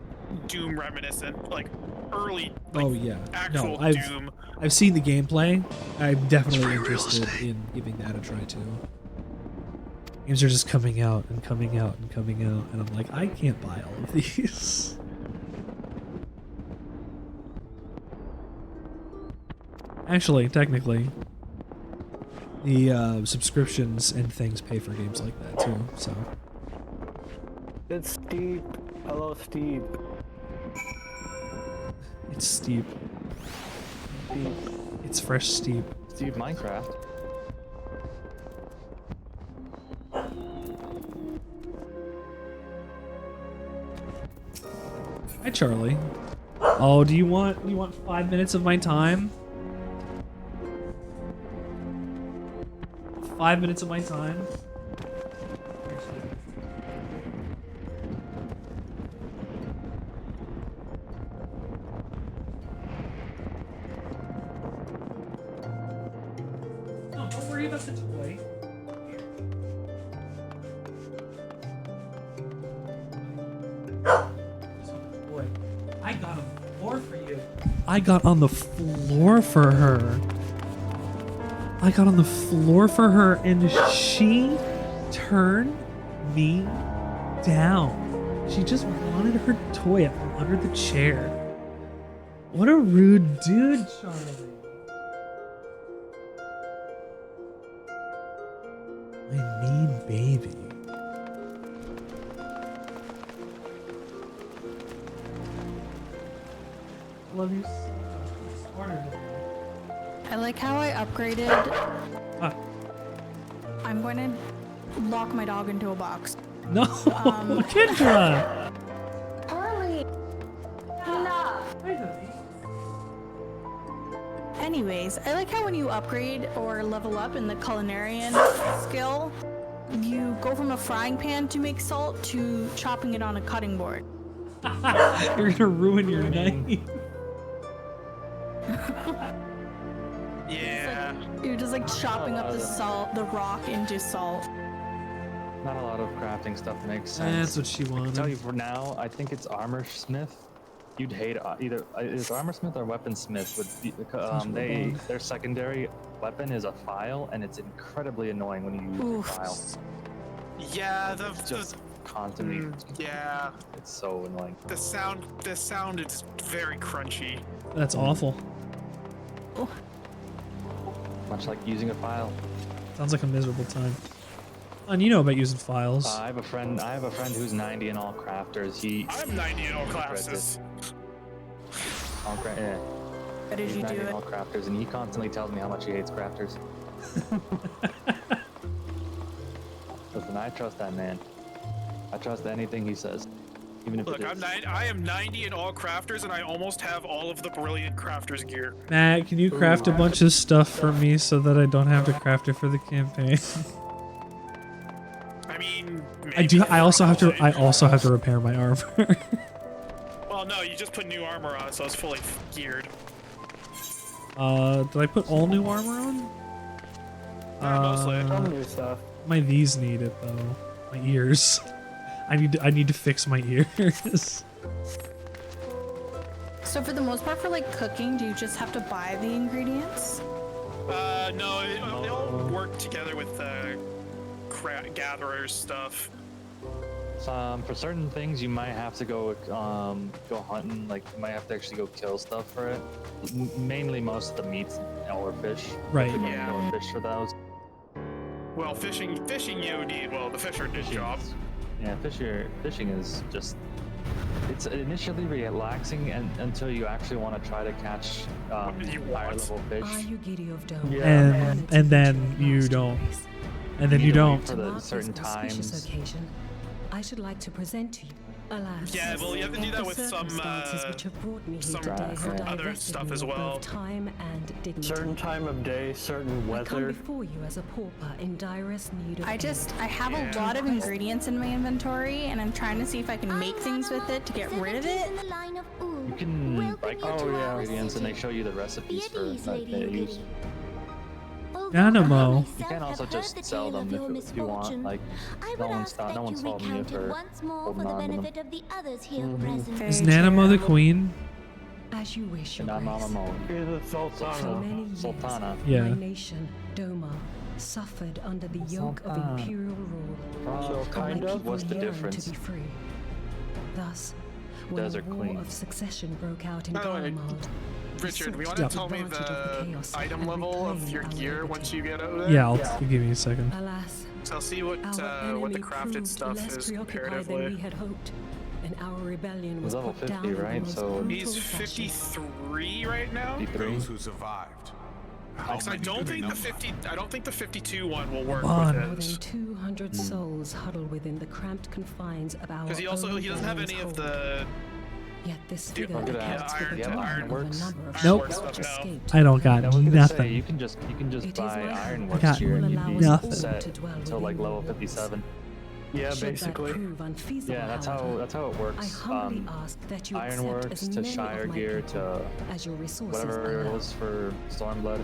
Doom reminiscent, like early. Like, Oh yeah. actual No, Doom. I've seen the gameplay. I'm definitely interested in giving that a try too. Games are just coming out and coming out and coming out, and I'm like, I can't buy all of these. Actually, technically, the subscriptions and things pay for games like that too, so. It's steep. Hello, steep. It's steep. Steep. It's fresh steep. Steve Minecraft. Hi, Charlie. Oh, do you want 5 minutes of my time? 5 minutes of my time? No, don't worry about the toy. Boy, I got on the floor for you. I got on the floor for her. I got on the floor for her and she turned me down. She just wanted her toy from under the chair. What a rude dude, Charlie. My mean baby. I love you so much. It's harder to I like how I upgraded. Ah. I'm going to lock my dog into a box. No, Kendra! Charlie! Enough! Anyways, I like how when you upgrade or level up in the culinarian skill, you go from a frying pan to make salt to chopping it on a cutting board. You're gonna ruin your night. Yeah. You're just like chopping up the salt, the rock into salt. Not a lot of crafting stuff makes sense. That's what she I can wanted. tell you for now, I think it's Armor Smith. You'd hate either it's Armor Smith or Weapon Smith. Their secondary weapon is a file, and it's incredibly annoying when you use Oof. a file. Yeah, Just constantly. yeah. It's so annoying. The sound is very crunchy. That's awful. Much like using a file. Sounds like a miserable time. And you know about using files. I have a friend who's 90 in all crafters. I'm 90 in all classes. Yeah. How did He's you do 90 in it? all crafters, and he constantly tells me how much he hates crafters. Listen, I trust that man. I trust anything he says, even if Look, it is. I am 90 in all crafters, and I almost have all of the brilliant crafters gear. Matt, can you craft a bunch of stuff for me so that I don't have to craft it for the campaign? I mean, I do. maybe I also have to. I probably. also have to repair my armor. Well, no, you just put new armor on, so it's fully geared. Did I put all new armor on? Mostly. Some new stuff. My these need it though. My ears. I need to fix my ears. So for the most part, for like cooking, do you just have to buy the ingredients? No, they all work together with gatherers stuff. For certain things, you might have to go hunting. Like you might have to actually go kill stuff for it. Mainly, most of the meats or fish. Right. Yeah. Or fish for those. Well, fishing you need. Well, the fisher did job. Yeah, fishing is just. It's initially relaxing until you actually want to try to catch higher level fish. Are you giddy of dome? Yeah. And then you don't. And then you don't. For To the mark certain this auspicious times. occasion, I should like to present to you. Alas, Yeah, well, you have to do that with some, circumstances which have brought me here some today have other divested stuff me as of both well. time and dignity. Certain time of day, certain I come weather. before you as a pauper in direst need of I aid. have Yeah. a lot of ingredients in my inventory, and I'm trying to see if I can make things with it to get rid of it. You can break Oh, yeah. ingredients and they show you the recipes for that they use. Dynamo. You can also just sell them if you want. Like, no one's faulting you for holding on to them. Is Nanamo the queen? As you wish, your Not grace. Mama Mo. You're the For Sultana. many years, Sultana. Yeah. my nation, Doma, suffered under the yoke of Sultana. imperial rule. So My kind of. people What's the yearned difference? to be free. Thus, when Desert a war Queen. of succession broke out in By the way, Garlemald, Richard, we want Yeah. to tell me the item level of your gear once you get over there? Yeah, I'll give me a second. alas, So I'll see what our the enemy crafted proved stuff less is preoccupied than we comparatively. had hoped, and our rebellion was level put 50, down in the right? most So- brutal He's fashion. 53 right now. 53. Those who survived. How Because I many don't do they think the number? 50. I don't think the 52 one will work Come on. More with than his. 200 souls huddle within the cramped confines of our Because he own doesn't have Baron's any of hold. the. Yet this Dude, figure look at that. accounts for the Yeah, total ironworks. of a number of Nope. ships Ironworks which stuff now. escaped. I don't got I was gonna say, nothing. you can just It is buy my hope ironworks that gear you and will you'd allow be us all set to dwell till like within level your walls. 57. Yeah, Should that basically. prove unfeasible, Yeah, that's however, how it I works. humbly ask that you accept Ironworks as to many Shire of my gear people to as your resources whatever it allow. is for Stormblood.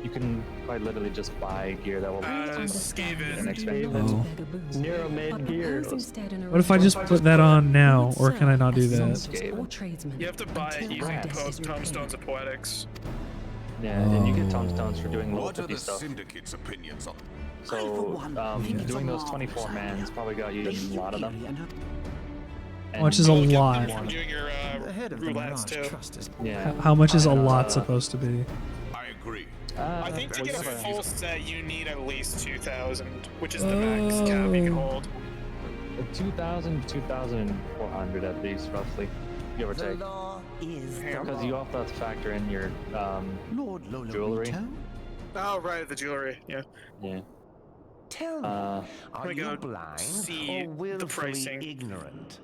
You can quite literally just buy gear that will Understand Skaven. you do Expensive. not Oh. beg a boon, Nero made but gear. propose instead an What if I just put that on now, or can I not do that? arrangement or tradesman You have to buy it until using our debt is repaid. Tomestones of Poetics. Yeah, and you get Oh. tomestones for doing level What are 50 the stuff. syndicate's opinions on? So, doing those 24 mans probably got you a lot of them. Which is a Oh, get them lot. from doing your roulettes too. Yeah. How much is a lot supposed to be? I agree. I think to get a whatever. full set, you need at least 2,000, which is the max cap you can hold. 2,000, 2,400 at least, roughly, give or take. Because you also have to factor in your jewelry. Oh, right, the jewelry. Yeah. Yeah. Tell me, Let are me you go blind see or the willfully pricing. ignorant?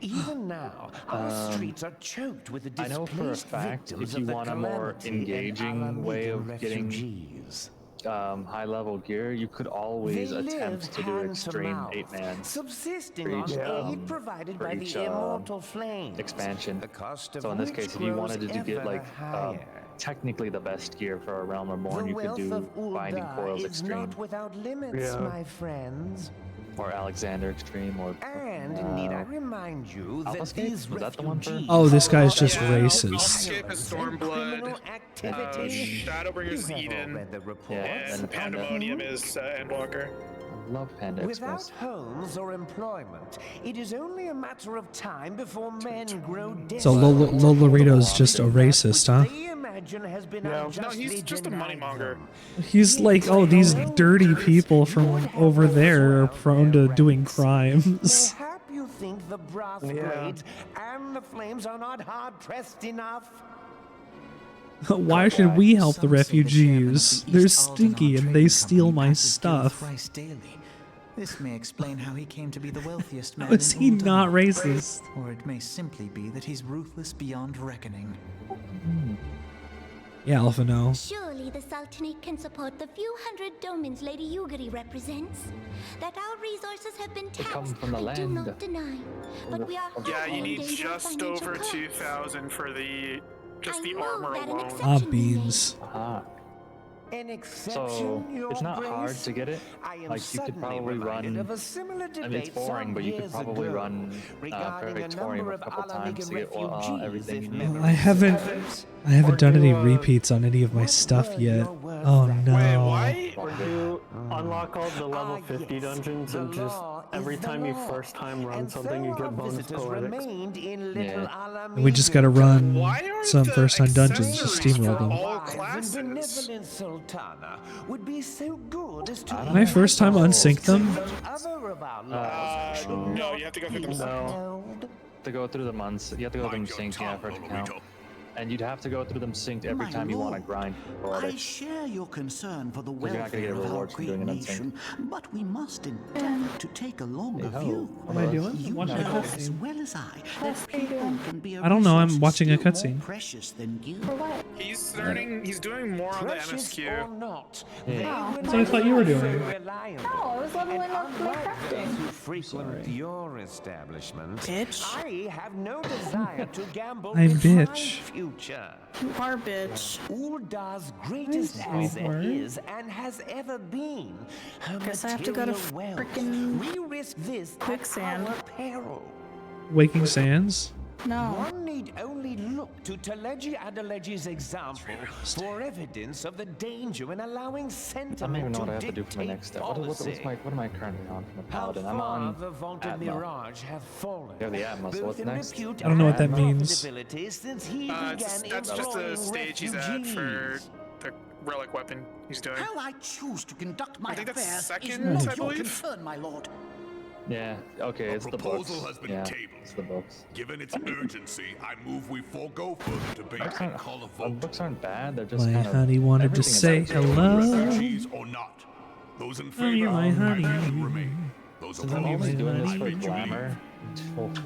Even now, our streets are choked with the I know for a displaced fact, victims if you of the want a more calamity and engaging way of Alameda getting refugees. high-level gear, you could always They attempt lived to do hand extreme mouth, 8-man subsisting for on each, aid provided by each, the immortal flames. expansion. The cost of So in this which case, if you grows wanted to get ever like higher. technically the best gear for a Realm Reborn, The you could wealth do of Binding Ul'dah Coils is Extreme not without limits, Yeah. my friends. or Alexander Extreme or And need I remind you that Alphascape? these Was that the one for- refugees Oh, this guy's just Yeah, racist. Escape is Stormblood. criminal activity. Shadowbringers is You have all Eden. read the report. Yeah, And and Panda. Pandemonium is Endwalker. I love Panda Without Express. homes or employment, it is only a matter of time before men grow desperate. So Lolorito's just a racist, huh? They imagine has been No. No, he's just a money monger. He's like, oh, these dirty people from over there are prone to doing crimes. Mayhap you think the brass Yeah. grades and the flames are not hard pressed enough? Why should we help the refugees? They're stinky and they steal my stuff. Daily. This may explain how he came to be the wealthiest man How is in he Ul'dah. not racist? Or it may simply be that he's ruthless beyond reckoning. Yeah, Alpha, no. Surely the Sultanate can support the few hundred domins Lady Yugiri represents. That our resources have been come taxed, from the I do land. not deny. But we are Yeah, all you in need danger of just financial over collapse. 2,000 for the just I the know armor that an alone. exception Ah, be made. beans. Aha. An So exception, Your it's not hard Grace? to get it. I am Like you could suddenly probably reminded run. of a similar I mean, debate it's boring, some but you could years probably ago run regarding a Perfectorium number a of couple times to get Alameda everything you refugees, need. if I haven't done any repeats on any of my What stuff were yet. your words Oh that- Wait, no. why? Or do unlock all the level Ah, 50 yes, dungeons the and just law every is the time you law. first time run And something, you so our get bonus visitors poetics. remained in Little Yeah. Alameda. We just gotta run Why are some the first time dungeons, just accessories steamroll for them. all Wise and classes? benevolent Sultana would be so good as to When I first time unsync them, other of our laws No, you have to go through the No. To go through them you have to go through them Mind your synced, yeah, tongue, for it to count. Lolorito. And you'd have to go through them synced every My time you want to lord, grind I poetics. share your concern for the you're not gonna welfare get of our rewards for great doing it unsynced. nation, but we must endeavor to take a longer Hey, ho. view. What am I doing? I'm You watching a know as cutscene. well as I that people can be a I don't know, I'm resource watching a still more cutscene. precious than gil. He's doing more on the precious or MSQ. not. Yeah. they That's what I thought you were remain doing. reliable. No, I was leveling And up my unlike crafting. those who frequent your establishment, Bitch. I have no desire to gamble I'm with my bitch. future. future. You are, bitch. Uldar's greatest asset is and has ever been her Guess I have to go to material wealth. frickin' We risk this quicksand. at our peril. Waking Sands? No. One need only look to Teleji Adeleji's example for evidence of the danger in allowing I don't even sentiment know to what I have to do for my next step. What am I currently on from the How Paladin? I'm far on the vaunted Atma. Mirage have fallen. You have the Atma, so both what's in next? repute I don't know what that and means. profitability since he began That's just a employing stage he's at for refugees. the relic weapon he's doing. How I choose to conduct my I think that's affairs is second, not I your believe. concern, my lord. Yeah, okay, it's the books. proposal has been Yeah, tabled. it's the books. Given its urgency, I move we forego further debate Books and aren't, call a the vote. books aren't bad, they're just My kind of... honey wanted to everything say about it. hello. Cheese or not. Those in Oh, you're favor, my honey. I will remain. Those Since I'm only opposed, doing this I for beg to glamour, leave.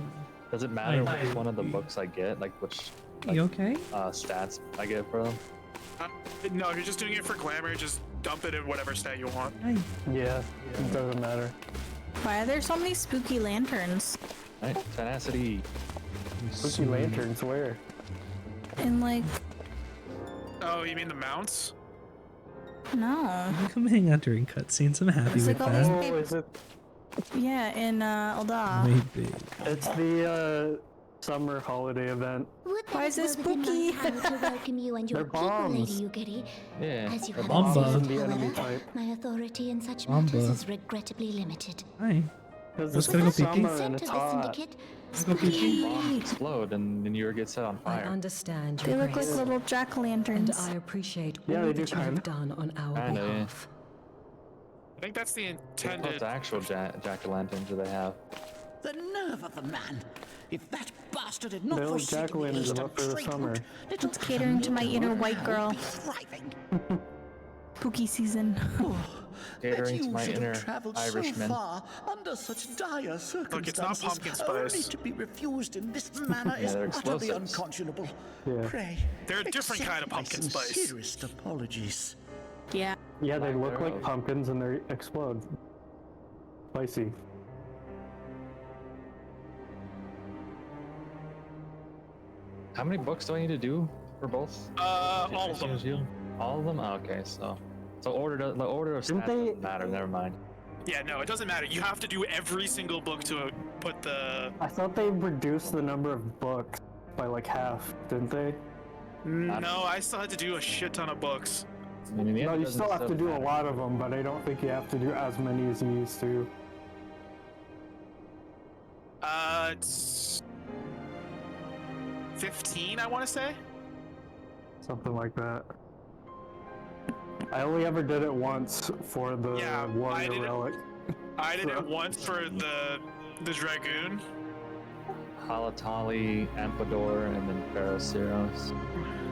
does it matter which one of the books I get? Like which You okay? stats I get for them? No, if you're just doing it for glamour, just dump it in whatever stat you want. Yeah, it doesn't matter. Why are there so many spooky lanterns? Right, tenacity. Spooky lanterns, where? And like, Oh, you mean the mounts? no. I'm hanging out during cutscenes. I'm happy It's with like all these that. big- Oh, is it? Yeah, in Alda. Maybe. It's the summer holiday event. Would that Why is it this were within spooky? my power to welcome you and your They're people, bombs. Lady Yugiri. Yeah, As you they're have bombs. observed, The enemy however, type. my authority in such Bomba. matters is regrettably limited. Hi. Because Just it's gonna go summer pee-pee? and Sent it's to the hot. syndicate. Go pee-pee. Bombs explode and then you get set on I fire. understand They your look like grace, little jack-o'-lanterns. and I appreciate Yeah, all they that do you have kinda. done on our Kinda, yeah. behalf. I think that's the What intended. actual jack-o'-lanterns do they have? The nerve of the man! If that bastard had not They're like forsaken the jack-o'-lanterns, eastern but for the trade summer. route, little It's catering to my inner white would girl. be thriving. Spooky season. Catering That to you my should have inner traveled Irishman. so far under such dire circumstances, Look, it's not pumpkin only spice. to be refused in this manner Yeah, is they're utterly explosives. unconscionable. Yeah. Pray, They're a different kind of accept my pumpkin spice. sincerest apologies. Yeah. Yeah, they look Lack like thereof. pumpkins and they explode. Spicy. How many books do I need to do for both? All of them. Shield? All of them? Oh, okay, so the order of Didn't stats they- doesn't matter. Never mind. Yeah, no, it doesn't matter. You have to do every single book to put the. I thought they reduced the number of books by like half, didn't they? No, I still had to do a shit ton of books. I mean, in the No, end, it you still doesn't have to do a matter. lot of them, but I don't think you have to do as many as you used to. It's 15, I want to say. Something like that. I only ever did it once for the Yeah, I warrior did it- relic. I did it once for the dragoon. Halatali, Amphodor, and then Pharaohceros.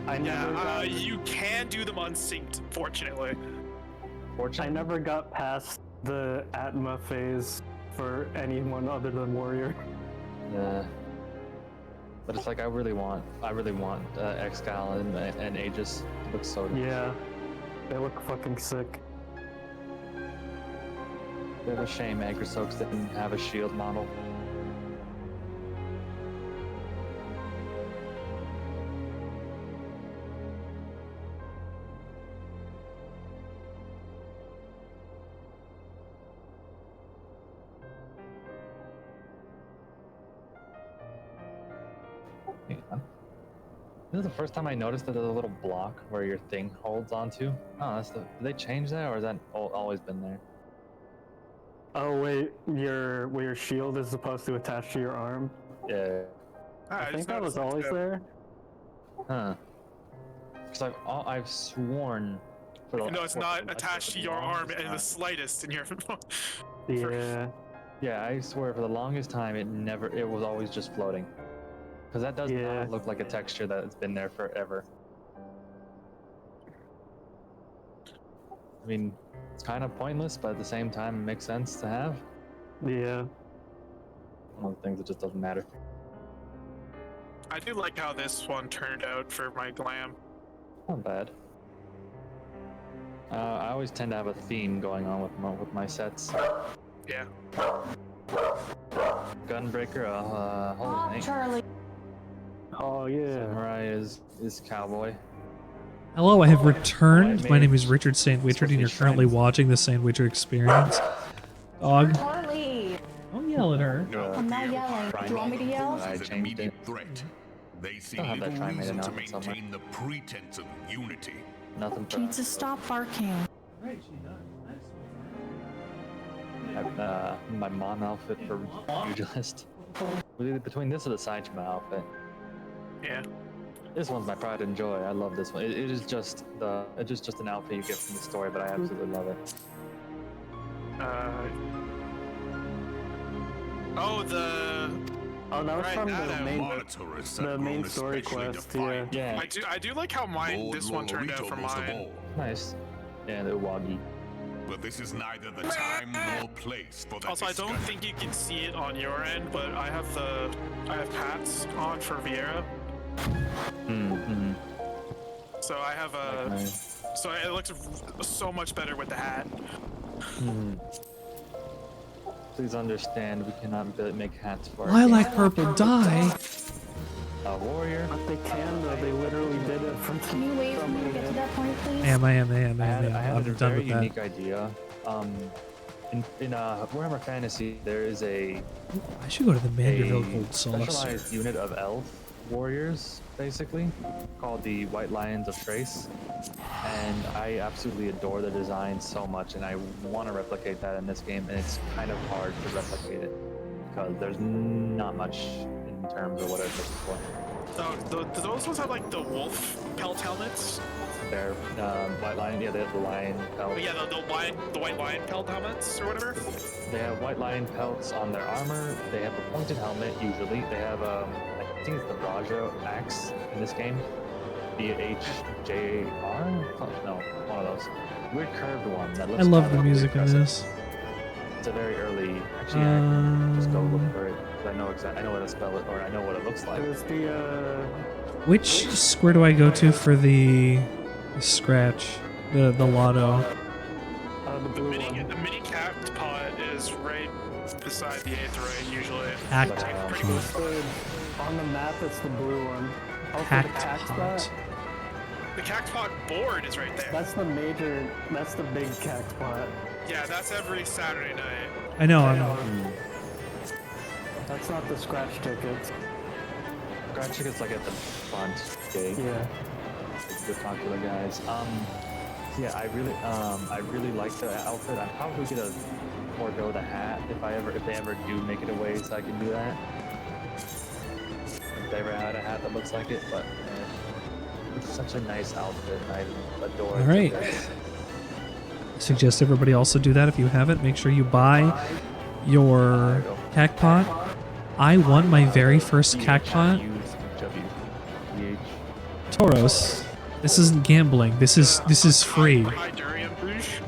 I never, Yeah, you can do them unsynced, fortunately. I Fortunately, never got past the Atma phase for anyone other than warrior. yeah. But it's like I really want Excal and Aegis. It looks so good. Yeah, they look fucking sick. Bit of a shame Agrosoaks didn't have a shield model. Yeah. This is the first time I noticed that there's a little block where your thing holds onto. Oh, did they change that, or has that always been there? Oh wait, your shield is supposed to attach to your arm? Yeah. I think that was always there. Huh. Because I've sworn. No, it's not attached to your arm in the slightest in your. Yeah. Yeah, I swear for the longest time it was always just floating. Because that does not look like a texture that's been there forever. I mean, it's kind of pointless, but at the same time, it makes sense to have. Yeah. One of the things that just doesn't matter. I do like how this one turned out for my glam. Not bad. I always tend to have a theme going on with my sets. Yeah. Gunbreaker, holy name. Charlie. Oh yeah. Samurai is cowboy. Hello, I have returned. My name is Richard Sandwichard, and you're currently watching the Sandwichard Experience. Dog. Charlie! Don't yell at her. I'm not yelling. Do you want me to yell? I changed it. They see Still have that little try made reason to announcement somewhere. maintain the pretense of unity. Nothing. She needs to stop barking. Right, she does. My mom outfit for pugilist. Between this and the Saichima outfit. Yeah. This one's my pride and joy. I love this one. It is just just an outfit you get from the story, but I absolutely love it. Oh, that was from Monitor is the main grown story especially quest. defiant. Yeah. I do like how mine this one turned out for most of mine. all. Nice. Yeah, the Wagi. But this is neither the time nor place for that Also, I don't think you can see it on your end, but I have hats on for Vieira. Mm-hmm. So I have a. So it looks so much better with the hat. Please understand, we cannot make hats for. Lilac purple dye. A warrior. But they can though. They literally did it from. Can you wait for me to get to that point, please? I am. I had I'm a done very with that. unique idea. In Warhammer Fantasy, there is a. I should go to the Manderville Gold Saucer. Specialized unit of elf warriors, basically, called the White Lions of Trace, and I absolutely adore the design so much, and I want to replicate that in this game, and it's kind of hard to replicate it because there's not much in terms of what I'm looking for. Oh, do those ones have like the wolf pelt helmets? They're White Lion, yeah, they have the lion pelt. Oh, yeah, the white lion pelt helmets or whatever. They have white lion pelts on their armor. They have a pointed helmet usually. They have I think it's the Raja axe in this game. BHJR? No, one of those. Weird curved one that looks. I love kind the of music in aggressive. this. It's a very early. Actually, I just go look for it. I know exactly. I know how to spell it, or I know what it looks like. There's the Which square do I go to for the scratch? The lotto. the blue one. The mini capped pot is right beside the Aetheryte usually. Hacked Pretty close. On the map, it's the blue one. Oh, Hacked the cactus pot. pot. The Cactpot board is right there. That's the major. That's the big cactus pot. Yeah, that's every Saturday night. I know. That's not the scratch tickets. Scratch tickets like at the front gate. Yeah. The popular guys. Yeah, I really like the outfit. I'm probably gonna forego the hat if they ever do make it away, so I can do that. If they ever had a hat that looks like it, but it's such a nice outfit, and I adore it. All right. I suggest everybody also do that if you haven't. Make sure you buy your cacpot. I won my very first cacpot. Tauros. This isn't gambling. This is free.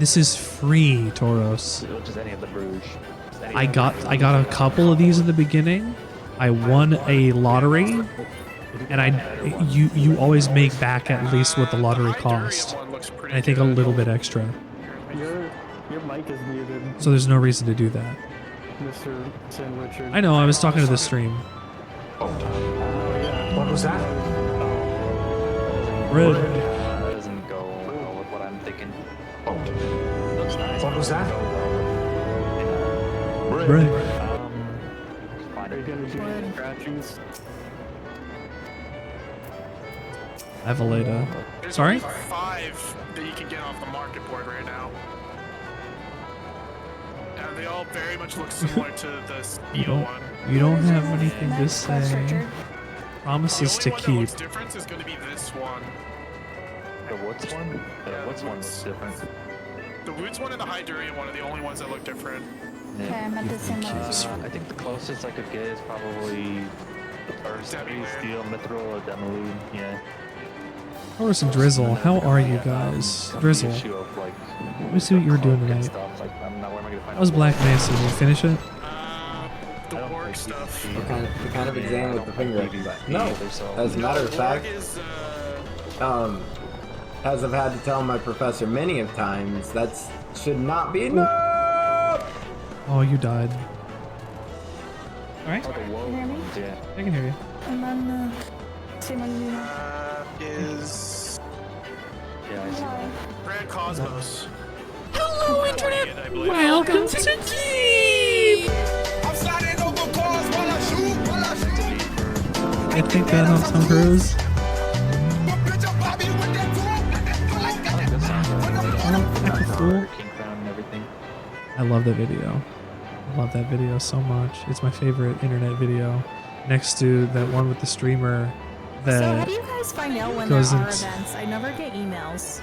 This is free, Tauros. Just any of the Bruges. I got a couple of these in the beginning. I won a lottery, and you always make back at least what the lottery cost. And I think a little bit extra. Your mic is muted. So there's no reason to do that. Mr. Sandwichard. I know. I was talking to the stream. What was that? Red. That doesn't go with what I'm thinking. Looks nice. What was that? Red. Are you gonna do any scratchings? Avaleda. There's Sorry? only 5 that you can get off the market board right now. And they all very much look similar to the steel one. You don't have anything to say. Promises to The only one that keep. looks different is going to be this one. The Woods one? The Woods one looks different. The Woods one and the Hydurian one are the only ones that look different. Okay, I'm at the same level. I think the closest I could get is probably the first three, Steel, Mithril, or Demoline. Yeah. Taurus and Drizzle, how are you guys? Drizzle. Issue of, like, Let me see what you were doing tonight. stuff. Like, where am I gonna find How was Black Mesa? Did you finish it? The orc stuff. You kind of examine with the finger. No. As a matter of fact, as I've had to tell my professor many of times, that should not be enough. Oh, you died. Alright. Oh, the woe Can you hear me? ones, yeah. I can hear you. And then stream on you? Is Yeah, I see that. Grand Cosmos. Hello, Internet! Welcome to Keep! I think that helps Tom Cruise. I love that video. I love that video so much. It's my favorite internet video. Next to that one with the streamer that So how do you guys find out when there are events? I never get emails.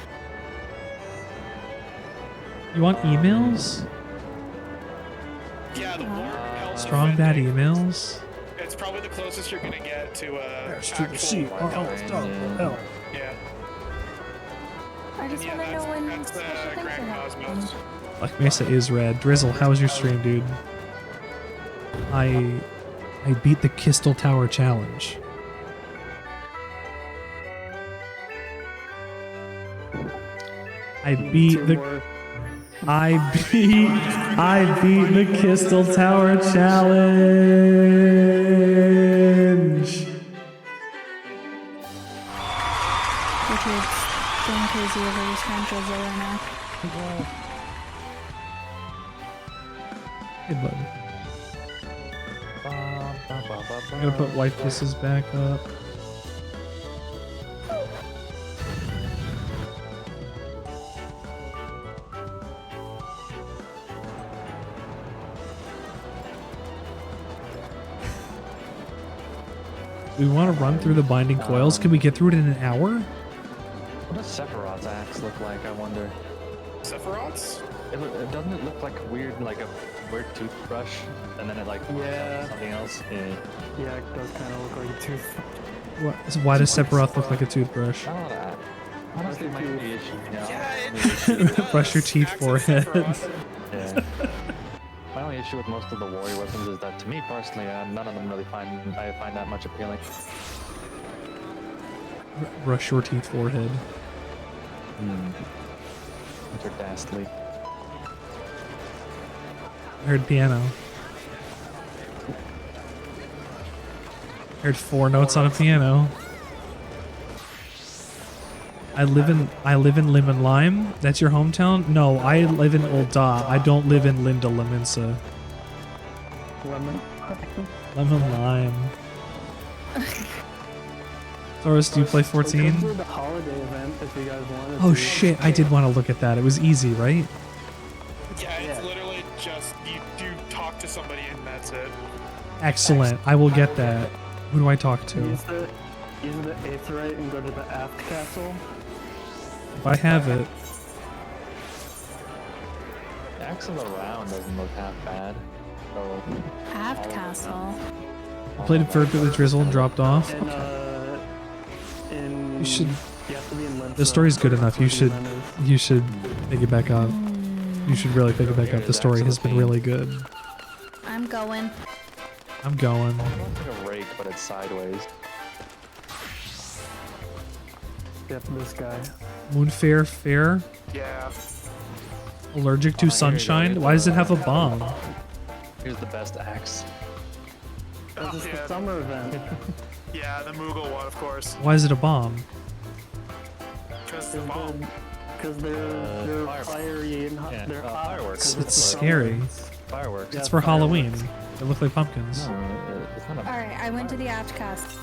You want emails? Yeah, the more Strong bad emails? it's probably the closest you're gonna get to Yeah. I just want to know when special things are happening. Black Mesa is red. Drizzle, how was your stream, dude? I beat the Kiss-tal Tower challenge. I beat the Kiss-tal Tower challenge. Richard's going crazy over his franchise right now. Hey, bud. I'm gonna put white kisses back up. Do we want to run through the binding coils? Can we get through it in an hour? What does Sephiroth's axe look like, I wonder? Sephiroth's? Doesn't it look like weird, like a weird toothbrush, and then it like something else? Yeah, it does kind of look like a toothbrush. So why does Sephiroth look like a toothbrush? Honestly, my only issue. Yeah, Brush your teeth, forehead. Yeah. My only issue with most of the warrior weapons is that, to me personally, none of them really I find that much appealing. Brush your teeth, forehead. Which are dastardly. I heard piano. I heard 4 notes on a piano. I live in Lemon Lime. That's your hometown? No, I live in Old Da. I don't live in Linda Leminsa. Lemon Lime. Taurus, do you play 14? The holiday event, if you guys wanted Oh to. shit, I did want to look at that. It was easy, right? Yeah, it's literally just you talk to somebody and that's it. Excellent. I will get that. Who do I talk to? Use the Aetherite and go to the Aft Castle. If I have it. Axel around doesn't look half bad. So Aft Castle. I played it for a bit with Drizzle and dropped off. And, You should. you have to be in The story's good enough. You should pick it back up. You should really pick it back up. The story has been really good. I'm going. I'm going. It's like a rake, but it's sideways. Yep, this guy. Moonfair Fair. Yeah. Allergic to sunshine? Why does it have a bomb? Here's the best axe. This is the summer event. Yeah, the Moogle one, of course. Why is it a bomb? Because the bomb. Because they're fiery and they're hot. Fireworks. It's scary. Fireworks. It's for Halloween. They look like pumpkins. Alright, I went to the Aft Castle.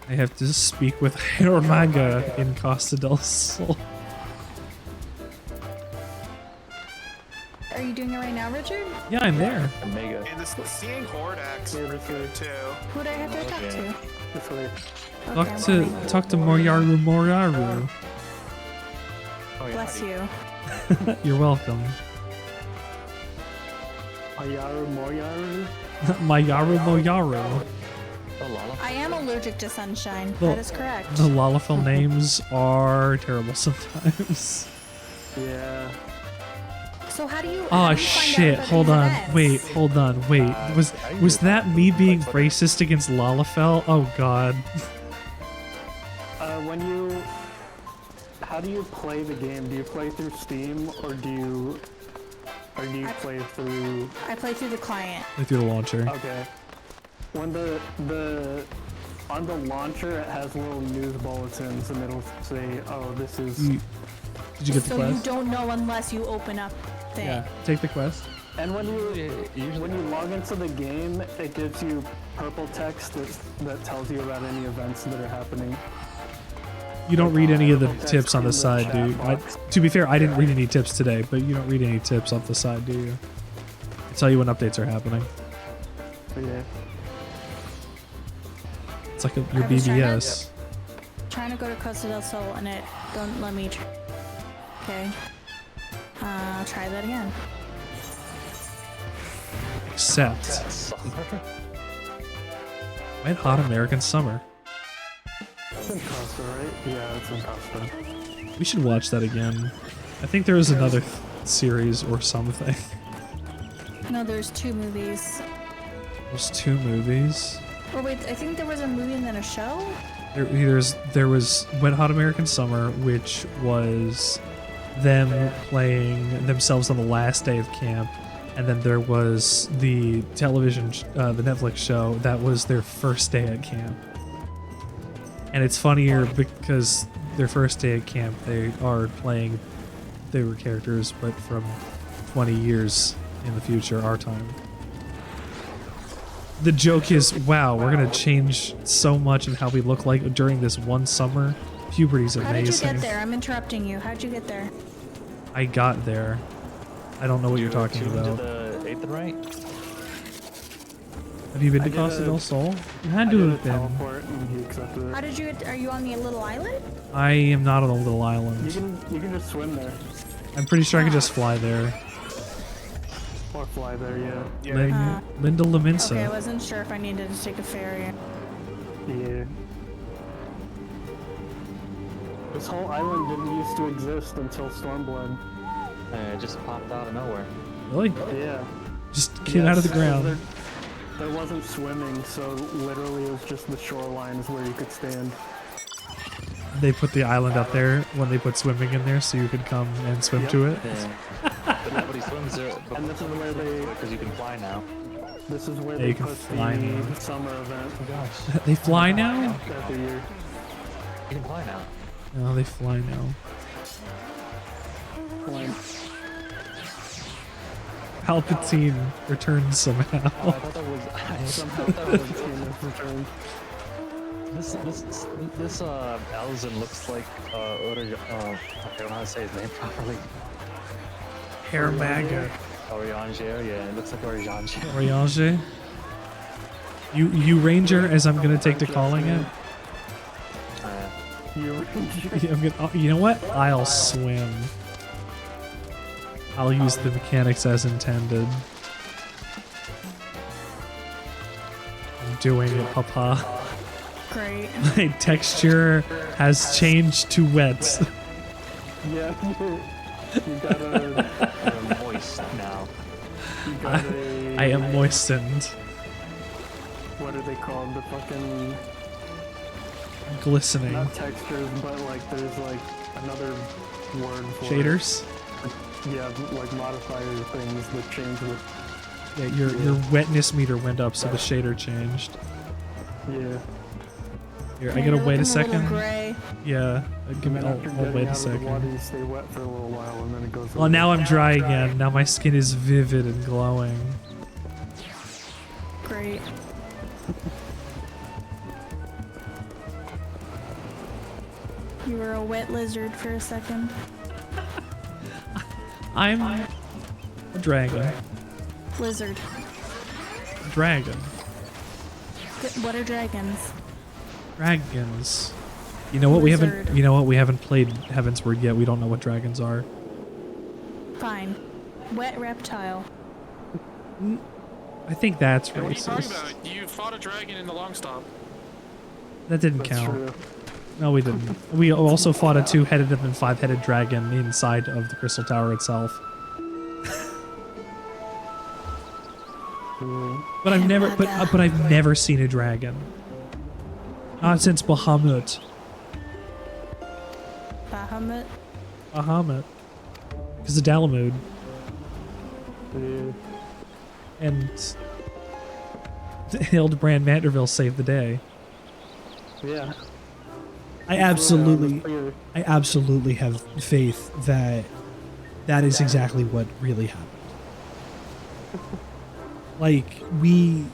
I have to speak with Hiromaga in Costa del Sol. Are you doing it right now, Richard? Yeah, I'm there. Omega. And this seeing Horde axe is good too. Who do I have to talk to? This way. Talk to Moriyaru. Bless you. You're welcome. Moyaru? Moyaru. I am allergic to sunshine. Well, that is correct. The Lalafell names are terrible sometimes. Yeah. So how do you? Oh shit! Hold on. Wait. Hold on. Wait. Was that me being racist against Lalafell? Oh god. How do you play the game? Do you play through Steam or do you play through? I play through the client. Play through the launcher. Okay. When the on the launcher, it has little news bulletins, and it'll say, "Oh, this is." Did you get the So quest? you don't know unless you open up thing. Yeah, take the quest. And when you log into the game, it gives you purple text that tells you about any events that are happening. You don't read any of the tips on the side, do you? To be fair, I didn't read any tips today, but you don't read any tips off the side, do you? I tell you when updates are happening. Yeah. It's like your I was BBS. Trying to go to Costa del Sol and it don't let me. Okay. I'll try that again. Except Wet Hot American Summer. It's in Costa, right? Yeah, it's in Costa. We should watch that again. I think there was another series or something. No, there's 2 movies. There's 2 movies. Or wait, I think there was a movie and then a show? There was Wet Hot American Summer, which was them playing themselves on the last day of camp, and then there was the television, the Netflix show that was their first day at camp. And it's funnier because their first day at camp, they are playing, they were characters, but from 20 years in the future, our time. The joke is, wow, we're gonna change so much in how we look like during this one summer. Puberty's amazing. How did you get there? I'm interrupting you. How'd you get there? I got there. I don't know what you're talking about. The 8th and right? Have you been to Costa del Sol? You had to have been. How did you get? Are you on the little island? I am not on a little island. You can just swim there. I'm pretty sure I can just fly there. Or fly there, yeah. Linda Laminsa. Okay, I wasn't sure if I needed to take a ferry. Yeah. This whole island didn't used to exist until Stormblood. It just popped out of nowhere. Really? Yeah. Just came out of the ground. There wasn't swimming, so literally it was just the shorelines where you could stand. They put the island up there when they put swimming in there so you could come and swim to it. Yeah. But nobody swims there. And this is where they... Because you can fly now. This is where Yeah, they you can put fly the now. summer event. Oh gosh. They fly now? Every year. You can fly now. No, they fly now. Flying. Palpatine returns somehow. Oh, I thought that was... Somehow Palpatine has returned. This Elzen looks like I don't know how to say his name properly. Hairmaga. Orianger, yeah, it looks like Orianger. Orianger. You ranger, as I'm gonna take to calling it. You know what? I'll swim. I'll use the mechanics as intended. I'm doing it, papa. Great. My texture has changed to wet. Yeah, you gotta... You're moist now. You got I am moistened. What are they called? The fucking... Glistening. Not textures, but like there's like another word for Shaders? it. Yeah, like modifier things that change with... Yeah, your wetness meter went up, so the shader changed. Yeah. Here, I gotta wait a second. Gray. Yeah, give me. I'll wait a second. Water, you stay wet for a little while, and then it goes. Well, now I'm dry again. Now my skin is vivid and glowing. Great. You were a wet lizard for a second. I'm a dragon. Lizard. Dragon. What are dragons? Dragons. You know what? We haven't. You know what? We haven't played Heavensward yet. We don't know what dragons are. Fine. Wet reptile. I think that's What are you talking racist. about? You fought a dragon in the long stop. That didn't count. No, we didn't. We also fought a 2-headed and then 5-headed dragon inside of the Crystal Tower itself. But I've never. But I've never seen a dragon. Not since Bahamut. Bahamut? Bahamut. Because of Dalamud. Yeah. And Hildebrand Manderville saved the day. Yeah. I absolutely have faith that that is exactly what really happened. Like, we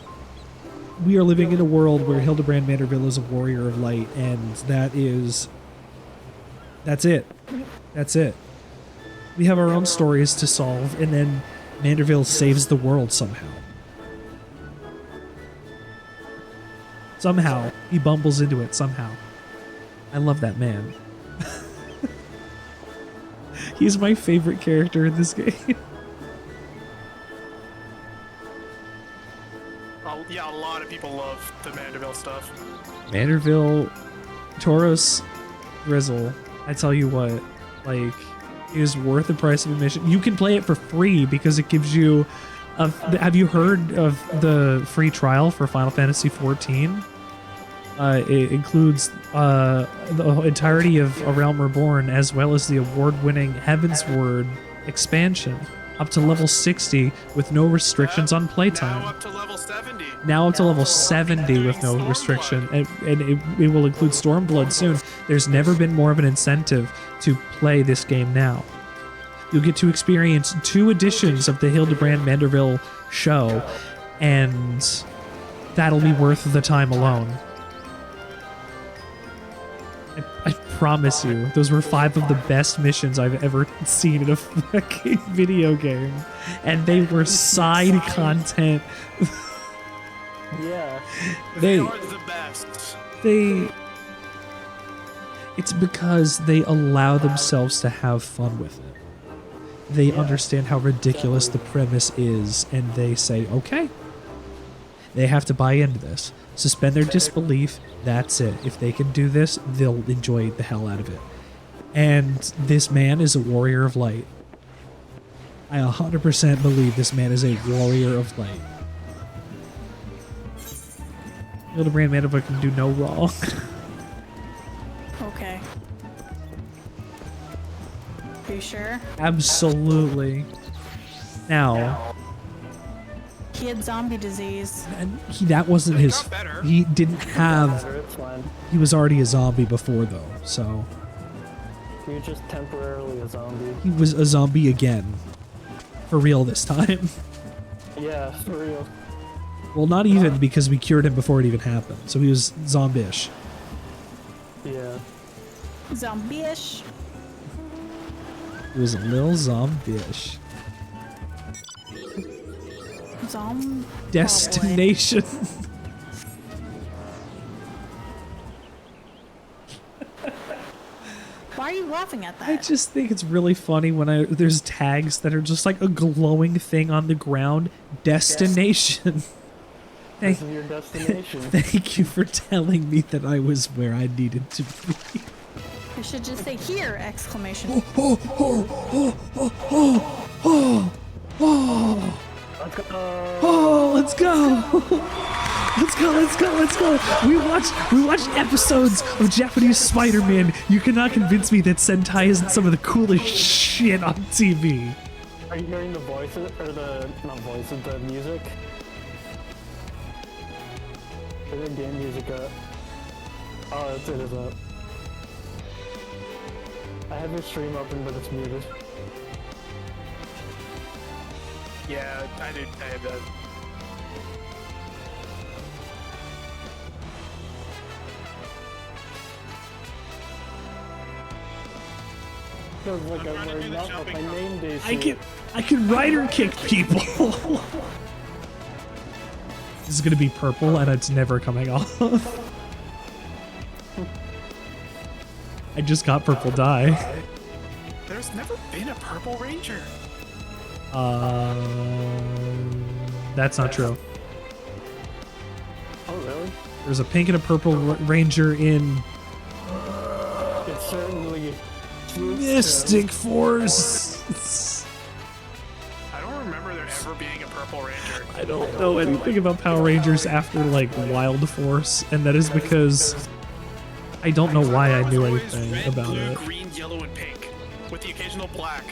are living in a world where Hildebrand Manderville is a warrior of light, and that's it. That's it. We have our own stories to solve, and then Manderville saves the world somehow. Somehow. He bumbles into it somehow. I love that man. He's my favorite character in this game. Yeah, a lot of people love the Manderville stuff. Manderville, Tauros, Grizzle, I tell you what, like, it is worth the price of admission. You can play it for free because it gives you have you heard of the free trial for Final Fantasy XIV? It includes the entirety of A Realm Reborn, as well as the award-winning Heavensward expansion, up to level 60 with no restrictions on playtime. Now up to level 70. Now up to level 70 with no restriction, and it will include Stormblood soon. There's never been more of an incentive to play this game now. You'll get to experience 2 editions of the Hildebrand Manderville show, and that'll be worth the time alone. I promise you, those were 5 of the best missions I've ever seen in a fucking video game. And they were side content. Yeah. They are the best. It's because they allow themselves to have fun with it. They understand how ridiculous the premise is, and they say, okay. They have to buy into this. Suspend their disbelief, that's it. If they can do this, they'll enjoy the hell out of it. And this man is a warrior of light. I 100% believe this man is a warrior of light. Hildebrand Manderville can do no wrong. Okay. Are you sure? Absolutely. Now... He had zombie disease. And that wasn't his... He didn't have... He was already a zombie before, though, so... He was just temporarily a zombie. He was a zombie again. For real this time. Yeah, for real. Well, not even, because we cured him before it even happened. So he was zombie-ish. Yeah. Zombie-ish? He was a little zombie-ish. Destination. Why are you laughing at that? I just think it's really funny when there's tags that are just like a glowing thing on the ground. Destination. This is your destination. Thank you for telling me that I was where I needed to be. You should just say here! Exclamation. Let's go! Let's go! We watched episodes of Japanese Spider-Man. You cannot convince me that Sentai isn't some of the coolest shit on TV. Are you hearing the voices, or not voices, the music? Where's the game music at? Oh, it is up. I have your stream open, but it's muted. Yeah, I have that. Feels like I'm wearing not my name day suit. I can rider kick people. This is gonna be purple and it's never coming off. I just got purple dye. There's never been a purple ranger. That's not true. Oh, really? There's a pink and a purple ranger in It's certainly Mystic Force. I don't remember there ever being a purple ranger. I don't know anything about Power Rangers after like Wild Force, and that is because I don't know why I knew anything about blue, it. green, yellow, and pink, with the occasional black.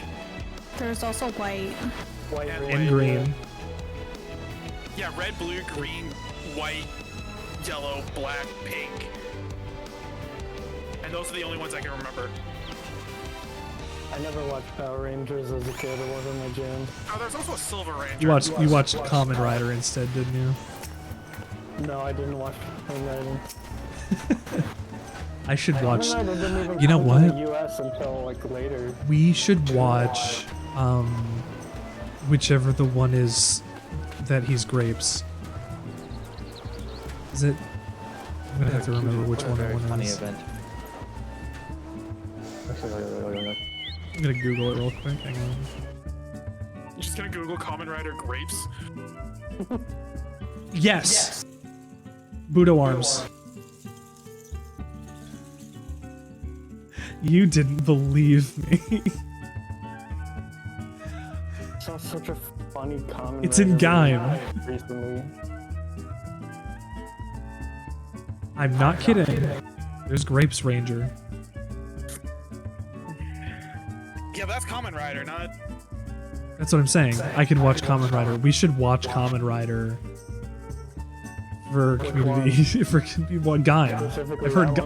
There's also white. White And green. Yeah, red, blue, green, white, yellow, black, pink. those are the only ones I can remember. I never watched Power Rangers as a kid. It wasn't my jam. Oh, there's also a Silver Ranger. You watched Kamen Rider instead, didn't you? No, I didn't watch Kamen Rider. I should watch. Kamen Rider didn't even You know come to what? the US until like later. We should watch whichever the one is that he's grapes. Is it? I'm gonna have to remember which one that one is. Event. I'm gonna Google it real quick. Hang on. I'm just gonna Google Kamen Rider grapes. Yes. Budo arms. You didn't believe me. Saw such a funny Kamen It's in Rider Gaim. recently. I'm not kidding. There's Grapes Ranger. Yeah, but that's Kamen Rider, not. That's what I'm saying. I could watch Kamen Rider. We should watch Kamen Rider for community for one Gaim.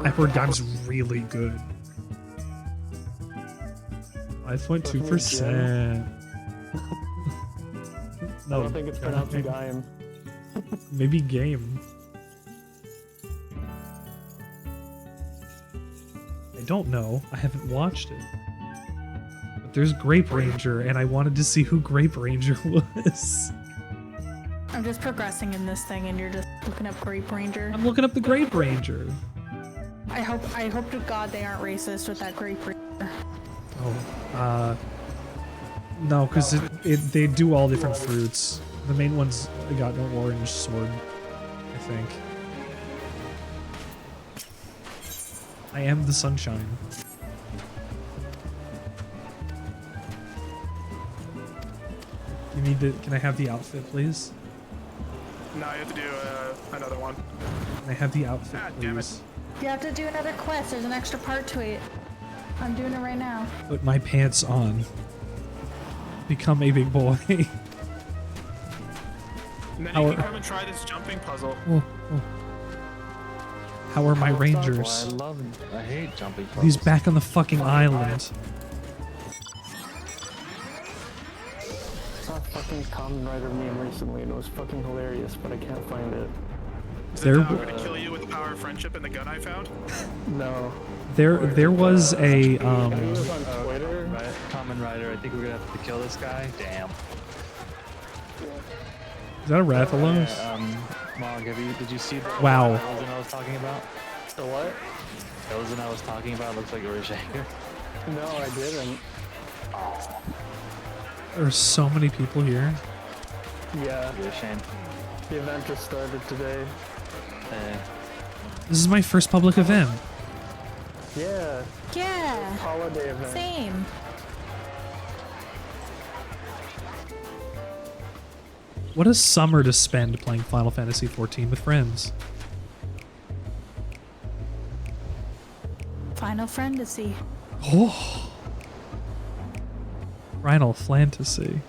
I've heard Gaim's really good. 5.2%. I don't think it's pronounced Gaim. Maybe game. I don't know. I haven't watched it. But there's Grape Ranger, and I wanted to see who Grape Ranger was. I'm just progressing in this thing, and you're just looking up Grape Ranger. I'm looking up the Grape Ranger. I hope to God they aren't racist with that Grape Ranger. Oh, no, because they do all different fruits. The main one's got no orange sword, I think. I am the sunshine. You need to. Can I have the outfit, please? No, you have to do another one. Can I have the outfit, God damn it. please? You have to do another quest. There's an extra part to it. I'm doing it right now. Put my pants on. Become a big boy. And then How you are- can come and try this jumping puzzle. Oh, oh. How are my rangers? I hate jumping. He's back on the fucking island. I saw a fucking Kamen Rider meme recently and it was fucking hilarious, but I can't find it. Is There- it I'm gonna kill you with the power of friendship and the gun I found? No. There was a It was on Twitter. Right, Kamen Rider. I think we're gonna have to kill this guy. Damn. Is that a Rathalos? Mog, did you see the Wow. Elzen I was talking about? The what? Elzen I was talking about looks like a Rishaker. No, I didn't. There's so many people here. Yeah. Be a shame. The event just started today. This is my first public event. Yeah. Yeah. Holiday event. Same. What a summer to spend playing Final Fantasy XIV with friends. Final Fantasy. Oh. Final Fantasy.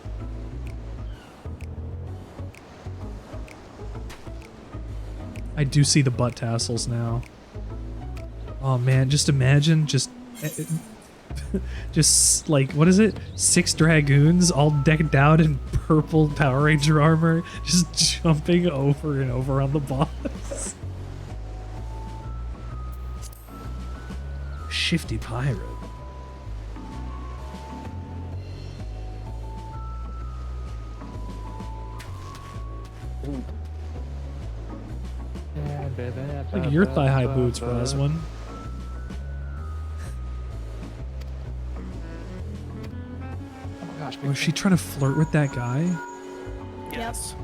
I do see the butt tassels now. Oh man, just imagine just like, what is it? 6 dragoons all decked out in purple Power Ranger armor, just jumping over and over on the boss. Shifty pirate. Look at your thigh-high boots, Roswin. Was she trying to flirt with that guy? Yes.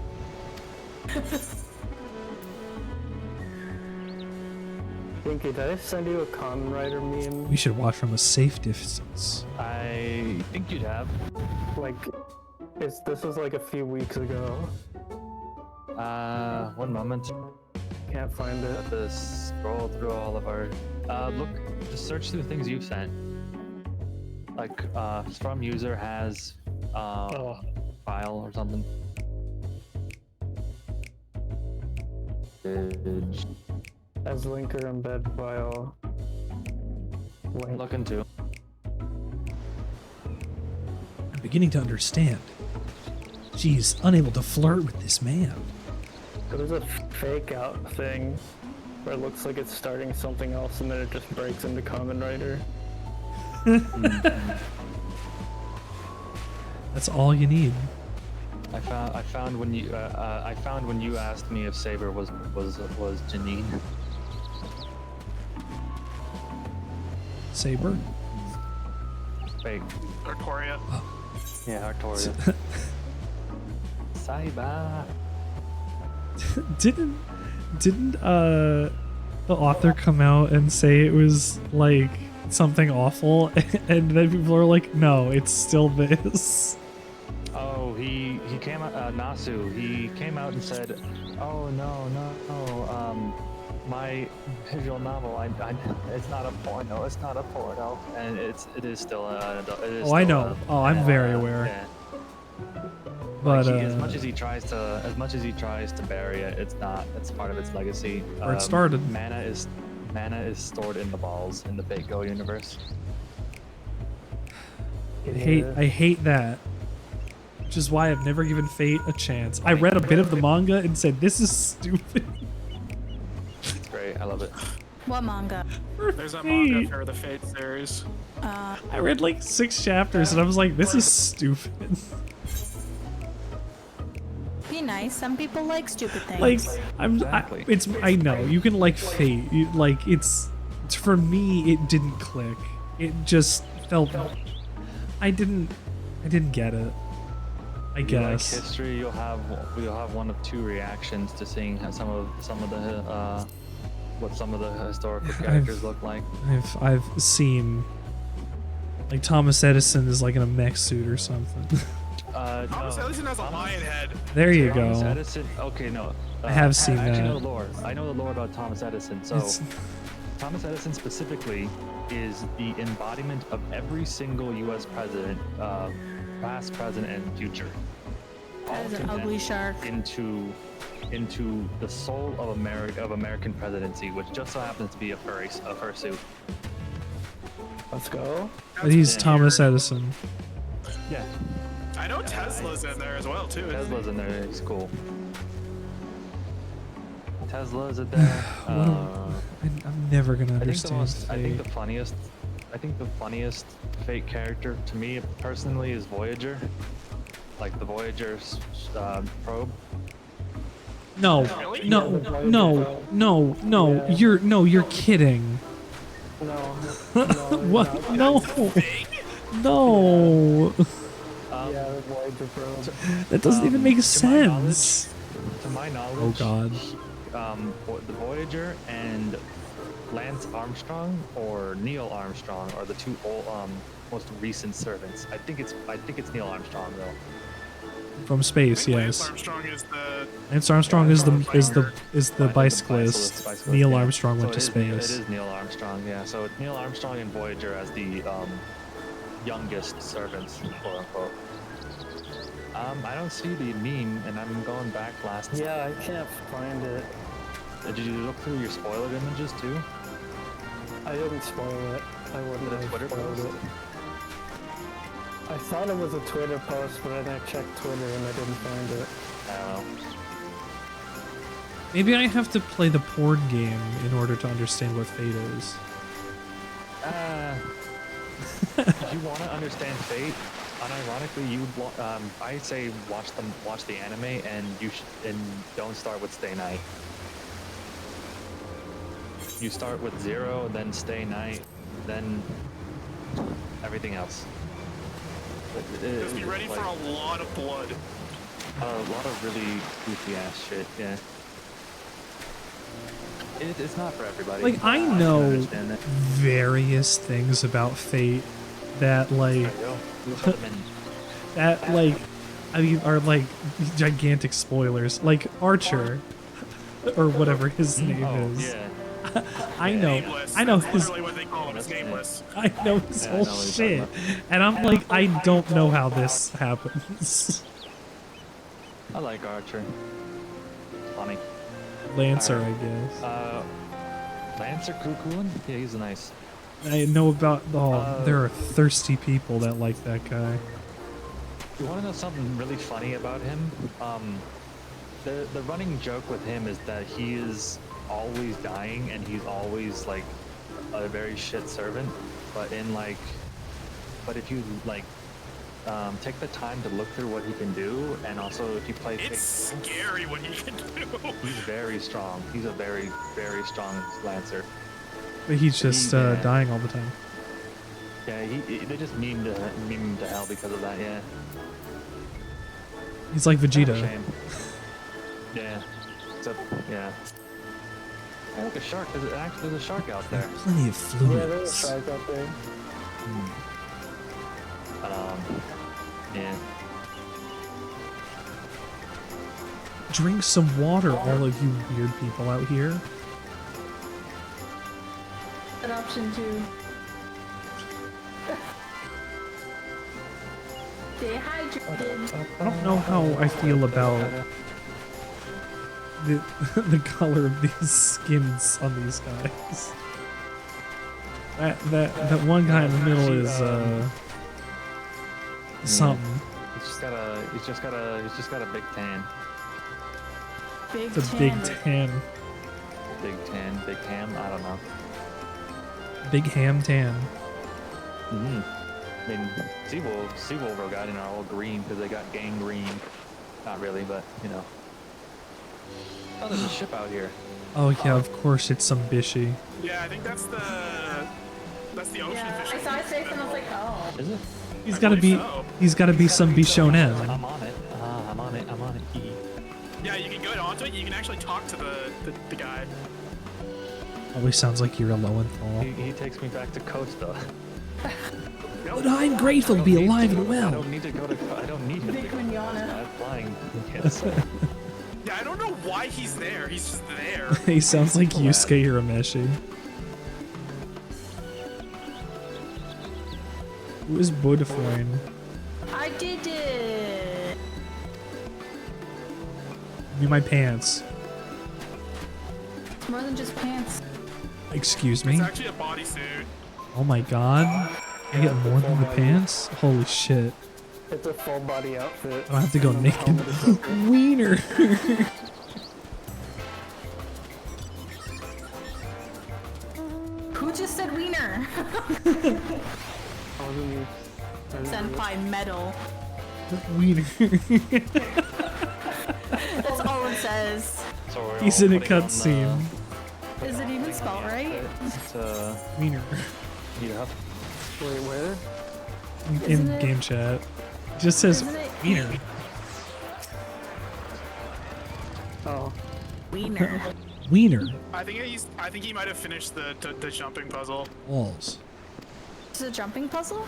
Pinky, did I send you a Kamen Rider meme? We should watch from a safe distance. I think you'd have. Like, this was like a few weeks ago. 1 moment. Can't find it. Have to scroll through all of our. Look, just search through things you've sent. Like, From user has file or something. As linker embed file. Looking to. I'm beginning to understand. She's unable to flirt with this man. There's a fake out thing where it looks like it's starting something else and then it just breaks into Common Writer. That's all you need. I found when you asked me if Saber was Janine. Saber? Fake. Artoria. Yeah, Artoria. Saber. Didn't the author come out and say it was like something awful, and then people are like, no, it's still this. Oh, he came out, Nasu, he came out and said, oh no, my visual novel, it's not a porno, and it is still an adult. I know. I'm very aware. Yeah. But like as much as he tries to bury it, it's not. It's part of its legacy. Where it started. Mana is stored in the balls in the Fate Go universe. I hate that. Which is why I've never given Fate a chance. I read a bit of the manga and said, this is stupid. It's great. I love it. What manga? There's a manga for the Fate series. I read like 6 chapters and I was like, this is stupid. Be nice. Some people like stupid things. Like, I know you can like Fate. For me, it didn't click. It just felt. I didn't get it. I guess. Like history, you'll have one of two reactions to seeing how some of the what some of the historical characters look like. I've seen like Thomas Edison is like in a mech suit or something. Thomas Edison has a lion head. There you Thomas go. Edison, okay, no. I have seen I actually that. know the lore. I know the lore about Thomas Edison. So, Thomas Edison specifically is the embodiment of every single U.S. president, past, present, and future. That is an ugly shark. Into the soul of American presidency, which just so happens to be a fursuit. Let's go. He's Thomas Edison. Yeah. I know Tesla's in there as well too. Tesla's in there. It's cool. Tesla's in there. I'm never gonna understand. I think the funniest Fate character to me personally is Voyager, like the Voyager probe. No, you're kidding. What? No. Yeah, the Voyager probe. That doesn't even make sense. To my knowledge, oh god. The Voyager and Lance Armstrong or Neil Armstrong are the two most recent servants. I think it's Neil Armstrong though. From space, yes. Lance Armstrong is the bicyclist. Neil Armstrong went to space. It is Neil Armstrong, yeah. So it's Neil Armstrong and Voyager as the youngest servants, quote unquote. I don't see the meme, and I'm going back last. Yeah, I can't find it. Did you look through your spoiled images too? I didn't spoil it. I wouldn't have spoiled it. I thought it was a Twitter post, but then I checked Twitter and I didn't find it. I don't know. Maybe I have to play the porn game in order to understand what Fate is. If you want to understand Fate, unironically, I say watch the anime, and and don't start with Stay Night. You start with 0, then Stay Night, then everything else. Just be ready for a lot of blood. A lot of really goofy ass shit, yeah. It's not for everybody. Like, I know various things about Fate that, like, are like gigantic spoilers. Like Archer, or whatever his name is. Yeah. I know his. Literally what they call him is nameless. I know his whole shit, and I'm like, I don't know how this happens. I like Archer. Funny. Lancer, I guess. Lancer Cuckooin? Yeah, he's nice. I know about. Oh, there are thirsty people that like that guy. You want to know something really funny about him? The running joke with him is that he is always dying and he's always like a very shit servant. But if you like take the time to look through what he can do, and also if you play, it's scary what he can do. He's very strong. He's a very, very strong lancer. But he's just dying all the time. Yeah, they just meme him to hell because of that. Yeah. He's like Vegeta. Shame. Yeah. Except, yeah. Hey, look, a shark. There's a shark out there. Plenty of fluids. Yeah, there's a shark out there. Yeah. Drink some water, all of you weird people out here. An option 2. Stay hydrated. I don't know how I feel about the color of these skins on these guys. That one guy in the middle is something. He's just got a big tan. It's a big tan. Big ham. I don't know. Big ham tan. I mean, Seawolf got in are all green because they got gangrene. Not really, but you know. Oh, there's a ship out here. Oh yeah, of course it's some bishy. Yeah, I think that's the ocean fish. I saw his face and I was like, oh. Is it? He's gotta be some Bishonen. I'm on it. I'm on it. Yeah, you can go onto it. You can actually talk to the guy. Always sounds like you're a Lowenthal. He takes me back to Costa. But I'm grateful to be alive and well. I don't need to go to. I don't need him to go. I'm flying. Yes. Yeah, I don't know why he's there. He's just there. He sounds like Yusuke Urameshi. Who is Budafine? I did it. Give me my pants. It's more than just pants. Excuse me? It's actually a bodysuit. Oh my god. I get more than the pants? Holy shit. It's a full body outfit. I don't have to go naked. Wiener. Who just said wiener? Senpai metal. Wiener. That's all it says. He's in a cutscene. Is it even spelled right? It's Wiener. Yeah. Wait, where? In game chat. It just says wiener. Oh. Wiener. Wiener. I think he might have finished the jumping puzzle. Walls. Is it a jumping puzzle?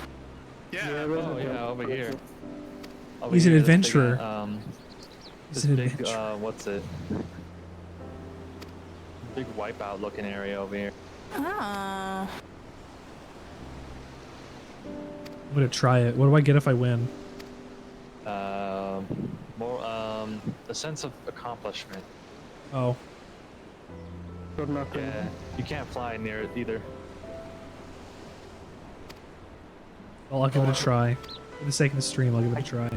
Yeah. Oh yeah, over here. He's an adventurer. This big, what's it? Big wipeout looking area over here. Ah. I'm gonna try it. What do I get if I win? More, a sense of accomplishment. Oh. Yeah, you can't fly near it either. Well, I'll give it a try. For the sake of the stream, I'll give it a try.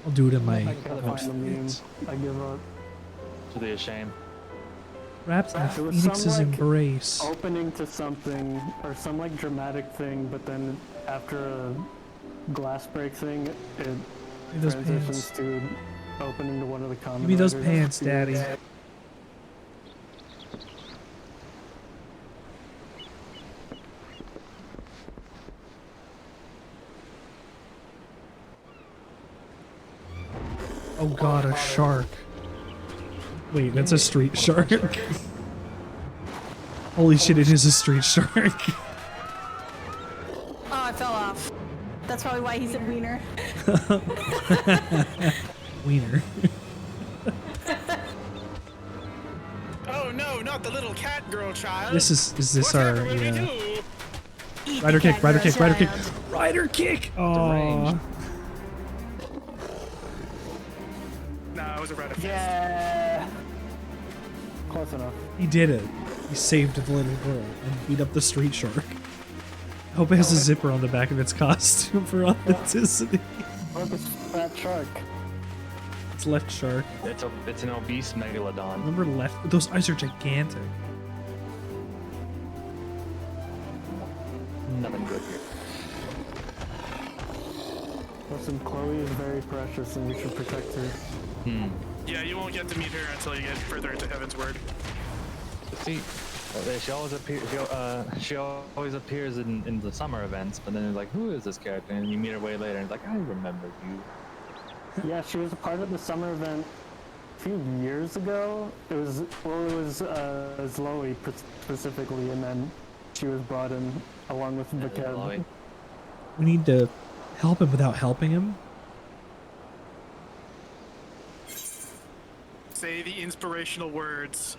I'll do it in my outfit. I give up. To be ashamed. Wrapped in a It was phoenix's some, like, embrace. opening to something, or some like dramatic thing, but then after a glass break thing, it those transitions to opening to one of the common. Give me those riders. pants, Daddy. Oh god, a shark. Wait, that's a street shark. Holy shit, it is a street shark. Oh, I fell off. That's probably why he said wiener. Wiener. Oh no, not the little cat girl child. Is this our, Whatever we yeah. do? Rider kick, rider kick, rider kick. Rider kick! Oh. No, it was a red effect. Yeah. Close enough. He did it. He saved the little girl and beat up the street shark. I hope it has a zipper on the back of its costume for authenticity. Look, it's fat shark. It's left shark. It's an obese megalodon. Remember left? Those eyes are gigantic. Nothing good here. Listen, Chloe is very precious and we should protect her. Yeah, you won't get to meet her until you get further into Heaven's Word. See, she always appears in the summer events, but then it's like, who is this character? And you meet her way later, and it's like, I remember you. Yeah, she was a part of the summer event a few years ago. It was Zoe specifically, and then she was brought in along with Baked. We need to help him without helping him. Say the inspirational words.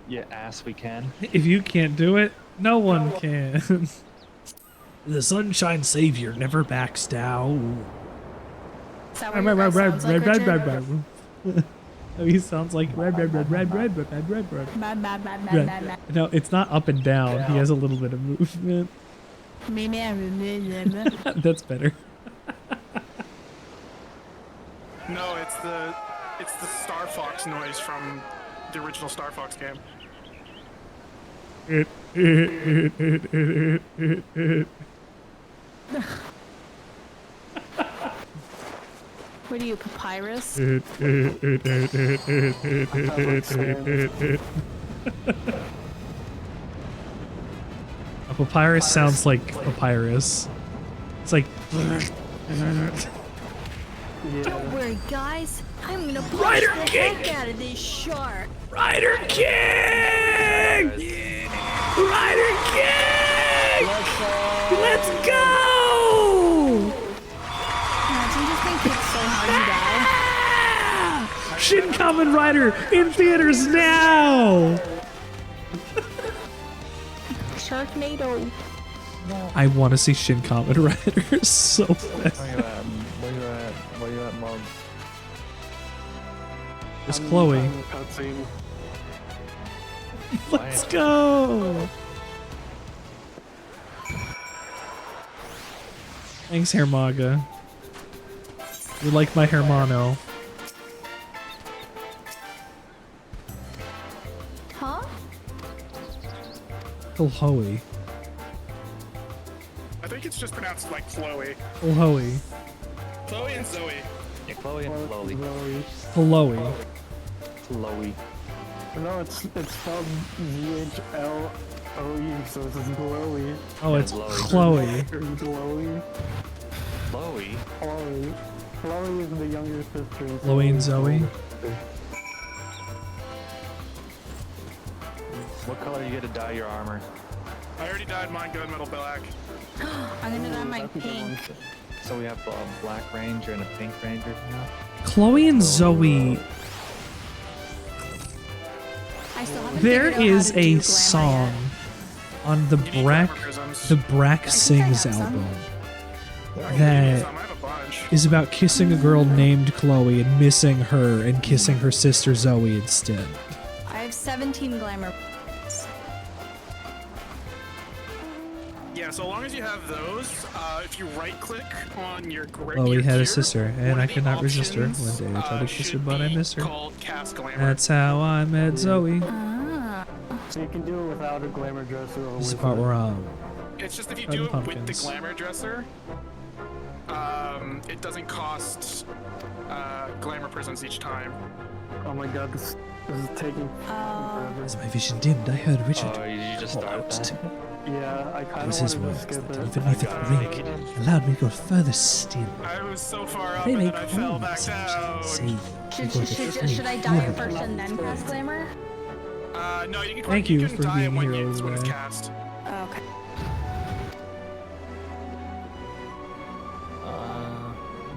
Yeah, ass we can. If you can't do it, no one can. The Sunshine Savior never backs down. Is that what your guy sounds like, Richard? Oh, he sounds like red. No, it's not up and down. He has a little bit of movement. That's better. No, it's the Star Fox noise from the original Star Fox game. What are you, Papyrus? A papyrus sounds like papyrus. It's like. Don't worry, guys. I'm gonna punch Rider the King! heck out of this shark. Rider King! Rider King! Let's go! Imagine just being kicked so hard you die. Shin Kamen Rider in theaters now! Sharknado. I want to see Shin Kamen Rider so bad. Where you at, Mom? There's Chloe. Let's go! Thanks, Hermaga. You like my Hermano. Huh? Chloe. I think it's just pronounced like Chloe. Chloe. Chloe and Zoe. Yeah, Chloe and Chloe. Chloe. Chloe. No, it's spelled Zhloe, so it's Chloe. Oh, it's Chloe. Chloe. Chloe. Chloe? Chloe. Chloe is the younger sister. Chloe and Zoe. What color you get to dye your armor? I already dyed mine gunmetal black. I'm gonna dye mine pink. So we have a black ranger and a pink ranger now? Chloe and Zoe. I still haven't There figured out is how to a do song on the Brack Sings album that is about kissing a girl named Chloe and missing her and kissing her sister Zoe instead. I have 17 glamour. Yeah, so long as you have those, if you right-click on your Chloe had a sister, and I could not resist her. One day I tried to kiss her, but I missed her. That's how I met Zoe. So you can do it without a glamour dresser or This is the with part it. where It's just if you Try do the it with the pumpkins. glamour dresser, it doesn't cost glamour prisms each time. Oh my god, this is taking forever. As my vision dimmed, I heard Richard. Oh, you just call started out that? to me. Yeah, I It kind was of his wanted to words skip that it. even if it rink allowed me to go further still. I was so far up They and make then I fell back wounds, down. see. Should I dye it first and then cast glamour? No, you can. Thank you you can for dye it being when here it's over when it's there. cast. Okay.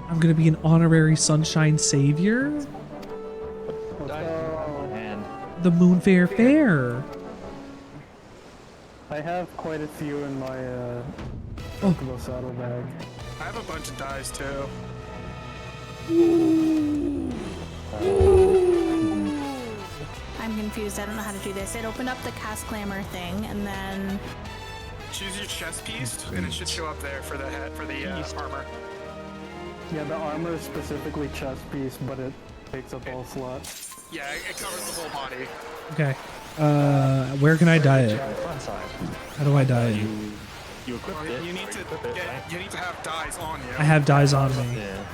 I'm gonna be an honorary Sunshine Savior? And The Moon Fair Fair. I have quite a few in my Oh. Chocobo saddlebag. I have a bunch of dyes too. I'm confused. I don't know how to do this. It opened up the cast glamour thing, and then Choose your chest piece, and it should show up there for the head, for the armor. Yeah, the armor is specifically chest piece, but it takes up all slots. Yeah, it covers the whole body. Okay. Where can I dye it? How do I dye it? You equip it. You need to you need to have dyes on you. I have dyes on me. Yeah.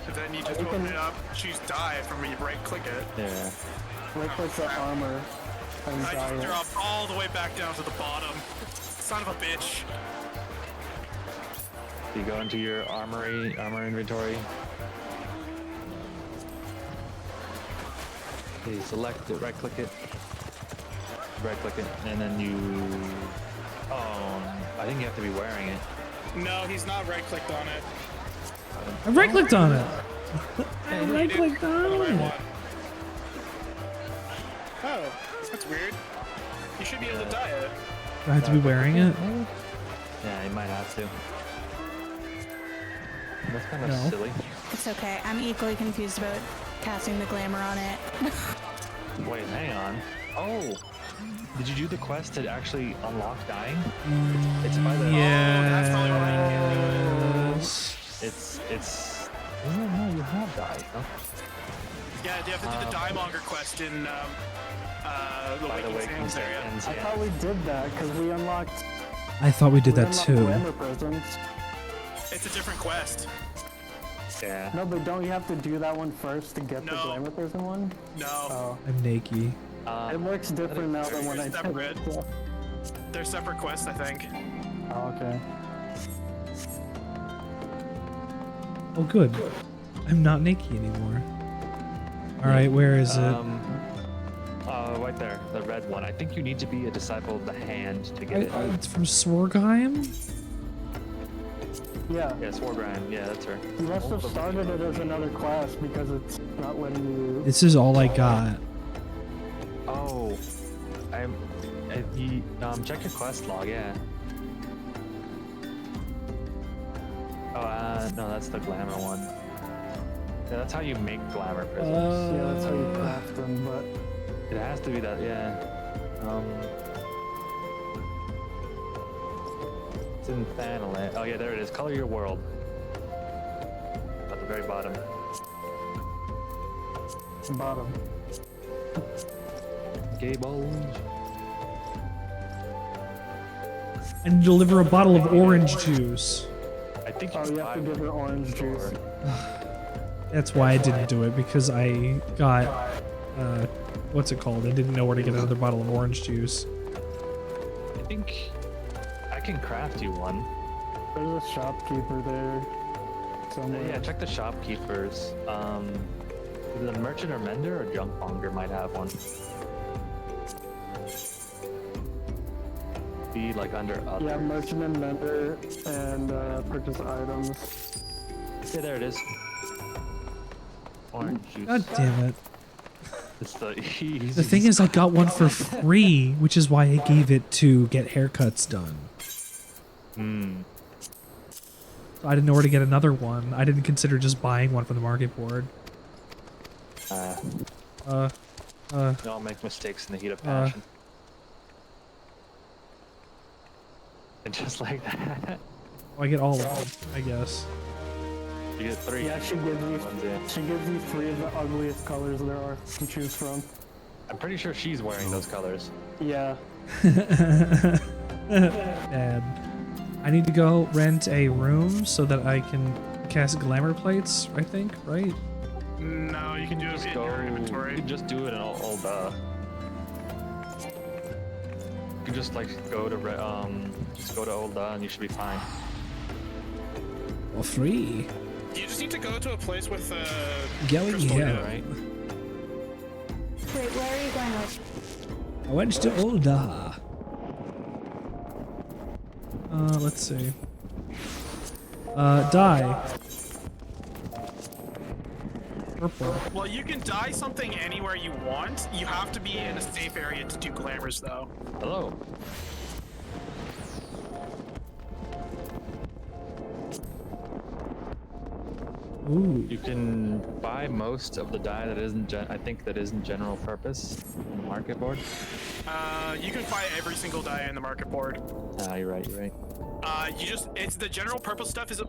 And then you just open it up, choose dye from where you right-click it. Yeah. Right-click the armor and I dye just it. drop all the way back down to the bottom. Son of a bitch. You go into your armor inventory. You select it, right click it, and then you. Oh, I think you have to be wearing it. No, he's not right-clicked on it. I right-clicked on it. I right-clicked on it. Oh, that's weird. You should be able to dye it. Do I have to be wearing it? Yeah, you might have to. That's kind of No. silly. it's okay. I'm equally confused about casting the glamour on it. Wait, hang on. Oh, did you do the quest to actually unlock dying? It's by the. Yes. It's. No, you have died. Huh? Yeah, you have to do the dye monger quest in the By the Waking Waking Sands area. Sands, I yeah. thought we did that because we unlocked. I thought we did that unlocked too. glamour prisms. It's a different quest. Yeah. No, but don't you have to do that one first to get the glamour prison one? No. Oh. I'm naked. It works different now than when I did separate. it. So. They're separate quests, I think. Oh, okay. Oh, good. I'm not naked anymore. All right, where is it? Right there, the red one. I think you need to be a disciple of the hand to get it. It's from Swargheim? Yeah. Yeah, Swargheim. Yeah, that's her. You must have started it as another class because it's not letting you. This is all I got. Oh, check your quest log. Yeah. Oh, no, that's the glamour one. Yeah, that's how you make glamour prisms. Yeah, that's how you craft them, but. It has to be that, yeah. It's in Thanalan. Oh yeah, there it is. Color your world. At the very bottom. Bottom. Gay bulge. And deliver a bottle of orange juice. I think you have to give her orange juice. That's why I didn't do it, because I got, what's it called? I didn't know where to get another bottle of orange juice. I think I can craft you one. There's a shopkeeper there somewhere. Yeah, check the shopkeepers. Either the merchant or mender or junk monger might have one. Be like under other. Yeah, merchant and mender and purchase items. Yeah, there it is. Orange juice. God damn it. It's the easiest. The thing is, I got one for free, which is why I gave it to get haircuts done. So I didn't know where to get another one. I didn't consider just buying one from the market board. We all make mistakes in the heat of passion. And just like that. I get all of them, I guess. You get 3. Yeah, she gives you 3 of the ugliest colors there are to choose from. I'm pretty sure she's wearing those colors. Yeah. Dad. I need to go rent a room so that I can cast glamour plates, I think, right? No, you can do it in your inventory. You can just do it in old, you can just like go to old and you should be fine. Well, free. You just need to go to a place with Going here. Right? Wait, where are you going with? I went to Olda. Let's see. Die. Purple. Well, you can dye something anywhere you want. You have to be in a safe area to do glamours, though. Hello. Ooh. You can buy most of the dye that isn't, I think that isn't general purpose in the market board. You can buy every single die in the market board. You're right, you're right. It's the general purpose stuff is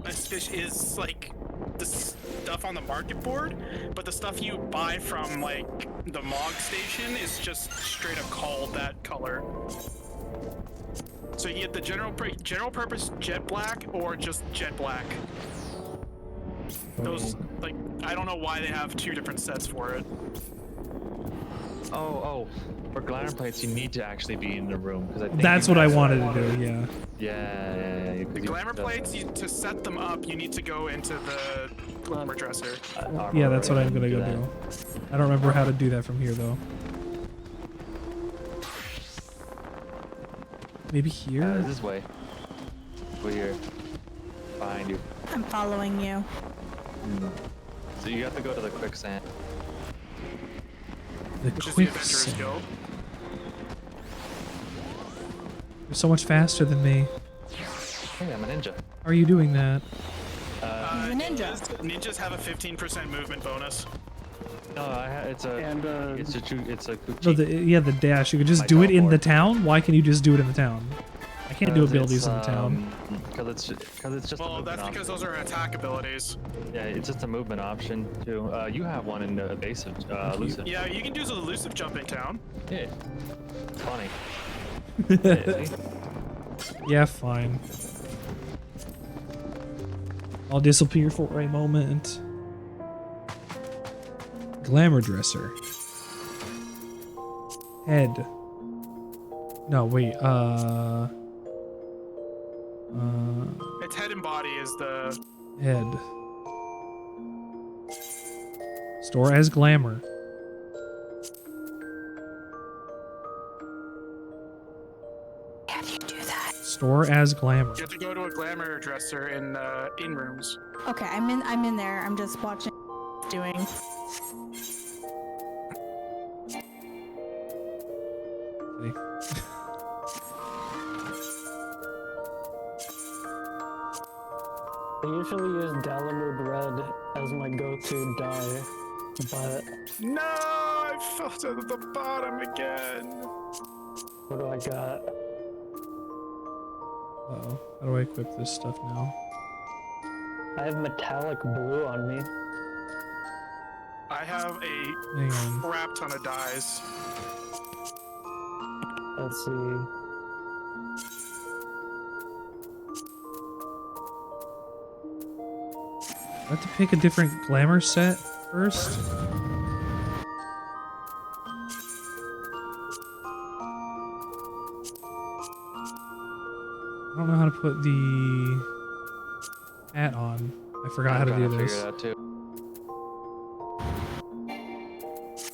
like the stuff on the market board, but the stuff you buy from like the Mog station is just straight up called that color. So you get the general purpose jet black or just jet black. Those, like, I don't know why they have two different sets for it. Oh, for glamour plates, you need to actually be in the room because I think that's what I wanted to do. Yeah. Yeah. The glamour plates, to set them up, you need to go into the glamour dresser. Yeah, that's what I'm gonna go do. I don't remember how to do that from here though. Maybe here? This way. Over here. Behind you. I'm following you. So you have to go to the quicksand. The quicksand. You're so much faster than me. Hey, I'm a ninja. How are you doing that? He's a ninja. Ninjas have a 15% movement bonus. No, it's a No, the dash. You could just do it in the town. Why can you just do it in the town? I can't do abilities in the town. Because it's just. Well, that's because those are attack abilities. Yeah, it's just a movement option too. You have one in evasive, elusive. Yeah, you can do the elusive jump in town. Yeah, it's funny. Yeah, fine. I'll disappear for a moment. Glamour dresser. Head. No, wait. Its head and body is the head. Store as glamour. How do you do that? Store as glamour. You have to go to a glamour dresser in rooms. Okay, I'm in there. I'm just watching doing. I usually use Dalamud Red as my go-to dye, but... No! I fell to the bottom again! What do I got? Uh-oh. How do I equip this stuff now? I have metallic blue on me. I have a crap ton of dyes. Let's see. I have to pick a different glamour set first. I don't know how to put the hat on. I forgot how to do this.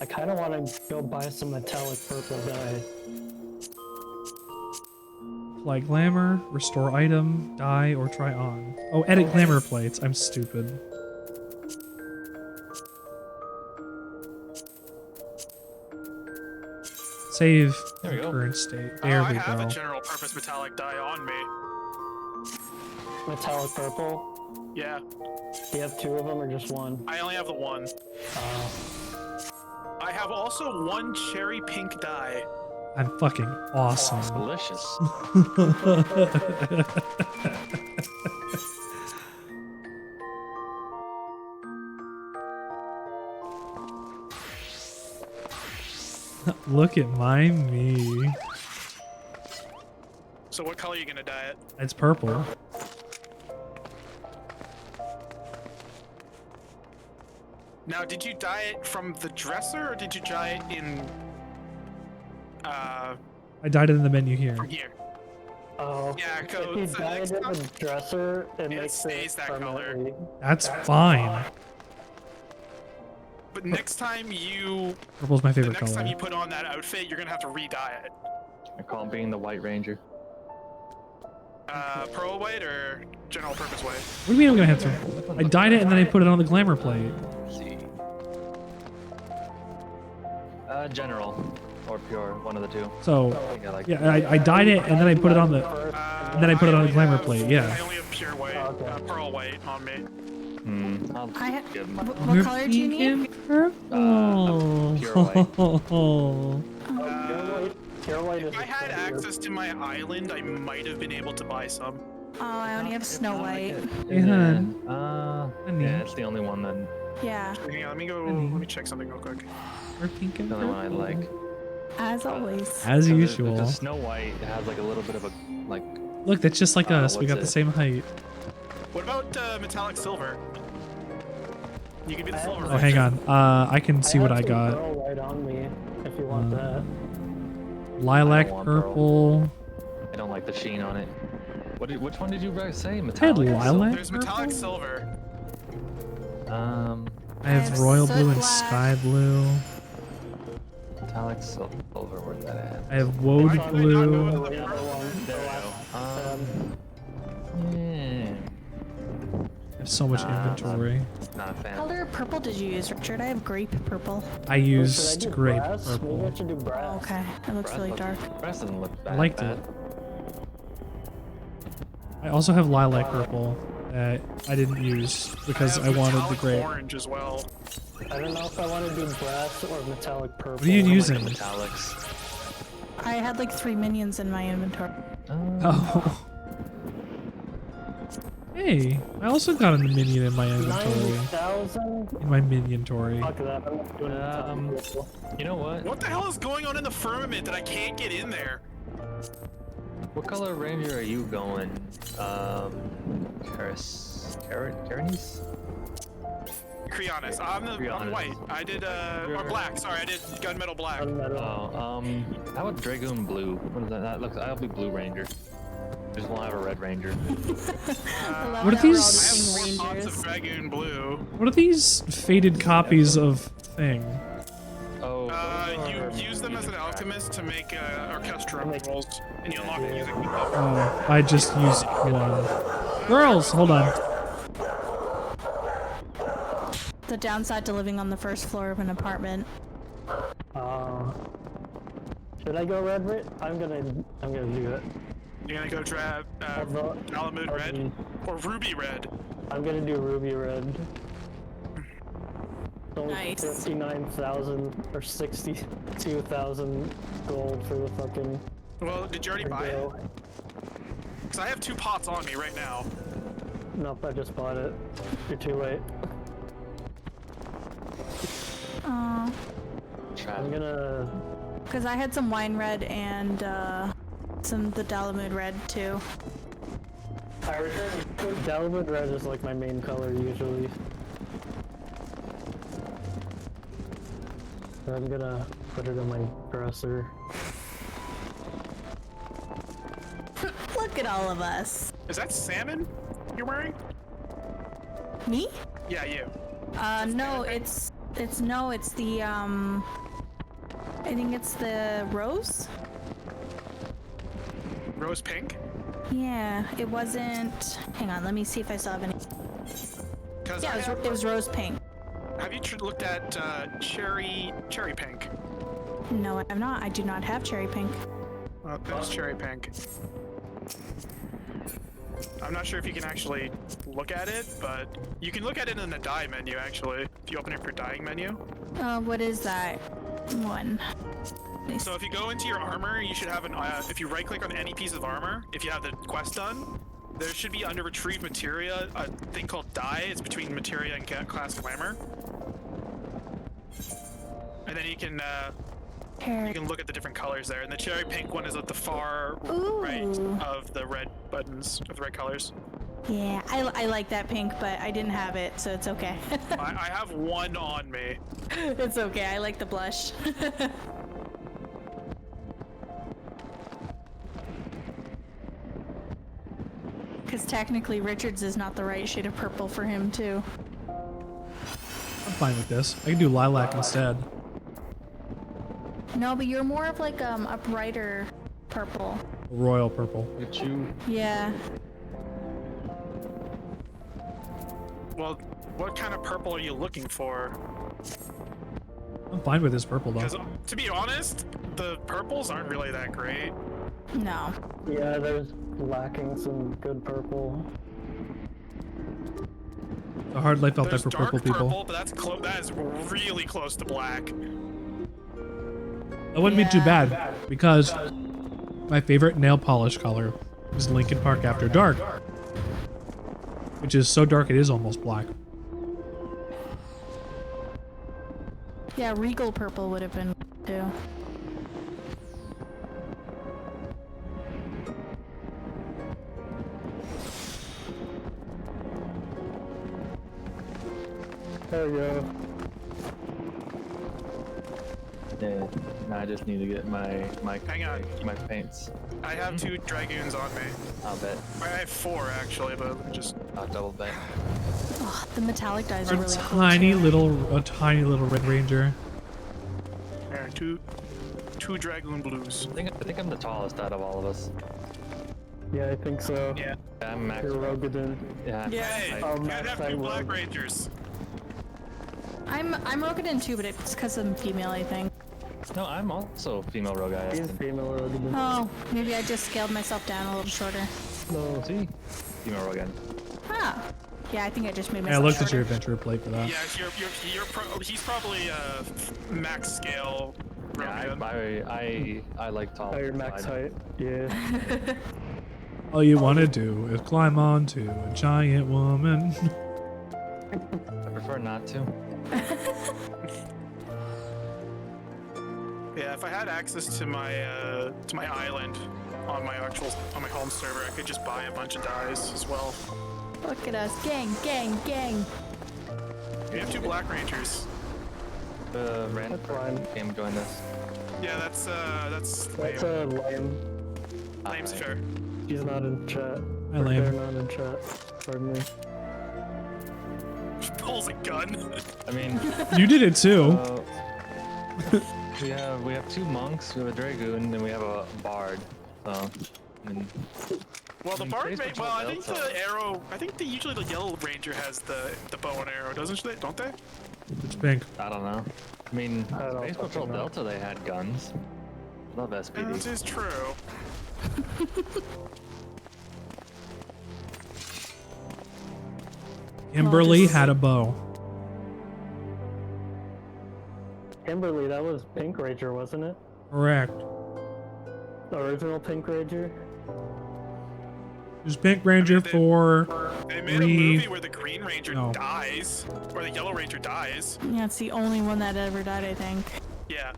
I kind of want to go buy some metallic purple dye. Apply glamour, restore item, dye, or try on. Oh, edit glamour plates. I'm stupid. Save current state. There we I have go. a general purpose metallic dye on me. Metallic purple? Yeah. Do you have two of them or just one? I only have the one. I have also one cherry pink dye. I'm fucking awesome. Delicious. Look at my me. So what color are you gonna dye it? It's purple. Now, did you dye it from the dresser or did you dye it in I dyed it in the menu here. from here? Oh. Yeah, If you dye it in the dresser, it makes stays that color. That's fine. But next time you Purple's my favorite next color. time you put on that outfit, you're gonna have to re-dye it. I call him being the White Ranger. Pearl white or general purpose white? What do you mean I'm gonna have to? I dyed it and then I put it on the glamour plate. General or pure, one of the two. So, I think I like yeah, I dyed it and then I put it on the, and then I put it on the glamour plate. I Yeah. only have pure white, pearl white on me. I'll give him What color do you need? Purple. pure white. Pure white If I had access to my island, I might have been able to buy some. Oh, I only have Snow White. Yeah. Yeah, it's the only one then. Yeah. Hang on, let me check something real quick. Or pink and The only one I purple. like. As always. As So usual. The Snow White has like a little bit of a like. Look, that's just like us. We what's got the it? same height. What about metallic silver? You can be the silver. Oh, hang on. I can see what I got. Pearl white on me if you want that. Lilac I don't want purple. I don't like the sheen on it. Which one did you guys say? I had Metallic? lilac. There's metallic silver. I have royal blue and sky blue. Metallic silver. Where's that at? I have woad blue. There we go. Yeah. I have so much inventory. Not a fan. What color purple did you use, Richard? I have grape purple. I used grape Maybe I purple. should do brass. Okay, it looks really dark. Brass doesn't look bad. I liked it. I also have lilac purple that I didn't use because I wanted the metallic grape. orange as well. I don't know if I want to do brass or metallic purple. What are you using? Metallics. I had like 3 minions in my inventory. Oh. Hey, I also got a minion in my inventory. 90,000? In my miniontory. Fuck that. I'm not doing metallic purple. You know what? What the hell is going on in the firmament that I can't get in there? What color ranger are you going? Caranis? Creonis. I'm Creonis. white. I did or black. Sorry, I did gunmetal black. Oh, how about Dragoon Blue? What is that? That looks. I'll be Blue Ranger. Just won't have a Red Ranger. What are these? I have 4 pots of dragoon blue. What are these faded copies of thing? Oh. You use them as an alchemist to make orchestra rolls, and you unlock it using them. Oh, I just used one. Girls, hold on. The downside to living on the first floor of an apartment. Should I go red? I'm gonna do it. You're gonna go grab Alamud red or ruby red. I'm gonna do ruby red. It's only Nice. 59,000 or 62,000 gold for the fucking. Well, did you already buy it? Because I have 2 pots on me right now. Nope, I just bought it. You're too late. Aw. I'm gonna. Because I had some wine red and the Dalamud red too. Dalamud red is like my main color usually. So I'm gonna put it in my dresser. Look at all of us. Is that salmon you're wearing? Me? Yeah, you. No, it's the I think it's the rose. Rose pink? Yeah, it wasn't. Hang on, let me see if I still have any. Yeah, it was rose pink. Have you looked at cherry pink? No, I have not. I do not have cherry pink. Well, that's cherry pink. I'm not sure if you can actually look at it, but you can look at it in the dye menu actually. If you open it for dyeing menu. What is that one? So if you go into your armor, you should have an. If you right-click on any piece of armor, if you have the quest done, there should be under retrieve materia a thing called dye. It's between materia and class glamour. And then you can look at the different colors there. And the cherry pink one is at the far right of the red buttons of the red colors. Yeah, I like that pink, but I didn't have it, so it's okay. I have one on me. It's okay. I like the blush. Because technically Richards is not the right shade of purple for him too. I'm fine with this. I can do lilac instead. No, but you're more of like a brighter purple. Royal purple. Did you? Yeah. Well, what kind of purple are you looking for? I'm fine with this purple though. Because to be honest, the purples aren't really that great. No. Yeah, there's lacking some good purple. The hard life out there There's for dark purple people. but that is really close to black. That wouldn't be too bad because my favorite nail polish color is Linkin Park After Dark, which is so dark it is almost black. Yeah, regal purple would have been too. There we go. Yeah, now I just need to get my Hang on. my paints. I have 2 dragoons on me. I'll bet. I have 4 actually, but just I'll double bet. Oh, the metallic dyes are A really cool. tiny little Red Ranger. there, two dragoon blues. I think I'm the tallest out of all of us. Yeah, I think so. Yeah. I'm max. You're Rogadin. Yeah. Hey, Oh, you Max, have I 2 will. black rangers. I'm Rogadin too, but it's because I'm female, I think. No, I'm also female rogue guy. He's female Rogadin. Oh, maybe I just scaled myself down a little shorter. No, see, female rogue guy. Huh. Yeah, I think I just made Yeah, I myself looked at shorter. your adventure play for that. Yeah, he's probably max scale. Yeah, I like tall. Oh, your max height. Yeah. All you want to do is climb onto a giant woman. I prefer not to. Yeah, if I had access to my island on my home server, I could just buy a bunch of dyes as well. Look at us, gang, gang, gang. We have 2 black rangers. Random came join us. Yeah, that's Lame. Lame's fair. He's not in chat. Hi, Or Lame. they're not in chat. Pardon me. Pulls a gun. I mean, You did it too. we have 2 monks, we have a dragoon, and we have a bard. So, I mean, Well, the I mean, bard Space may, Patrol well, I think Delta. the arrow. I think usually the yellow ranger has the bow and arrow, doesn't they? Don't they? It's pink. I don't know. I mean, I don't Space fucking Patrol know. Delta, they had guns. Love SPD. This is true. Kimberly had a bow. Kimberly, that was Pink Ranger, wasn't it? Correct. The original Pink Ranger? There's Pink Ranger for They made a movie where the Green Ranger dies, or the Yellow Ranger dies. Yeah, it's the only one that ever died, I think. Yeah.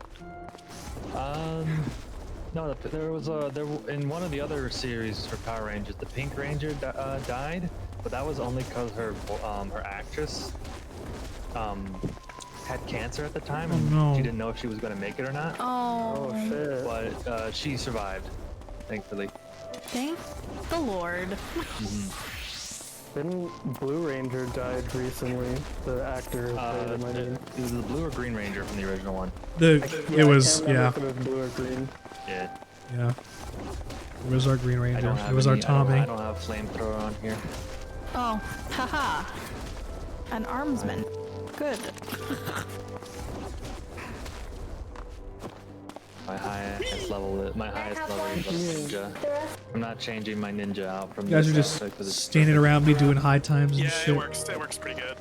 No, there was in one of the other series for Power Rangers, the Pink Ranger died, but that was only because her actress had cancer at the time, and no. she didn't know if she was going to make it or not. Oh, shit. But she survived, thankfully. Thank the Lord. Didn't Blue Ranger died recently? The actor who played him, I mean. It was the Blue or Green Ranger from the original one. It was, I can't remember yeah. if it was blue or green. Yeah. Yeah. It was our Green I Ranger. don't have It was our any- Tommy. I don't have flamethrower on here. Oh, haha. An armsman. Good. My highest level is ninja. I'm not changing my ninja out from You guys are this just aspect 'cause it's standing around me doing high times and Yeah, shit. it works. It works pretty good.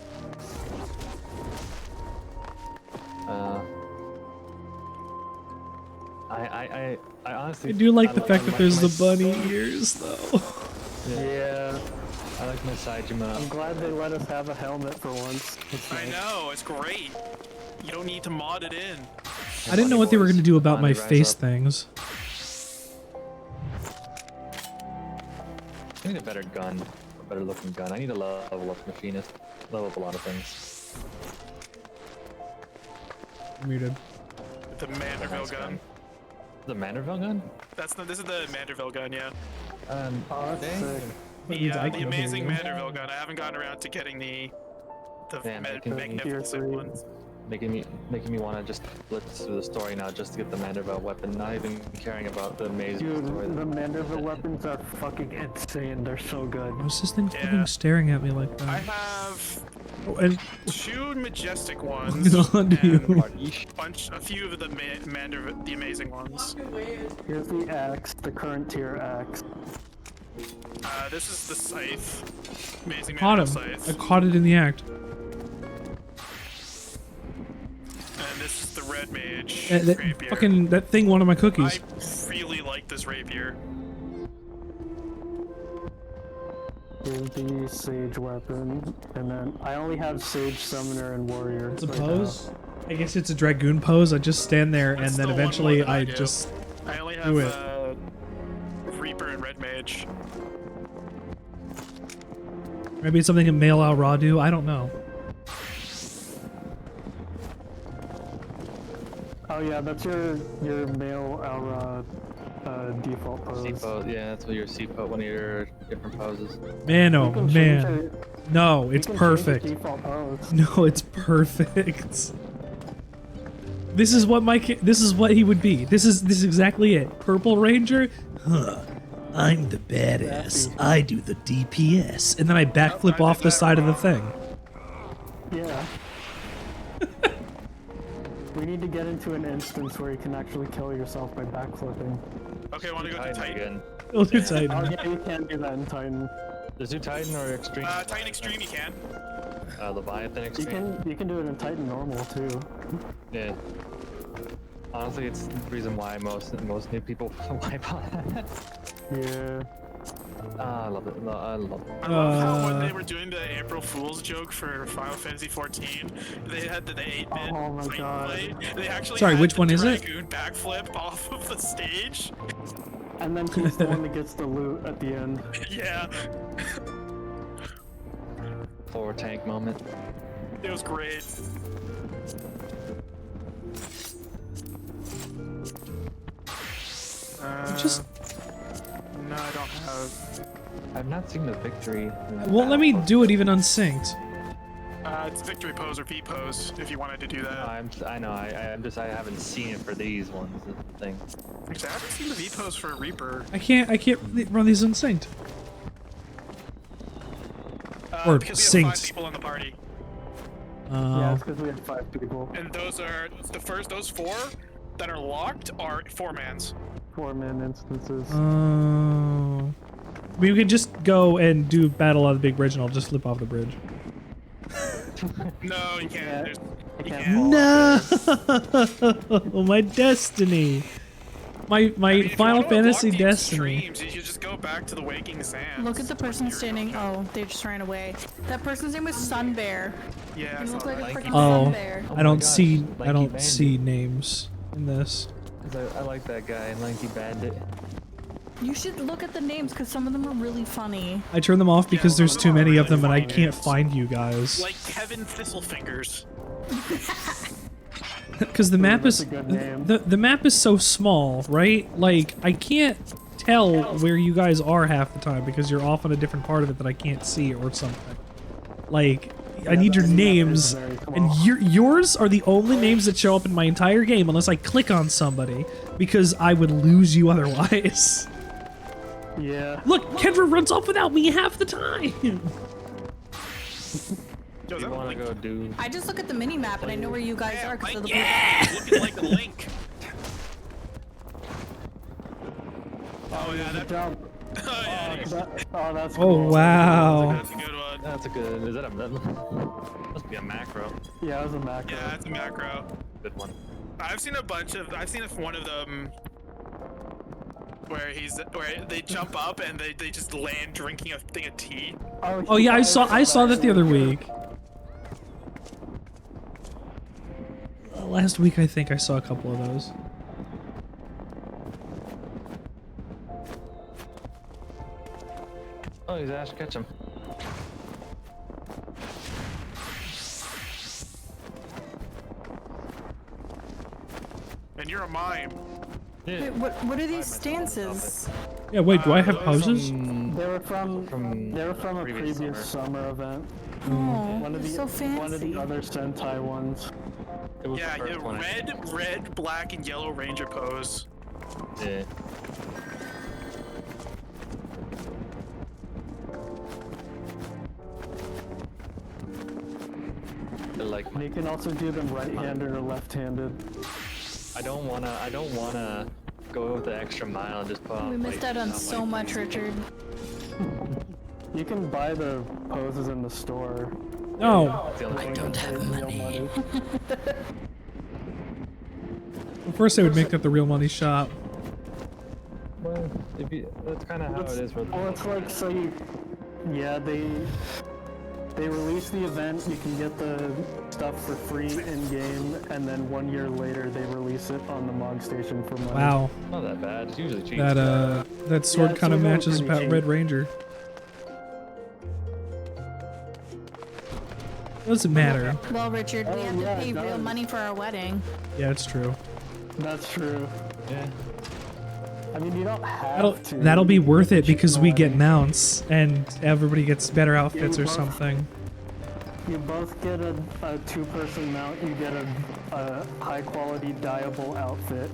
I honestly. I do like the I fact that there's my- the bunny ears, though. Yeah. I like my Saijima. I'm glad they let us have a helmet for once. It's I nice. know, it's great. You don't need to mod it in. I didn't know what they were going to do about my Bonnie, rise face up. things. I need a better gun, a better looking gun. I need a level up machinist, level up a lot of things. Muted. The Manderville gun. The Manderville gun? This is the Manderville gun, yeah. Oh, that's sick. The amazing Manderville gun. I haven't gotten around to getting the magnificent ones. Making me want to just blitz through the story now just to get the Manderville weapon, not even caring about the amazing Dude, story. the Manderville weapons are fucking insane. They're so good. What's this thing fucking staring at me like I that? have Oh, and 2 majestic ones. on you. A few of the the amazing ones. Here's the axe, the current tier axe. This is the scythe. Amazing Caught man him. scythe. I caught it in the act. And this is the red mage That rapier. fucking that thing. One of my cookies. I really like this rapier. Here's the sage weapon, and then I only have sage, summoner, and warrior. It's a right pose. now. I guess it's a dragoon pose. I just stand there and then the one eventually that I I do. just I only do it. have Reaper and Red Mage. Maybe it's something a male Al Ra do. I don't know. Oh yeah, that's your male Aura default pose. C-pose, yeah, that's what your C-pose, one of your different poses. Man, You oh can change man. it. No, You it's can change perfect. the default pose. No, it's perfect. This is what this is what he would be. This is exactly it. Purple Ranger. Huh. I'm the badass. I do the DPS. And then I backflip off the side of the thing. Yeah. We need to get into an instance where you can actually kill yourself by backflipping. Okay, want to go to Titan? Again. We'll do Titan. Oh yeah, you can do that in Titan. Does do Titan or Extreme? Titan Extreme you can. Leviathan Extreme? You can do it in Titan normal too. Yeah. Honestly, it's the reason why most new people wipe on. Yeah. I love it. I love it. I love how when they were doing the April Fool's joke for Final Fantasy XIV, they had the 8-bit Oh my god. play. They actually Sorry, had which the one is it? Dragoon backflip off of the stage. And then he's the one that gets the loot at the end. Yeah. Forward tank moment. It was great. Just No, I don't have. I've not seen the victory. won't let me do it even unsynced. It's victory pose or V pose if you wanted to do that. I know. I haven't seen it for these ones. Is the thing. Actually, I haven't seen the V pose for Reaper. I can't run these unsynced. Or Because we have 5 synced. people in the party. Yeah, it's because we had 5 people. And those are those 4 that are locked are 4-mans. 4-man instances. We could just go and do battle on the big bridge and I'll just flip off the bridge. No, you can't. You can't. No, my destiny, my Final Fantasy destiny. Extremes, you should just go back to the Waking Sands. Look at the person standing. Oh, they just ran away. That person's name was Sun Bear. Yeah. You look like a freaking Oh, Sun Bear. I don't see Lanky see names in this. I like that guy, Lanky Bandit. You should look at the names because some of them are really funny. I turn them off because there's too many of them and I can't find you guys. Like Kevin Thistlefingers. Because the map is the map is so small, right? Like I can't tell where you guys are half the time because you're off on a different part of it that I can't see or something. Like I need your names, and yours are the only names that show up in my entire game unless I click on somebody because I would lose you otherwise. Yeah. Look, Kendra runs off without me half the time. You want to go do? I just look at the mini map and I know where you guys are because of the Looking like a Link. Oh yeah, that job. Oh, that's Oh cool. wow. That's a good one. That's a good. Is that a must be a macro? Yeah, it was a macro. Yeah, that's a macro. Good one. I've seen one of them where they jump up and they just land drinking a thing of tea. Oh yeah, I saw that the other week. Last week I think I saw a couple of those. Oh, he's Ash Ketchum. And you're a mime. Wait, what are these stances? Yeah, wait, do I have poses? They were from a previous summer event. Oh, One of the so fancy. One of the other Sentai ones. Yeah, red, black, and yellow ranger pose. Yeah. You can also do them right-handed or left-handed. I don't wanna go the extra mile and just put on. We missed out on so much, Richard. You can buy the poses in the store. No. I don't have money. First, they would make that the real money shop. Well, that's kind of how it is. Well, it's like, so you... Yeah, they release the event, you can get the stuff for free in-game, and then 1 year later they release it on the Mog Station for money. Wow. Not that bad. It's usually cheap. That sword kind of matches about Red Ranger. Doesn't matter. Well, Richard, we have to pay real money for our wedding. Yeah, it's true. That's true. Yeah. I mean, you don't have to. That'll be worth it because we get mounts and everybody gets better outfits or something. You both get a two-person mount. You get a high-quality dyeable outfit,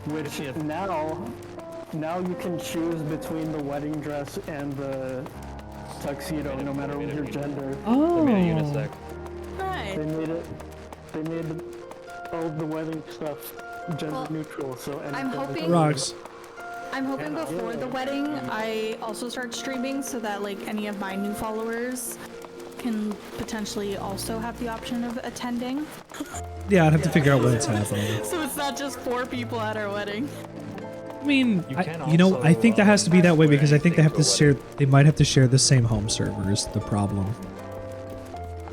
which now you can choose between the wedding dress and the tuxedo, no matter your gender. Oh. They made a unisex. Right. They made all the wedding stuff gender neutral, so I'm hoping. Rocks. I'm hoping before the wedding, I also start streaming so that like any of my new followers can potentially also have the option of attending. Yeah, I'd have to figure out what's happening. So it's not just 4 people at our wedding. I mean, I think that has to be that way because I think they have to share. They might have to share the same home server is the problem.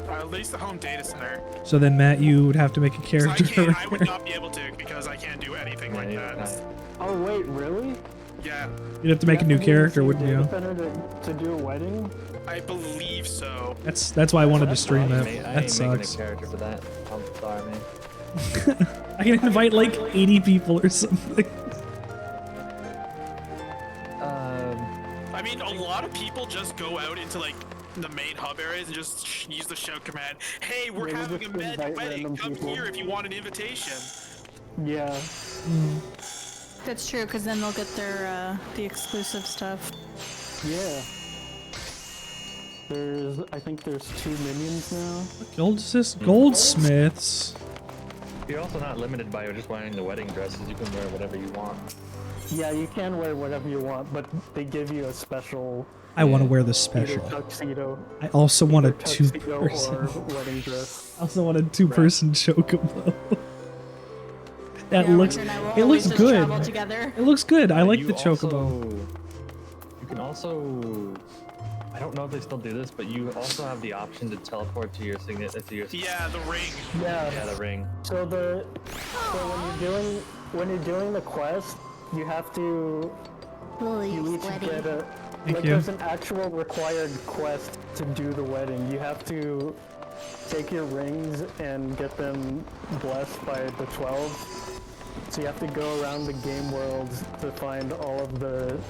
At least the home data center. So then, Matt, you would have to make a character. I would not be able to because I can't do anything like that. Oh wait, really? Yeah. You'd have to make a new character, wouldn't you? To do a wedding? I believe so. That's why I wanted to stream it. That sucks. I ain't making a character for that. I'm sorry, man. I can invite like 80 people or something. I mean, a lot of people just go out into like the main hub areas and just use the shout command. Hey, we're having a wedding. Come here if you want an invitation. Yeah. That's true, because then they'll get their the exclusive stuff. Yeah. I think there's 2 minions now. Goldsmiths. You're also not limited by just wearing the wedding dresses. You can wear whatever you want. Yeah, you can wear whatever you want, but they give you a special. I want to wear the special. Tuxedo. I also want a tuxedo or 2-person. wedding dress. I also want a 2-person chocobo. That Yeah, looks. Richard and I will It looks always just good. travel together. It looks good. I like You the chocobo. You can also. I don't know if they still do this, but you also have the option to teleport to your signature. Yeah, the ring. Yeah, the ring. So when you're doing the quest, you have to. You each get a. There's an actual required quest to do the wedding. You have to take your rings and get them blessed by the 12. So you have to go around the game world to find all of the.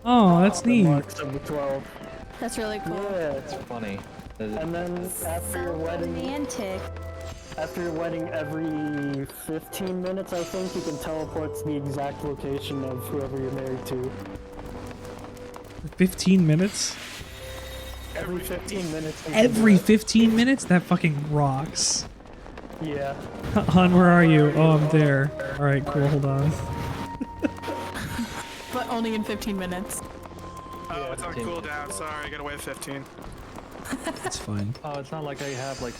Oh, that's neat. Marks of the 12. That's really cool. Yeah, it's funny. And then after your wedding, romantic. After your wedding, every 15 minutes, I think you can teleport to the exact location of whoever you're married to. 15 minutes? Every 15 minutes. Every 15 minutes? That fucking rocks. Yeah. Han, where are you? Oh, I'm there. Alright, cool, hold on. But only in 15 minutes. Oh, it's on cooldown. Sorry, I gotta wait 15. It's fine. Oh, it's not like I have like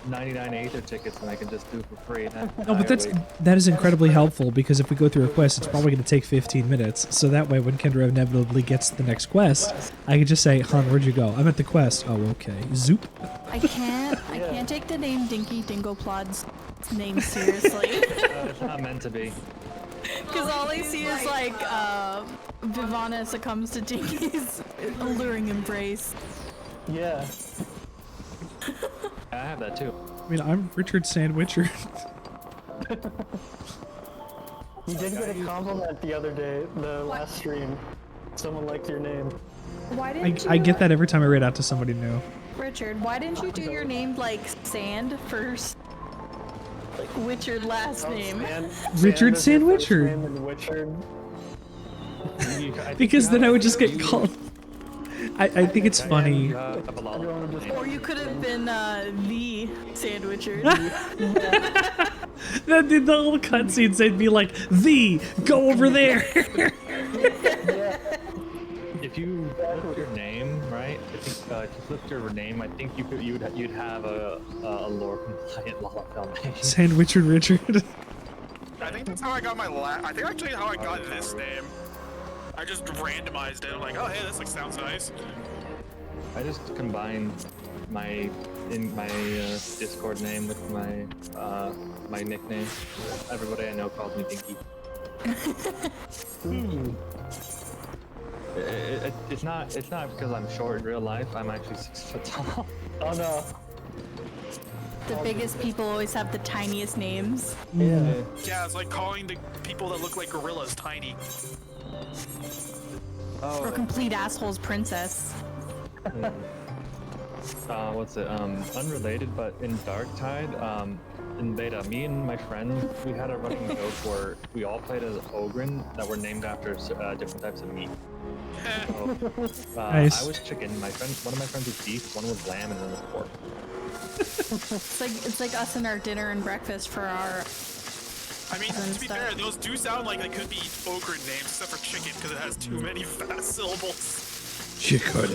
99 Aether tickets and I can just do it for free. No, but that is incredibly helpful because if we go through a quest, it's probably going to take 15 minutes. So that way, when Kendra inevitably gets to the next quest, I can just say, "Han, where'd you go? I'm at the quest." Oh, okay. Zoop. I can't take the name Dinky Dingo Plod's name seriously. It's not meant to be. Because all I see is like Vivana succumbs to Dinky's alluring embrace. Yeah. I have that too. I mean, I'm Richard Sandwichard. You did get a compliment the other day, the last stream. Someone liked your name. Why didn't I get that every time I read out to somebody new. Richard, why didn't you do your name like Sand first? Like Witchard last name. Richard Sandwichard. Because then I would just get called. I think it's funny. Or you could have been the Sandwichard. That did the whole cutscenes. They'd be like, "The go over there." If if you flip your name, right? I think if you flipped your name, I think you'd have a lore compliant Lalafell name. Sandwichard Richard. I think that's how I got my I think actually how I got this name. I just randomized it. I'm like, oh hey, this like sounds nice. I just combined my Discord name with my my nickname. Everybody I know calls me Dinky. It's not because I'm short in real life. I'm actually 6 foot tall. Oh no. The biggest people always have the tiniest names. Yeah. Yeah, it's like calling the people that look like gorillas tiny. Or complete assholes princess. What's it? Unrelated, but in Darktide, in beta, me and my friend, we had a running joke where we all played as Ogren that were named after different types of meat. So, Nice. I was chicken. One of my friends was beef. One was lamb, and one was pork. It's like us and our dinner and breakfast for our. I mean, to be fair, those do sound like they could be ogre names, except for chicken, because it has too many fast syllables. Chicken.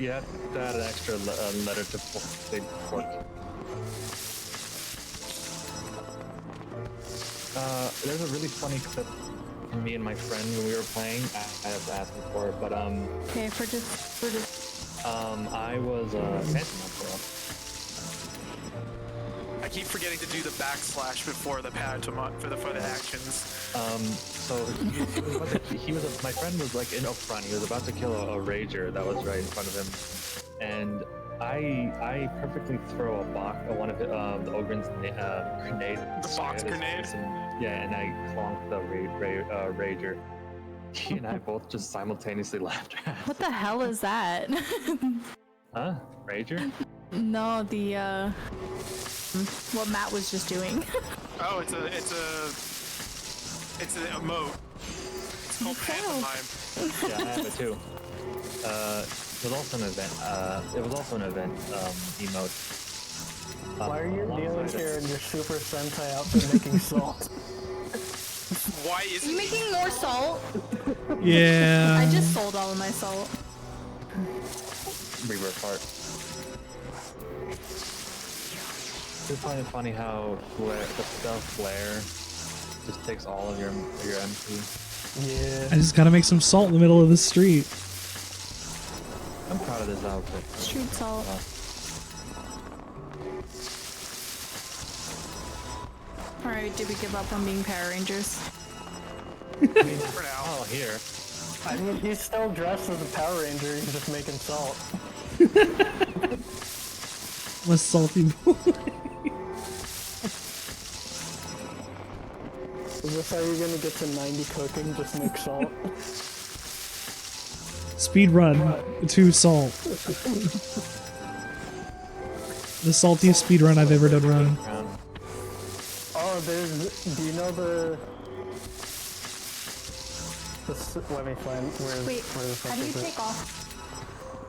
You have to add an extra letter to say pork. There's a really funny clip from me and my friend when we were playing. I have to ask him for it, but Okay, for just. I was Phantom Emperor. I keep forgetting to do the backslash before the pad to for the actions. So my friend was like up front. He was about to kill a rager that was right in front of him, and I perfectly throw one of the Ogren's grenade. The box grenade. And I clonked the rager. He and I both just simultaneously laughed. What the hell is that? Huh? Rager? No, the what Matt was just doing. Oh, it's an emote. It's called pantomime. Yeah, I have it too. It was also an event. Emote. Why are you kneeling here in your Super Sentai outfit making salt? Why is you making more salt? Yeah. I just sold all of my salt. Rebirth part. I find it funny how the stealth flare just takes all of your MP. Yeah. I just gotta make some salt in the middle of the street. I'm proud of this outfit. Street salt. Alright, did we give up on being Power Rangers? For now. Oh, here. I mean, he's still dressed as a Power Ranger, he's just making salt. I'm a salty boy. Is this how you're gonna get to 90 cooking? Just make salt? Speed run to salt. The saltiest speed run I've ever done run. Oh, do you know let me find, where the fuck how do you is it? take off?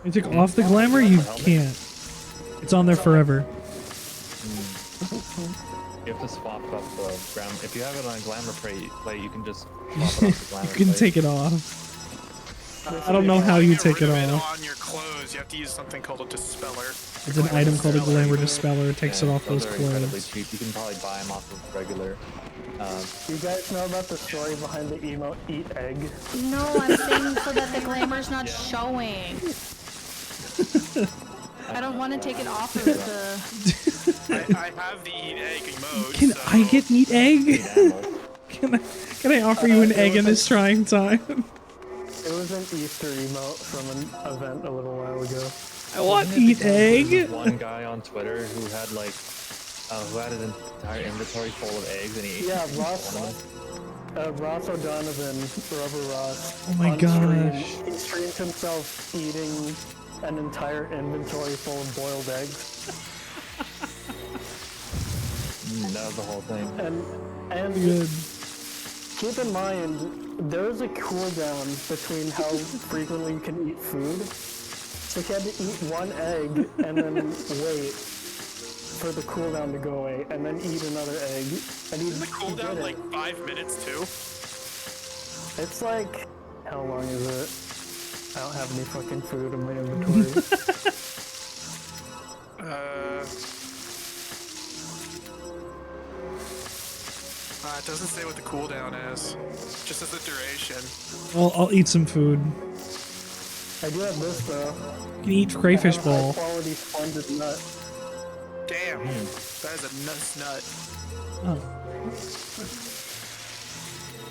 You take off the glamour? You can't. It's on there forever. You have to swap up the glamour. If you have it on glamour plate, you can just swap it off the glamour You can take it off. I don't know how you take it off. On your clothes, you have to use something called a dispeller. It's an item called a glamour dispeller. It takes it off those are incredibly clothes. cheap. You can probably buy them off of regular. You guys know about the story behind the emote Eat Egg? No, I'm saying so that the glamour's not showing. I don't want to take it off of the... I have the eat egg emote. Can I get meat egg? Can I offer you an egg in this trying time? It was an Easter emote from an event a little while ago. I want eat egg. One guy on Twitter who had like, who had his entire inventory full of eggs, and he Yeah, ate one of them. Ross O'Donovan, Rubber Ross. Oh my on gosh. Stream, he streamed himself eating an entire inventory full of boiled eggs. That was the whole thing. And Good. keep in mind, there is a cooldown between how frequently you can eat food. So he had to eat one egg and then wait for the cooldown to go away, and then eat another egg. And Isn't the cooldown like 5 minutes too? It's like, how long is it? I don't have any fucking food in my inventory. It doesn't say what the cooldown is. Just as the duration. Well, I'll eat some food. I do have this though. You can eat crayfish ball. Quality splendid nut. Damn, that is a nice nut. Oh.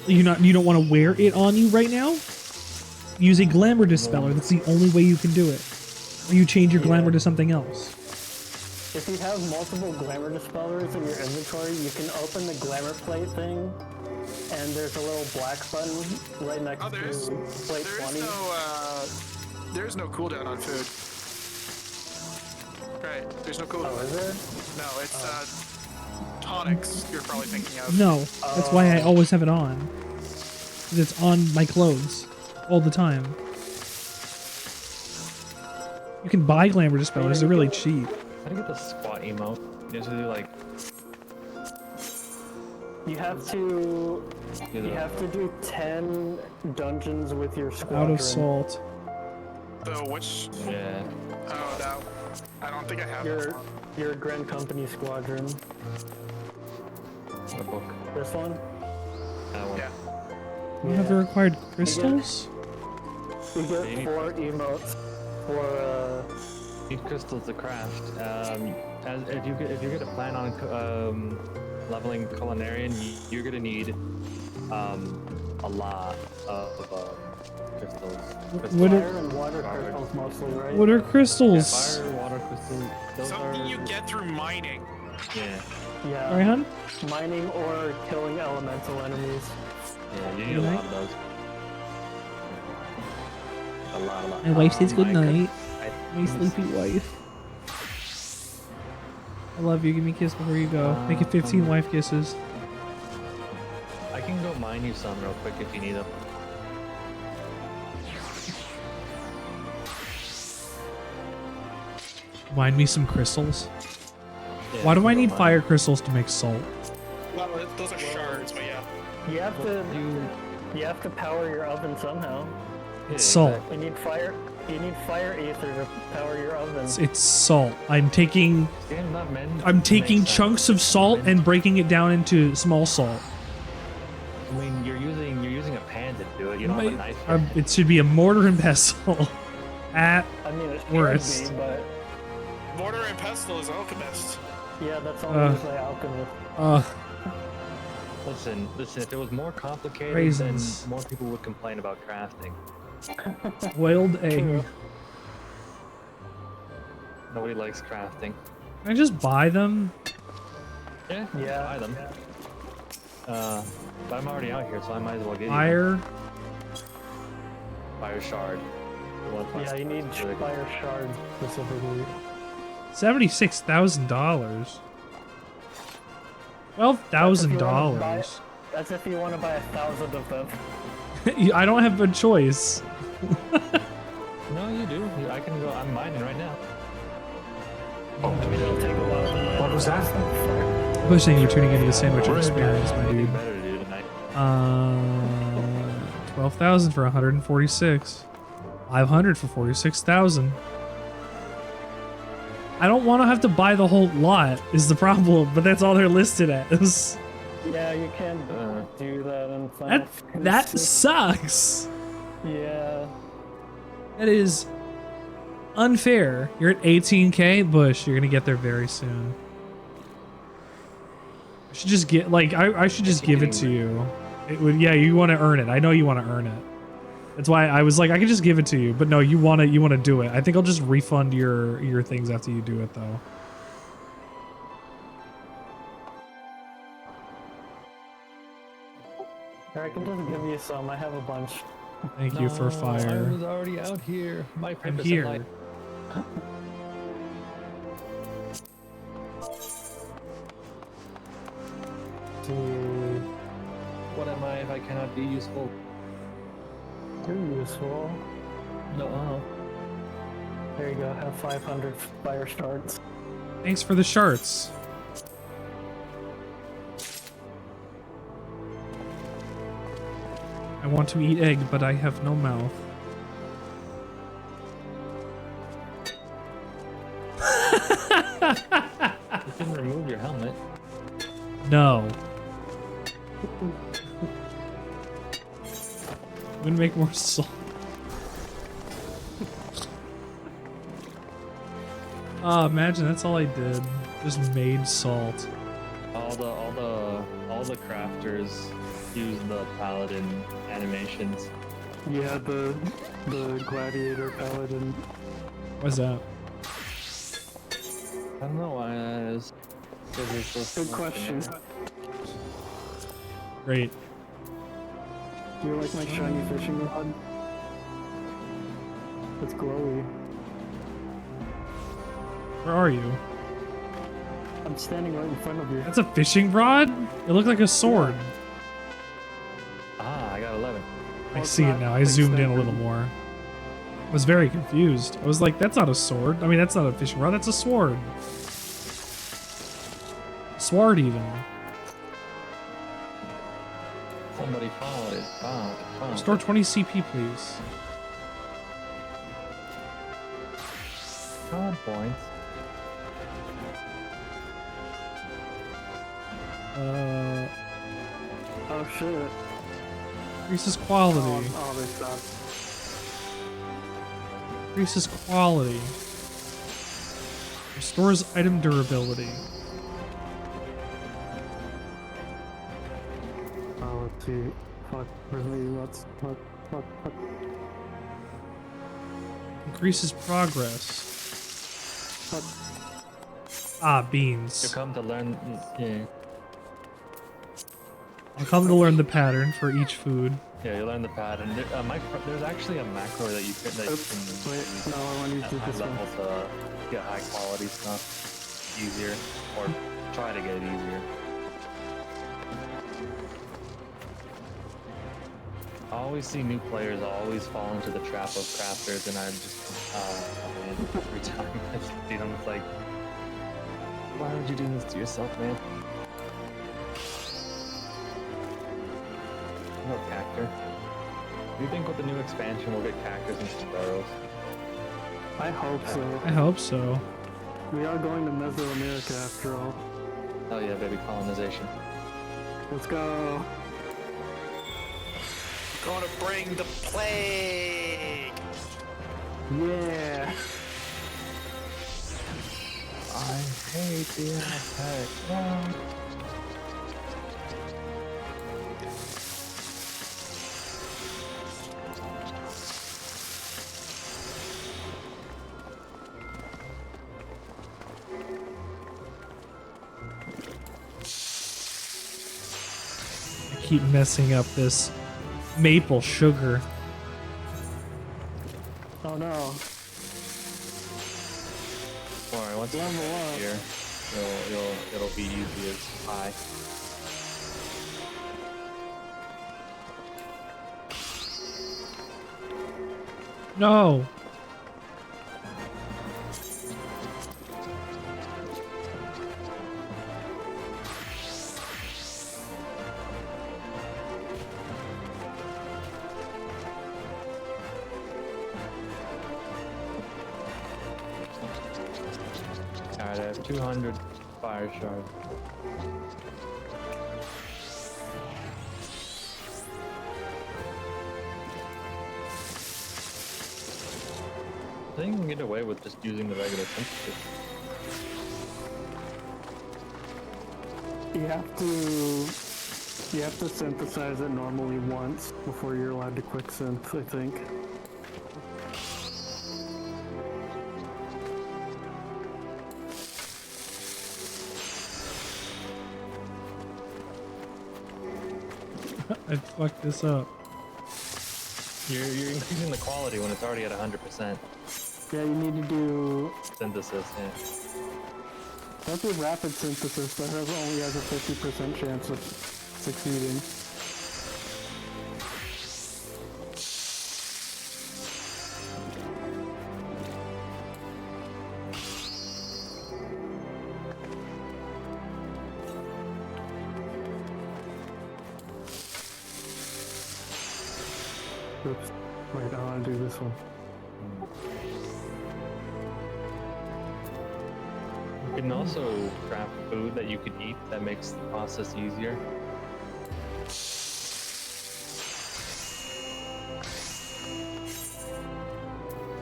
You don't want to wear it on you right now? Use a glamour dispeller. That's the only way you can do it. Or you change your glamour to something else. If you have multiple glamour dispellers in your inventory, you can open the glamour plate thing, and there's a little black button right next to plate 20. There's no cooldown on food. Right, there's no cooldown. Oh, is there? No, it's tonics you're probably thinking of. No, that's why I always have it on. 'Cause it's on my clothes all the time. You can buy glamour dispellers, they're really cheap. How do you get the squat emote? You have to do like... You have to do 10 dungeons with your squadron. Out of salt. So which? Yeah. Oh, no. I don't think I have your Grand Company squadron. What book? This one? That one. Yeah. You have the required crystals? You get 4 emotes for need crystals to craft. If you get a plan on leveling culinarian, you're gonna need a lot of crystals. Fire and water crystals mostly, right? What are crystals? Yeah, fire, water crystals. Something you get through mining. Yeah. Yeah. Alright, hun? Mining or killing elemental enemies. Yeah, you need a lot of those. A lot. My wife says good night. My sleepy wife. I love you. Give me a kiss before you go. Make it 15 wife kisses. I can go mine you some real quick if you need them. Mine me some crystals. Yeah, Why do I need mine. fire crystals to make salt? Well, those are shards, but yeah. You have to power your oven somehow. It's salt. You need fire ether to power your oven. It's salt. I'm taking chunks of salt and breaking it down into small salt. I mean, you're using a pan to do it. You don't have a knife. It should be a mortar and pestle. At it worst. should be, but Mortar and pestle is alchemist. yeah, that's all used by alchemists. Listen. If it was more complicated, Raisins. then more people would complain about crafting. Boiled egg. Nobody likes crafting. Can I just buy them? Yeah, buy them. Yeah. But I'm already out here, so I might as well get Fire. Fire shard. Yeah, you need fire shard specifically. $76,000. $12,000. That's if you want to buy 1,000 of them. I don't have a choice. No, you do. I can go. I'm mining right now. I mean, it'll take a while. What was that? Bush saying you're tuning into the Sandwichard experience, my dude. Better to do tonight. 12,000 for 146. 500 for 46,000. I don't want to have to buy the whole lot is the problem, but that's all they're listed as. Yeah, you can do that in Final That sucks. Yeah. That is unfair. You're at 18K, Bush. You're gonna get there very soon. I should just get I should just give it to you. It would you want to earn it. I know you want to earn it. That's why I was like I could just give it to you, but no, you want to do it. I think I'll just refund your things after you do it though. Or I can just give you some. I have a bunch. Thank you for fire. I was already out here. My I'm purpose here. in life. What am I if I cannot be useful? You're useful. No. There you go. Have 500 fire starts. Thanks for the shards. I want to eat egg, but I have no mouth. No. I'm gonna make more salt. Ah, imagine that's all I did. Just made salt. All the crafters use the paladin animations. Yeah, the gladiator paladin. What's that? I don't know why that is. Good question. Great. Do you like my shiny fishing rod? It's glowy. Where are you? I'm standing right in front of you. That's a fishing rod? It looked like a sword. Ah, I got 11. I see it now. I zoomed in a little more. I was very confused. I was like, that's not a sword. I mean, that's not a fishing rod. That's a sword. Sword even. Somebody followed it. Restore 20 CP, please. God points. Oh shit. Increases quality. Oh, they stopped. Increases quality. Restores item durability. Oh, let's see. Fuck, where's me? Fuck. Increases progress. Fuck. Ah, beans. You come to learn. Yeah. I'll come to learn the pattern for each food. Yeah, you learn the pattern. There's actually a macro that you can Wait, no, I want you to do this level one. to get high quality stuff easier, or try to get it easier. I always see new players always fall into the trap of crafters, and I'm just, every time I see them, it's like, why would you do this to yourself, man? No cactus. Do you think with the new expansion we'll get cactus and sparrows? I hope so. I hope so. We are going to Mesoamerica after all. Oh yeah, baby, colonization. Let's go. Gonna bring the plague. Yeah. I hate the attack. No. I keep messing up this maple sugar. Oh no. Alright, once Level up. here, it'll be easy as pie. No. Alright, I have 200 fire shards. I think you can get away with just using the regular synthesis. You have to synthesize it normally once before you're allowed to quick synth, I think. I fucked this up. You're increasing the quality when it's already at 100%. Yeah, you need to do Synthesis, yeah. Don't do rapid synthesis, that only has a 50% chance of succeeding. Oops. Wait, I want to do this one. can also craft food that you can eat that makes the process easier.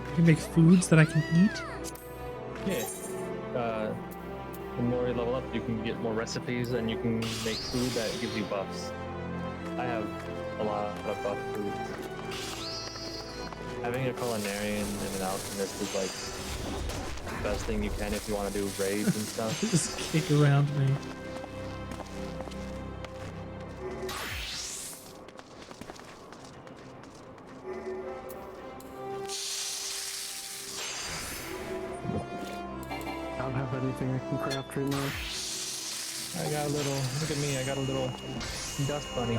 You can make foods that I can eat? Yeah. The more you level up, you can get more recipes and you can make food that gives you buffs. I have a lot of buff foods. Having a culinarian and an alchemist is like the best thing you can if you want to do raids and stuff. Just kick around me. I don't have anything I can craft right now. I got a little, look at me, I got a little dust bunny.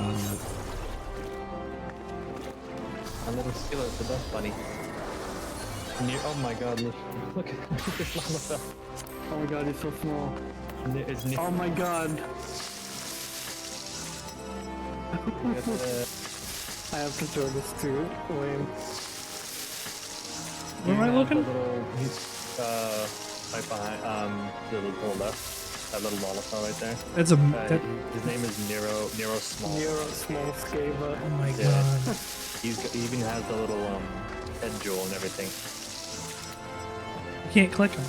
A little skillet, the dust bunny. Oh my god, look at this lava fell. Oh my god, he's so small. It's oh my god. I have to throw this too, Wayne. Where am I looking? He's right behind the little left. That little waterfall right there. That's a. His name is Nero Small. Nero Small Scava. Oh my god. He even has the little head jewel and everything. You can't click him.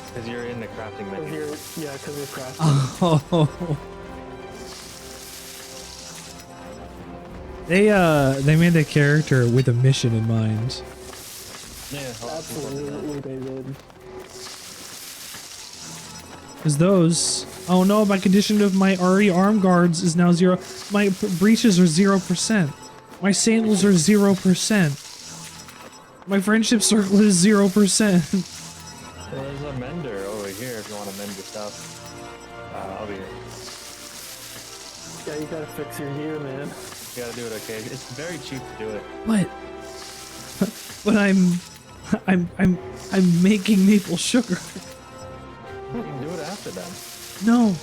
Because you're in the crafting menu. Yeah, because you're crafting. Oh. They made a character with a mission in mind. Yeah, absolutely they did. Because those... Oh no, my condition of my RE arm guards is now 0. My breeches are 0%. My sandals are 0%. My friendship circle is 0%. Well, there's a mender over here if you want to mend your stuff. Over here. Yeah, you gotta fix your gear, man. You gotta do it, okay? It's very cheap to do it. What? But I'm making maple sugar. You can do it after them. No.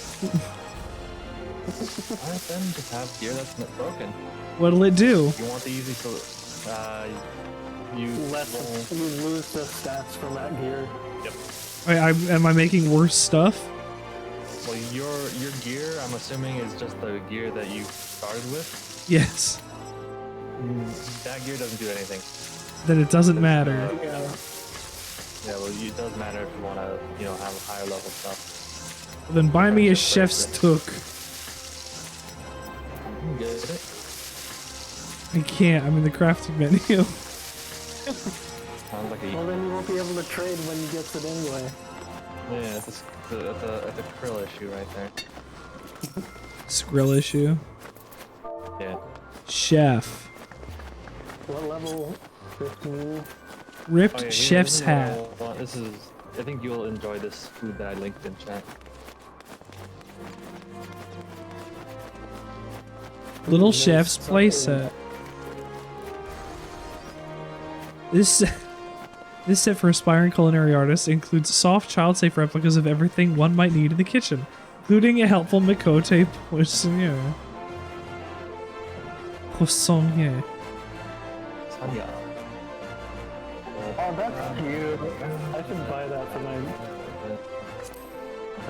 Alright then, just have gear that's not broken. What'll it do? You want the easy you lose the stats from that gear. Yep. Wait, am I making worse stuff? Well, your gear, I'm assuming, is just the gear that you started with? Yes. That gear doesn't do anything. Then it doesn't matter. Yeah, well, it does matter if you want to, have higher level stuff. Well, then buy me a chef's took. Get it? I can't. I'm in the crafting menu. Sounds like Well, then you won't be able to trade when you get it anyway. Yeah, it's a krill issue right there. Skrill issue. Yeah. Chef. What level? 15? Ripped chef's hat. This is. I think you'll enjoy this food that I linked in chat. Little chef's playset. This set for aspiring culinary artists includes soft, child-safe replicas of everything one might need in the kitchen, including a helpful Mikote poissonniere. Poissonniere. Oh, that's cute. I should buy that for my...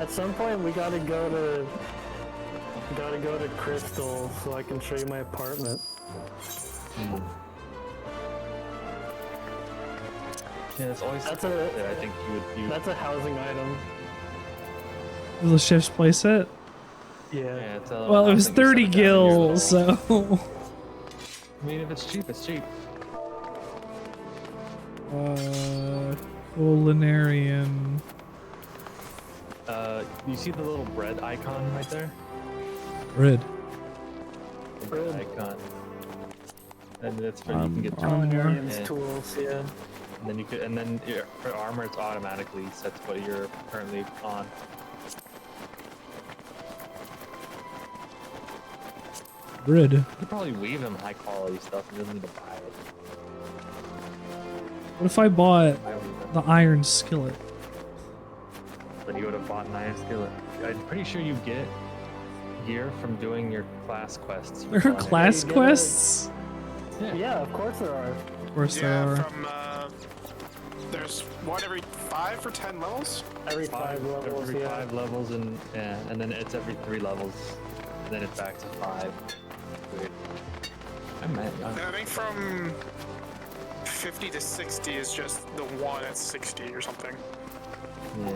At some point, we gotta go to Crystal so I can show you my apartment. Yeah, it's always that's I think you would. That's a housing item. Little chef's playset? Yeah. It's a Well, it was 30 gil, so... I mean, if it's cheap, it's cheap. Culinarian. You see the little bread icon right there? Bread. The bread icon. And that's for you can get Culinarian's tools, yeah. And then your armor automatically sets what you're currently on. Bread. You could probably weave him high quality stuff and doesn't need to buy it. What if I bought the iron skillet? Then you would have bought an iron skillet. I'm pretty sure you get gear from doing your class quests. There are class quests? Yeah, of course there are. Of course there are. There's one every 5 or 10 levels? Every 5 levels, every 5 levels, and then it's every 3 levels, and then it's back to 5. Weird. I think from 50 to 60 is just the one at 60 or something. Yeah.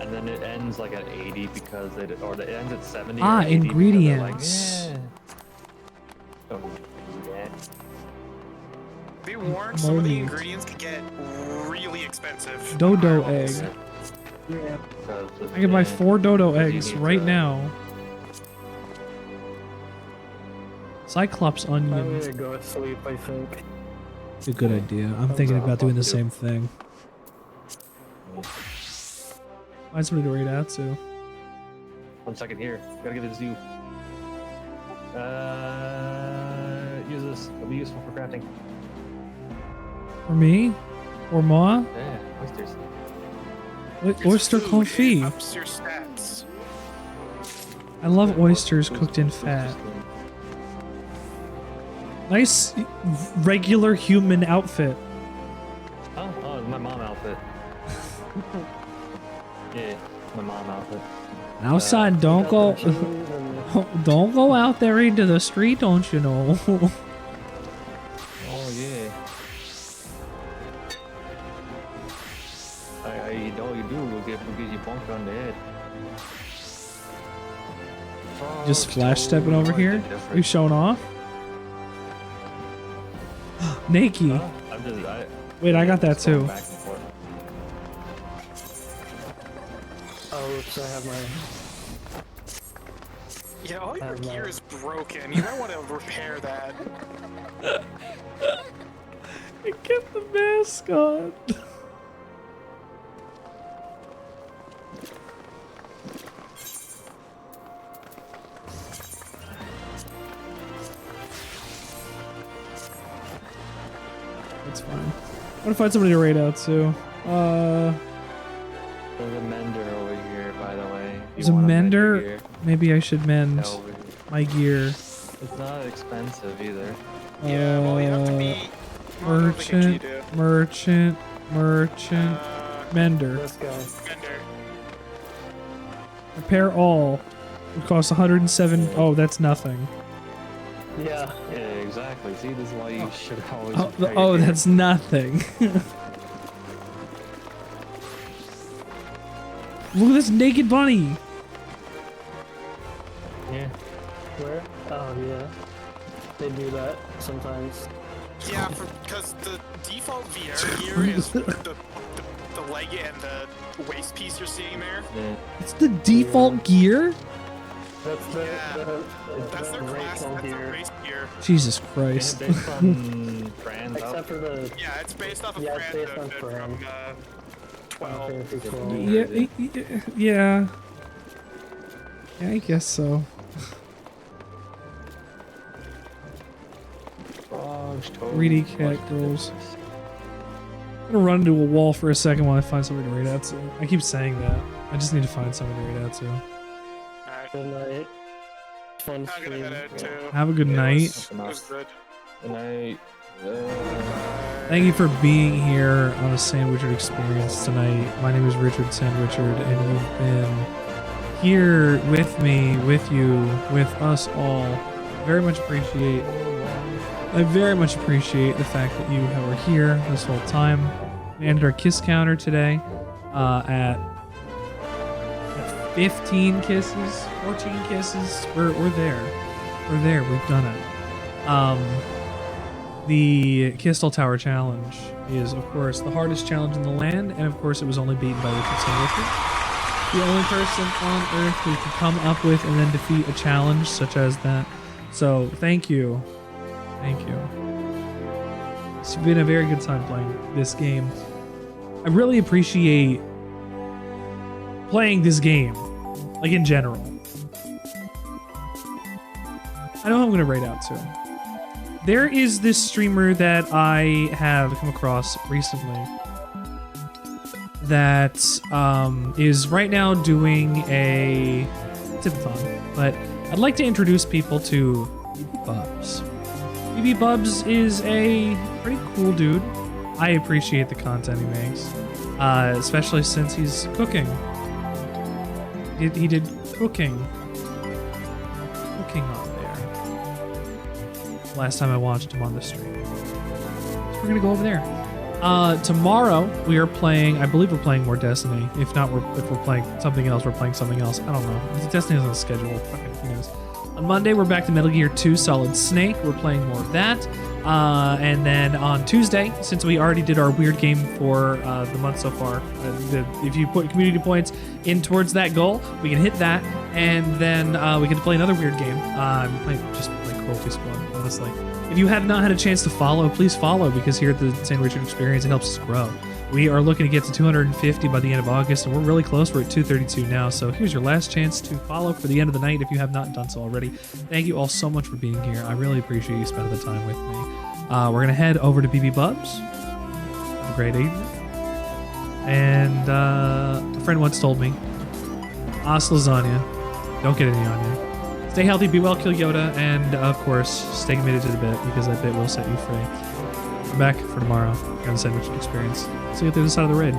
And then it ends like at 80 because it ends at 70. Ah, or 80 ingredients. Like, oh, yeah. Be warned, some of the ingredients can get really expensive. Dodo egg. Yeah. I can buy 4 dodo eggs right now. Cyclops I'm onions. gonna go to sleep, I think. It's a good idea. I'm thinking about doing the same thing. Find somebody to raid out to. 1 second here. Gotta give it to you. Use this. It'll be useful for crafting. For me? Or moi? Yeah, oysters. Oyster confit. Ups your stats. I love oysters cooked in fat. Nice regular human outfit. Oh, it's my mom outfit. Yeah, my mom outfit. Now, son, don't go out there into the street, don't you know? Oh yeah. You know you do. We'll get you bonked on the head. Just flash stepping over here? Are you showing off? Nakey. Wait, I got that too. Oh, oops, I have my... Yeah, all your gear is broken. You might want to repair that. Get the mask on. That's fine. I'm gonna find somebody to raid out to. There's a mender over here, by the way. There's a mender? Maybe I should mend my gear. It's not expensive either. Yeah, well, you have to be... Merchant, mender. Let's go. Mender. Repair all. It costs 107. Oh, that's nothing. Yeah. Yeah, exactly. See, this is why you should always. Oh, that's nothing. Look at this naked bunny. Yeah. Where? Oh, yeah. They do that sometimes. Yeah, because the default VR gear is the leg and the waist piece you're seeing there. Yeah. It's the default gear? That's That's their class. That's their race gear. Jesus Christ. Is it based on Fran's Except for the... Yeah, it's based off of Yeah, Fran's it's based on outfit Fran. from 12. Yeah. Yeah, I guess so. Greedy cat girls. I'm gonna run into a wall for a second while I find somebody to raid out to. I keep saying that. I just need to find somebody to raid out to. Good night. Fun I'm gonna head out too. Have a good night. It was good. Good night. Thank you for being here on a Sandwichard experience tonight. My name is Richard Sandwichard, and you've been here with me, with you, with us all. I very much appreciate the fact that you were here this whole time. We ended our kiss counter today at 15 kisses, 14 kisses. We're there. We're there. We've done it. The Kiss-tal Tower challenge is, of course, the hardest challenge in the land, and of course, it was only beaten by Richard Sandwichard, the only person on Earth who can come up with and then defeat a challenge such as that. So, thank you. Thank you. It's been a very good time playing this game. I really appreciate playing this game, like in general. I know who I'm going to raid out to. There is this streamer that I have come across recently that is right now doing a tip-a-thon, but I'd like to introduce people to BB Bubs. BB Bubs is a pretty cool dude. I appreciate the content he makes, especially since he's cooking. He did cooking up there. Last time I watched him on the stream. So we're gonna go over there. Tomorrow we are playing. I believe we're playing more Destiny. If not, if we're playing something else, we're playing something else. I don't know. Destiny's on the schedule. Fucking who knows. On Monday we're back to Metal Gear 2 Solid Snake. We're playing more of that. And then on Tuesday, since we already did our weird game for the month so far, if you put community points in towards that goal, we can hit that, and then we can play another weird game. I just play Cruelty Squad, honestly. If you have not had a chance to follow, please follow, because here at the Sandwichard Experience, it helps us grow. We are looking to get to 250 by the end of August, and we're really close. We're at 232 now, so here's your last chance to follow for the end of the night if you have not done so already. Thank you all so much for being here. I really appreciate you spending the time with me. We're going to head over to BB Bubs. Have a great evening. And a friend once told me, As lasagna, don't get any onion. Stay healthy, be well, kill Yoda, and of course, stay committed to the bit, because that bit will set you free. Come back for tomorrow on the Sandwich Experience. See you at the other side of the raid.